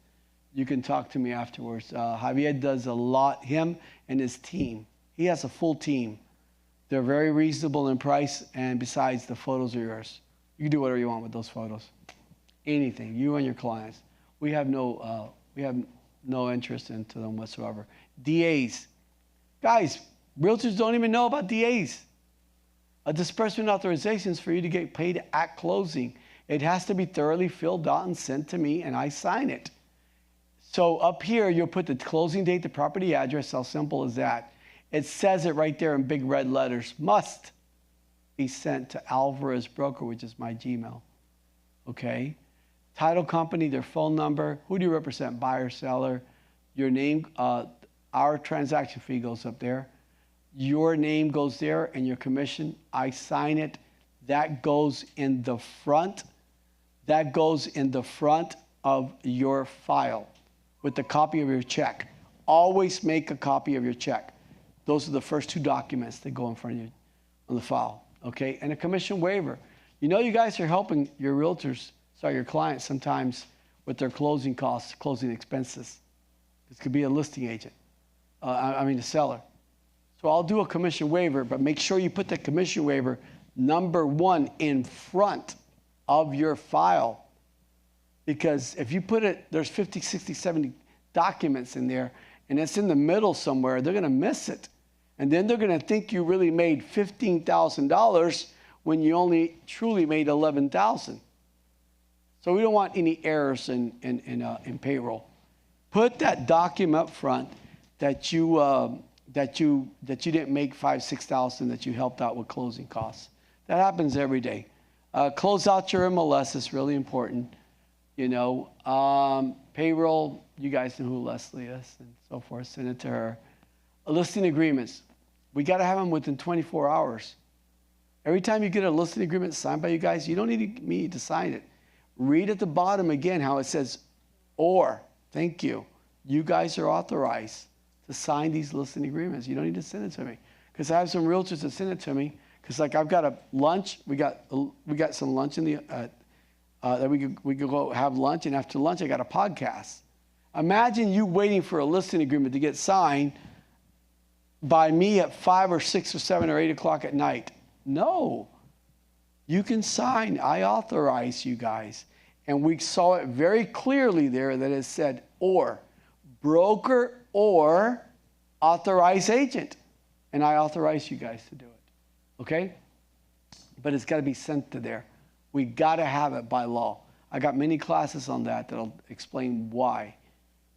you can talk to me afterwards. Javier does a lot, him and his team. He has a full team. They're very reasonable in price, and besides, the photos are yours. You can do whatever you want with those photos. Anything, you and your clients. We have no interest into them whatsoever. DAs. Guys, realtors don't even know about DAs. A disbursement authorization is for you to get paid at closing. It has to be thoroughly filled out and sent to me, and I sign it. So up here, you'll put the closing date, the property address, how simple is that? It says it right there in big red letters. Must be sent to Alvarez Broker, which is my Gmail. Okay? Title company, their phone number. Who do you represent? Buyer, seller. Your name, our transaction fee goes up there. Your name goes there and your commission. I sign it. That goes in the front. That goes in the front of your file with the copy of your check. Always make a copy of your check. Those are the first two documents that go in front of you on the file, okay? And a commission waiver. You know you guys are helping your realtors, your clients sometimes with their closing costs, closing expenses. This could be a listing agent, a seller. So I'll do a commission waiver, but make sure you put the commission waiver number 1 in front of your file. Because if you put it, there's 50, 60, 70 documents in there, and it's in the middle somewhere, they're gonna miss it. And then they're gonna think you really made $15,000 when you only truly made $11,000. So we don't want any errors in payroll. Put that document up front that you didn't make $5,000, $6,000 that you helped out with closing costs. That happens every day. Close out your MLS is really important. You know, payroll, you guys know who Leslie is and so forth. Send it to her. Listing agreements, we got to have them within 24 hours. Every time you get a listing agreement signed by you guys, you don't need me to sign it. Read at the bottom again how it says, or, thank you. You guys are authorized to sign these listing agreements. You don't need to send it to me. Because I have some realtors that send it to me. Because like I've got a lunch, we got some lunch in the, that we could go have lunch, and after lunch I got a podcast. Imagine you waiting for a listing agreement to get signed by me at 5 or 6 or 7 or 8 o'clock at night. No. You can sign. I authorize you guys. And we saw it very clearly there that it said or. Broker or authorized agent. And I authorize you guys to do it. Okay? But it's got to be sent to there. We got to have it by law. I got many classes on that that'll explain why.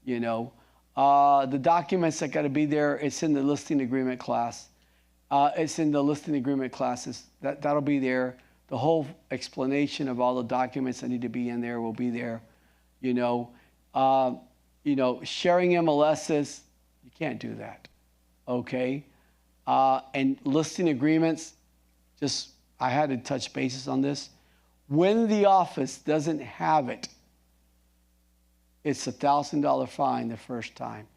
You know, the documents that got to be there, it's in the listing agreement class. It's in the listing agreement classes. That'll be there. The whole explanation of all the documents that need to be in there will be there. You know, sharing MLSs, you can't do that. Okay? And listing agreements, I had to touch bases on this. When the office doesn't have it, it's a $1,000 fine the first time.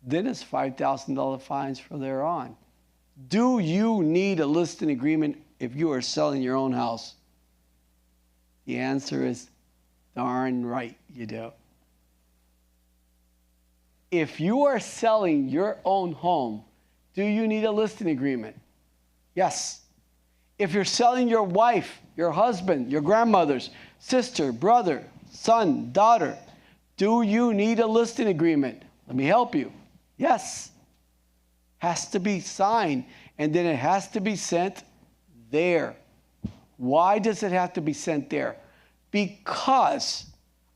Then it's $5,000 fines from there on. Do you need a listing agreement if you are selling your own house? The answer is darn right you do. If you are selling your own home, do you need a listing agreement? Yes. If you're selling your wife, your husband, your grandmother's sister, brother, son, daughter, do you need a listing agreement? Let me help you. Yes. Has to be signed, and then it has to be sent there. Why does it have to be sent there? Because,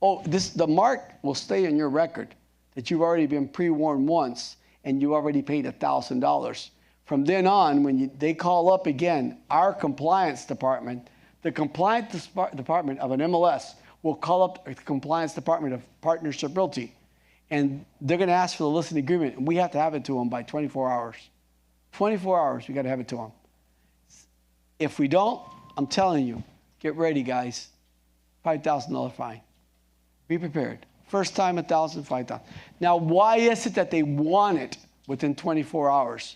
the mark will stay in your record that you've already been pre-warned once and you already paid $1,000. From then on, when they call up again, our compliance department, the compliance department of an MLS will call up the compliance department of Partnership Realty, and they're going to ask for the listing agreement, and we have to have it to them by 24 hours. 24 hours, we got to have it to them. If we don't, I'm telling you, get ready, guys. $5,000 fine. Be prepared. First time, $1,000, $5,000. Now, why is it that they want it within 24 hours?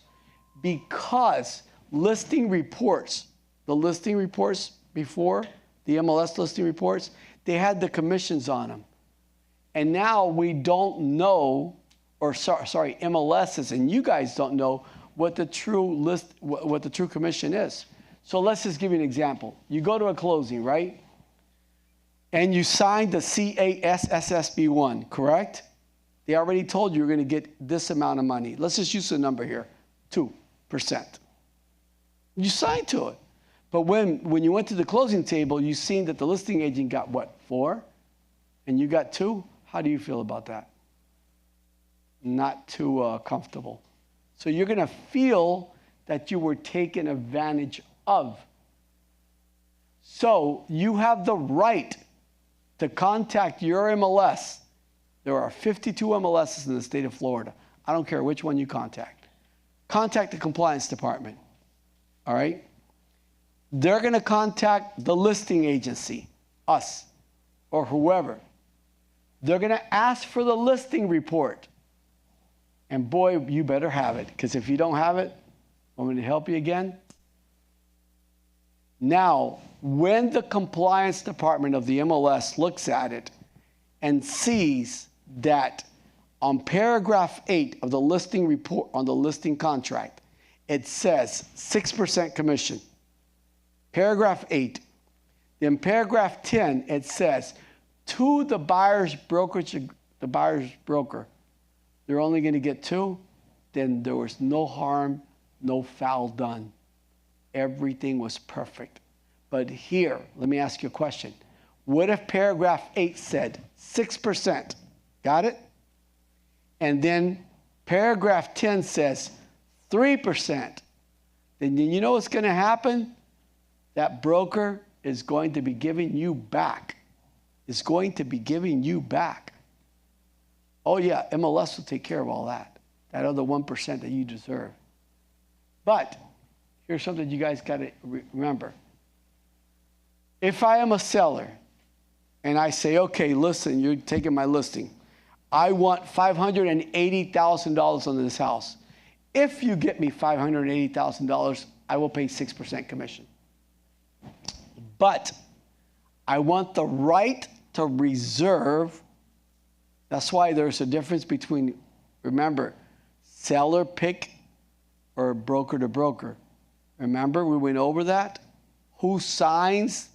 Because listing reports, the listing reports before, the MLS listing reports, they had the commissions on them. And now we don't know, or sorry, MLSs, and you guys don't know what the true what the true commission is. So let's just give you an example. You go to a closing, right? And you signed the CASSSB1, correct? They already told you you're going to get this amount of money. Let's just use the number here, 2%. You signed to it. But when you went to the closing table, you seen that the listing agent got what, 4? And you got 2? How do you feel about that? Not too comfortable. So you're going to feel that you were taken advantage of. So you have the right to contact your MLS. There are 52 MLSs in the state of Florida. I don't care which one you contact. Contact the compliance department. All right? They're going to contact the listing agency, us, or whoever. They're going to ask for the listing report. And boy, you better have it, because if you don't have it, want me to help you again? Now, when the compliance department of the MLS looks at it and sees that on paragraph 8 of the listing report, on the listing contract, it says 6% commission. Paragraph 8. Then paragraph 10, it says, to the buyer's brokerage, the buyer's broker, they're only going to get 2, then there was no harm, no foul done. Everything was perfect. But here, let me ask you a question. What if paragraph 8 said 6%? Got it? And then paragraph 10 says 3%. Then you know what's going to happen? That broker is going to be giving you back. Is going to be giving you back. Oh yeah, MLS will take care of all that. That other 1% that you deserve. But here's something you guys got to remember. If I am a seller and I say, okay, listen, you're taking my listing. I want $580,000 on this house. If you get me $580,000, I will pay 6% commission. But I want the right to reserve. That's why there's a difference between, remember, seller pick or broker to broker. Remember, we went over that? Who signs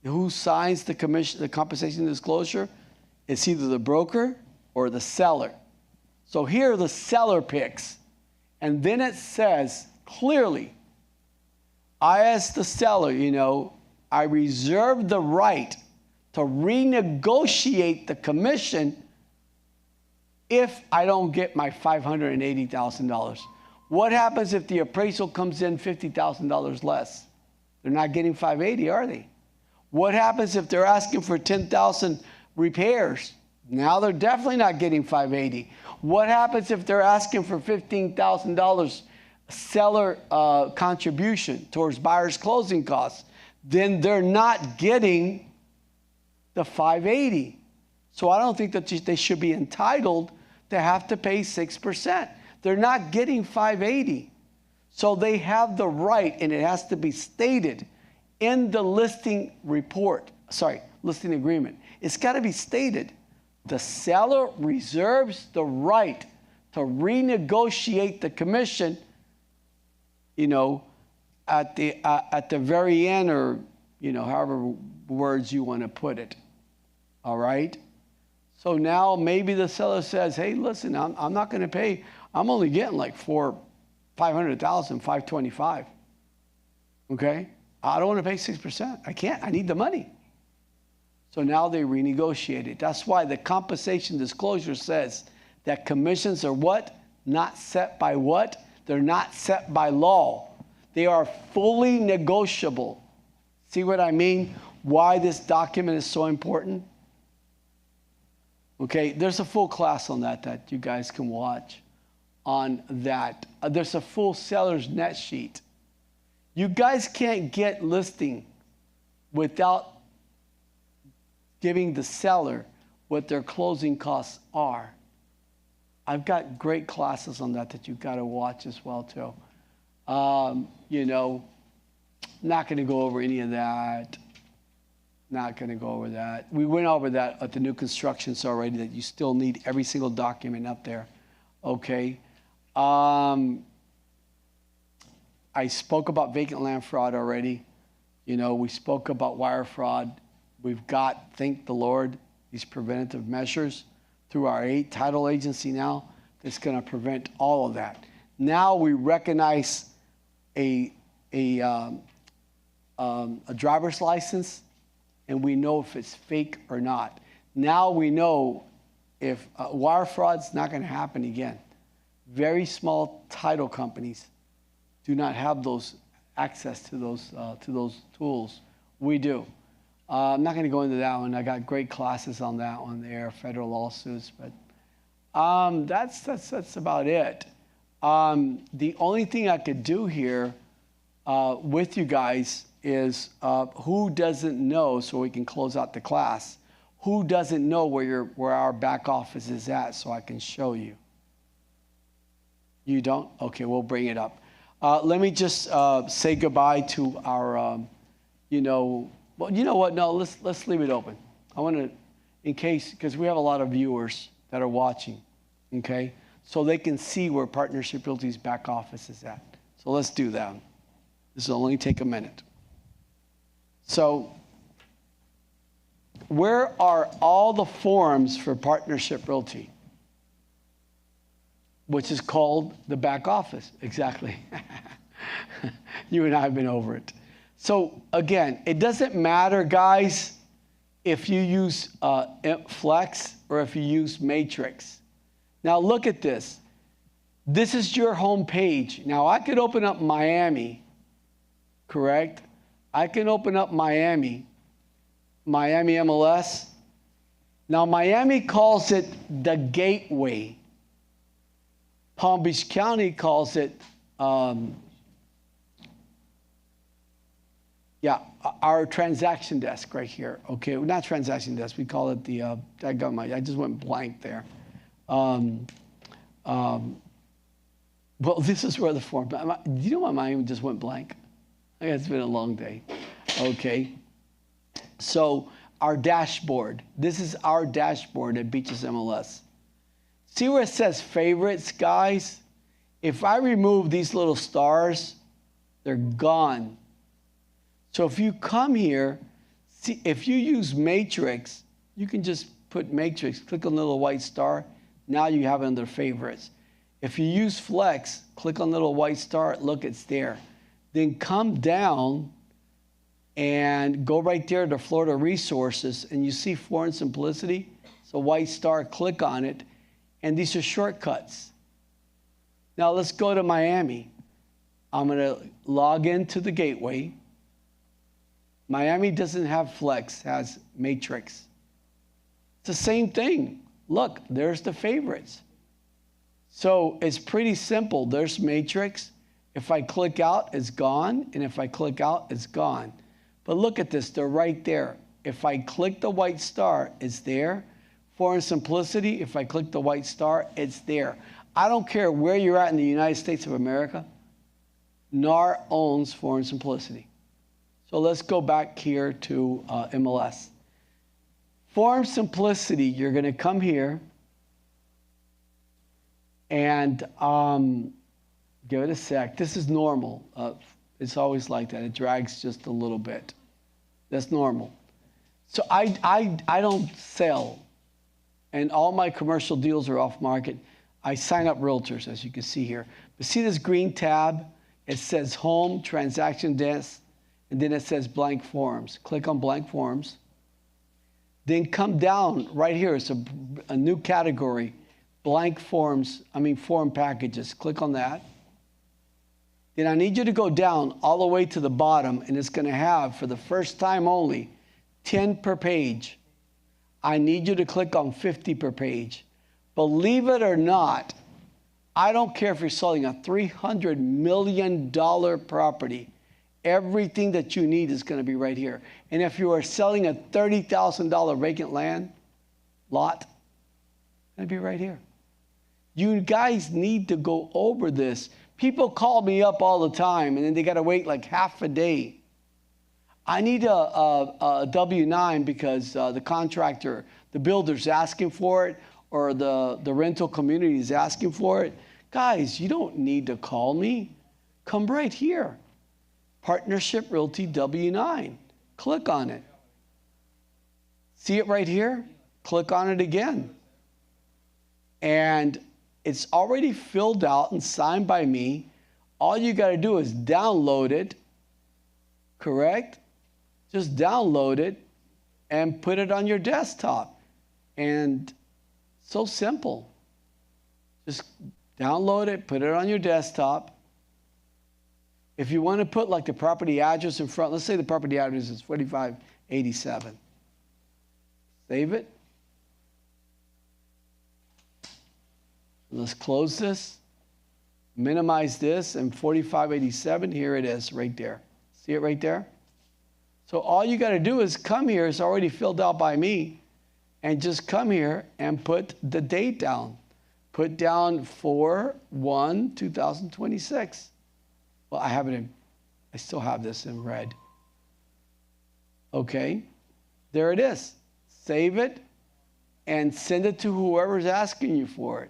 the commission, the compensation disclosure? It's either the broker or the seller. So here the seller picks. And then it says clearly, I as the seller, I reserve the right to renegotiate the commission if I don't get my $580,000. What happens if the appraisal comes in $50,000 less? They're not getting $580,000, are they? What happens if they're asking for $10,000 repairs? Now they're definitely not getting $580,000. What happens if they're asking for $15,000 seller contribution towards buyer's closing costs? Then they're not getting the $580,000. So I don't think that they should be entitled to have to pay 6%. They're not getting $580,000. So they have the right, and it has to be stated in the listing agreement. It's got to be stated. The seller reserves the right to renegotiate the commission, at the very end, or, however words you want to put it. All right? So now maybe the seller says, hey, listen, I'm not going to pay. I'm only getting like $500,000, $525,000. Okay? I don't want to pay 6%. I can't. I need the money. So now they renegotiate it. That's why the compensation disclosure says that commissions are what? Not set by what? They're not set by law. They are fully negotiable. See what I mean? Why this document is so important? Okay, there's a full class on that you guys can watch on that. There's a full seller's net sheet. You guys can't get listing without giving the seller what their closing costs are. I've got great classes on that you've got to watch as well too. Not going to go over any of that. not going to go over that. We went over that at the new constructions already, that you still need every single document up there. Okay. I spoke about vacant land fraud already. You know, we spoke about wire fraud. We've got, thank the Lord, these preventative measures through our title agency now that's going to prevent all of that. Now we recognize a driver's license, and we know if it's fake or not. Now we know if wire fraud's not going to happen again. Very small title companies do not have those access to those tools. We do. I'm not going to go into that one. I got great classes on that one there, federal lawsuits, but that's about it. The only thing I could do here with you guys is who doesn't know, so we can close out the class, who doesn't know where our back office is at, so I can show you. You don't? Okay, we'll bring it up. Let me just say goodbye to our, well, you know what? No, let's leave it open. I want to, in case, because we have a lot of viewers that are watching, okay? So they can see where Partnership Realty's back office is at. So let's do that. This will only take a minute. So where are all the forms for Partnership Realty? Which is called the back office. Exactly. You and I have been over it. So again, it doesn't matter, guys, if you use Flex or if you use Matrix. Now look at this. This is your home page. Now I could open up Miami, correct? I can open up Miami MLS. Now Miami calls it the gateway. Palm Beach County calls it, our transaction desk right here. Okay, not transaction desk. We call it the, I just went blank there. Well, this is where the form, do you know why mine just went blank? I guess it's been a long day. Okay. So our dashboard, this is our dashboard at Beaches MLS. See where it says favorites, guys? If I remove these little stars, they're gone. So if you come here, see, if you use Matrix, you can just put Matrix, click on the little white star. Now you have it under favorites. If you use Flex, click on the little white star, look, it's there. Then come down and go right there to Florida Resources, and you see Foreign Simplicity. So white star, click on it. And these are shortcuts. Now let's go to Miami. I'm going to log into the gateway. Miami doesn't have Flex, has Matrix. It's the same thing. Look, there's the favorites. So it's pretty simple. There's Matrix. If I click out, it's gone. And if I click out, it's gone. But look at this. They're right there. If I click the white star, it's there. Foreign Simplicity, if I click the white star, it's there. I don't care where you're at in the United States of America. NAR owns Foreign Simplicity. So let's go back here to MLS. Foreign Simplicity, you're going to come here and give it a sec. This is normal. It's always like that. It drags just a little bit. That's normal. So I don't sell. And all my commercial deals are off market. I sign up realtors, as you can see here. But see this green tab? It says Home, Transaction Desk, and then it says Blank Forms. Click on Blank Forms. Then come down right here. It's a new category, Blank Forms, Form Packages. Click on that. Then I need you to go down all the way to the bottom, and it's going to have, for the first time only, 10 per page. I need you to click on 50 per page. Believe it or not, I don't care if you're selling a $300 million property. Everything that you need is going to be right here. And if you are selling a $30,000 vacant land lot, it's going to be right here. You guys need to go over this. People call me up all the time, and then they got to wait like half a day. I need a W-9 because the contractor, the builder's asking for it, or the rental community is asking for it. Guys, you don't need to call me. Come right here. Partnership Realty W-9. Click on it. See it right here? Click on it again. And it's already filled out and signed by me. All you got to do is download it, correct? Just download it and put it on your desktop. And so simple. Just download it, put it on your desktop. If you want to put like the property address in front, let's say the property address is 4587. Save it. Let's close this. Minimize this, and 4587, here it is right there. See it right there? So all you got to do is come here. It's already filled out by me. And just come here and put the date down. Put down 4/1/2026. Well, I have it in, I still have this in red. Okay, there it is. Save it and send it to whoever's asking you for it.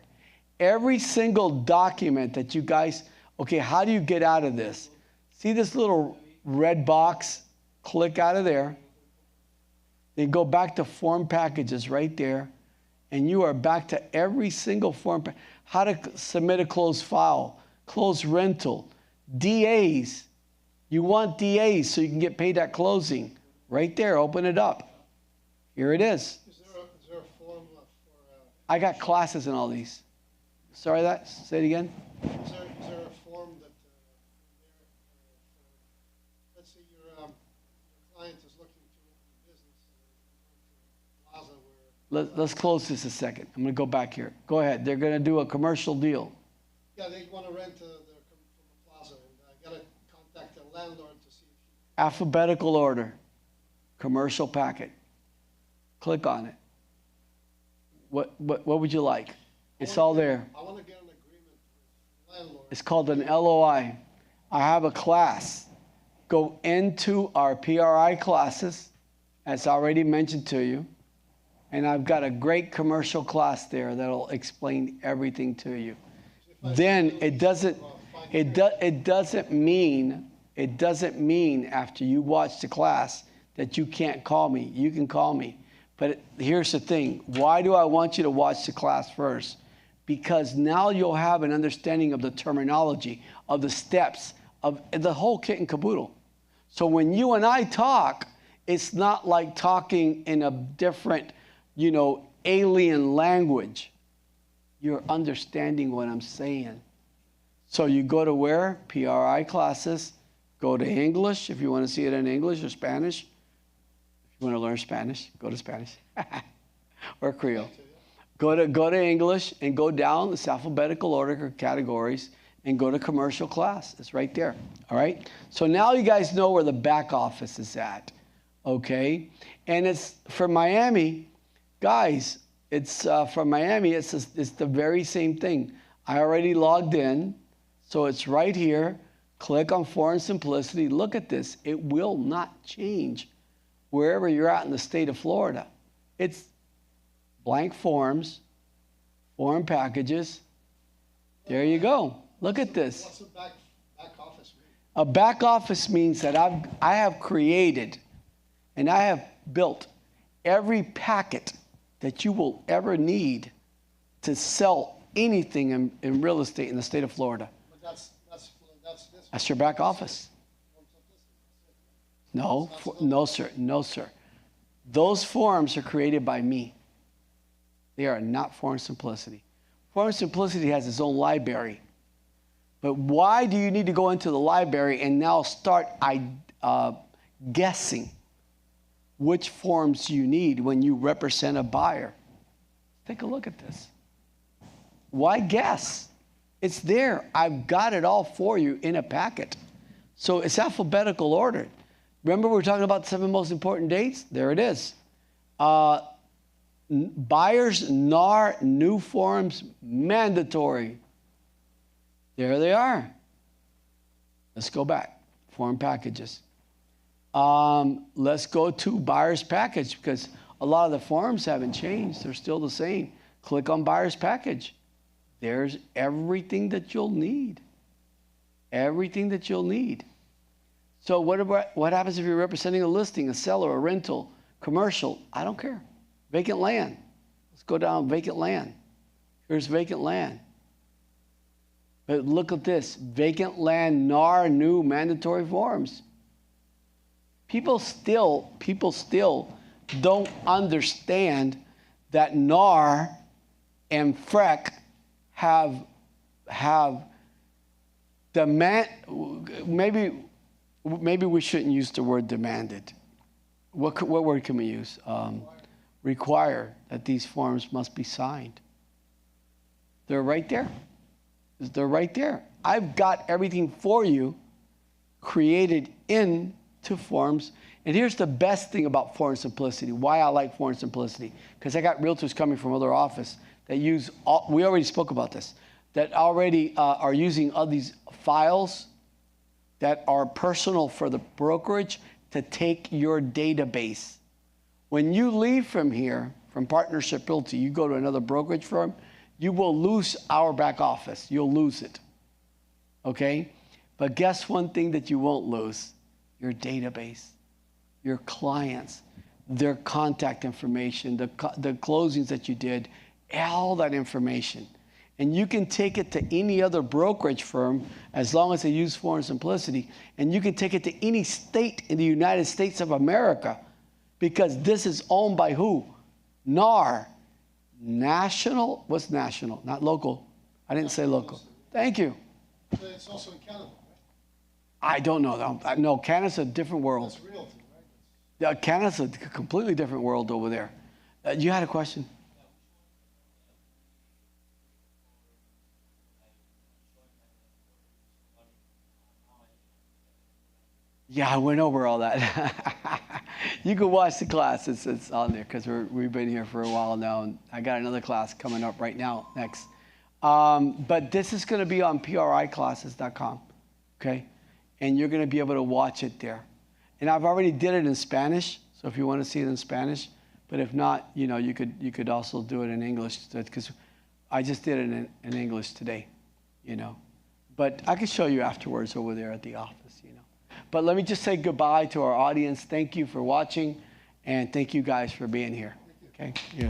Every single document that you guys, okay, how do you get out of this? See this little red box? Click out of there. Then go back to form packages right there. And you are back to every single form. How to submit a closed file, closed rental, DAs. You want DAs so you can get paid at closing. Right there, open it up. Here it is. Is there a form for? I got classes in all these. Sorry, say it again. Is there a form that, let's say your client is looking to open a business in a plaza where. Let's close this a second. I'm going to go back here. Go ahead. They're going to do a commercial deal. Yeah, they want to rent from a plaza, and I got to contact the landlord to see if she. Alphabetical order. Commercial packet. Click on it. What would you like? It's all there. I want to get an agreement with the landlord. It's called an LOI. I have a class. Go into our PRI classes, as already mentioned to you. And I've got a great commercial class there that'll explain everything to you. Then it doesn't mean after you watch the class that you can't call me. You can call me. But here's the thing. Why do I want you to watch the class first? Because now you'll have an understanding of the terminology, of the steps, of the whole kit and caboodle. So when you and I talk, it's not like talking in a different, alien language. You're understanding what I'm saying. So you go to where? PRI classes. Go to English if you want to see it in English or Spanish. If you want to learn Spanish, go to Spanish. Or Creole. Go to English and go down this alphabetical order categories and go to commercial class. It's right there. All right? So now you guys know where the back office is at. Okay? And it's for Miami. Guys, it's from Miami. It's the very same thing. I already logged in. So it's right here. Click on Foreign Simplicity. Look at this. It will not change wherever you're at in the state of Florida. It's blank forms, form packages. There you go. Look at this. What's a back office mean? A back office means that I have created and I have built every packet that you will ever need to sell anything in real estate in the state of Florida. But That's your back office. No, no, sir. No, sir. Those forms are created by me. They are not Foreign Simplicity. Foreign Simplicity has its own library. But why do you need to go into the library and now start guessing which forms you need when you represent a buyer? Take a look at this. Why guess? It's there. I've got it all for you in a packet. So it's alphabetical order. Remember we were talking about the 7 most important dates? There it is. Buyers NAR new forms mandatory. There they are. Let's go back. Form packages. Let's go to buyer's package because a lot of the forms haven't changed. They're still the same. Click on buyer's package. There's everything that you'll need. Everything that you'll need. So what happens if you're representing a listing, a seller, a rental, commercial? I don't care. Vacant land. Let's go down vacant land. Here's vacant land. But look at this. Vacant land, NAR, new mandatory forms. People still don't understand that NAR and FREC have demand. Maybe we shouldn't use the word demanded. What word can we use? Require that these forms must be signed. They're right there. They're right there. I've got everything for you created into forms. And here's the best thing about Foreign Simplicity, why I like Foreign Simplicity. Because I got realtors coming from other office that use, we already spoke about this, that already are using all these files that are personal for the brokerage to take your database. When you leave from here, from Partnership Realty, you go to another brokerage firm, you will lose our back office. You'll lose it, okay? But guess one thing that you won't lose? Your database, your clients, their contact information, the closings that you did, all that information. And you can take it to any other brokerage firm as long as they use Foreign Simplicity. And you can take it to any state in the United States of America because this is owned by who? NAR. National? What's national? Not local. I didn't say local. Thank you. It's also in Canada, right? I don't know. No, Canada's a different world. That's Realty, right? Yeah, Canada's a completely different world over there. You had a question? Yeah, I went over all that. You can watch the class. It's on there because we've been here for a while now. And I got another class coming up right now, next. But this is going to be on priclasses.com, okay? And you're going to be able to watch it there. And I've already did it in Spanish, so if you want to see it in Spanish. But if not, you know, you could also do it in English because I just did it in English today, you know. But I can show you afterwards over there at the office, you know. But let me just say goodbye to our audience. Thank you for watching, and thank you guys for being here. Okay? Yeah.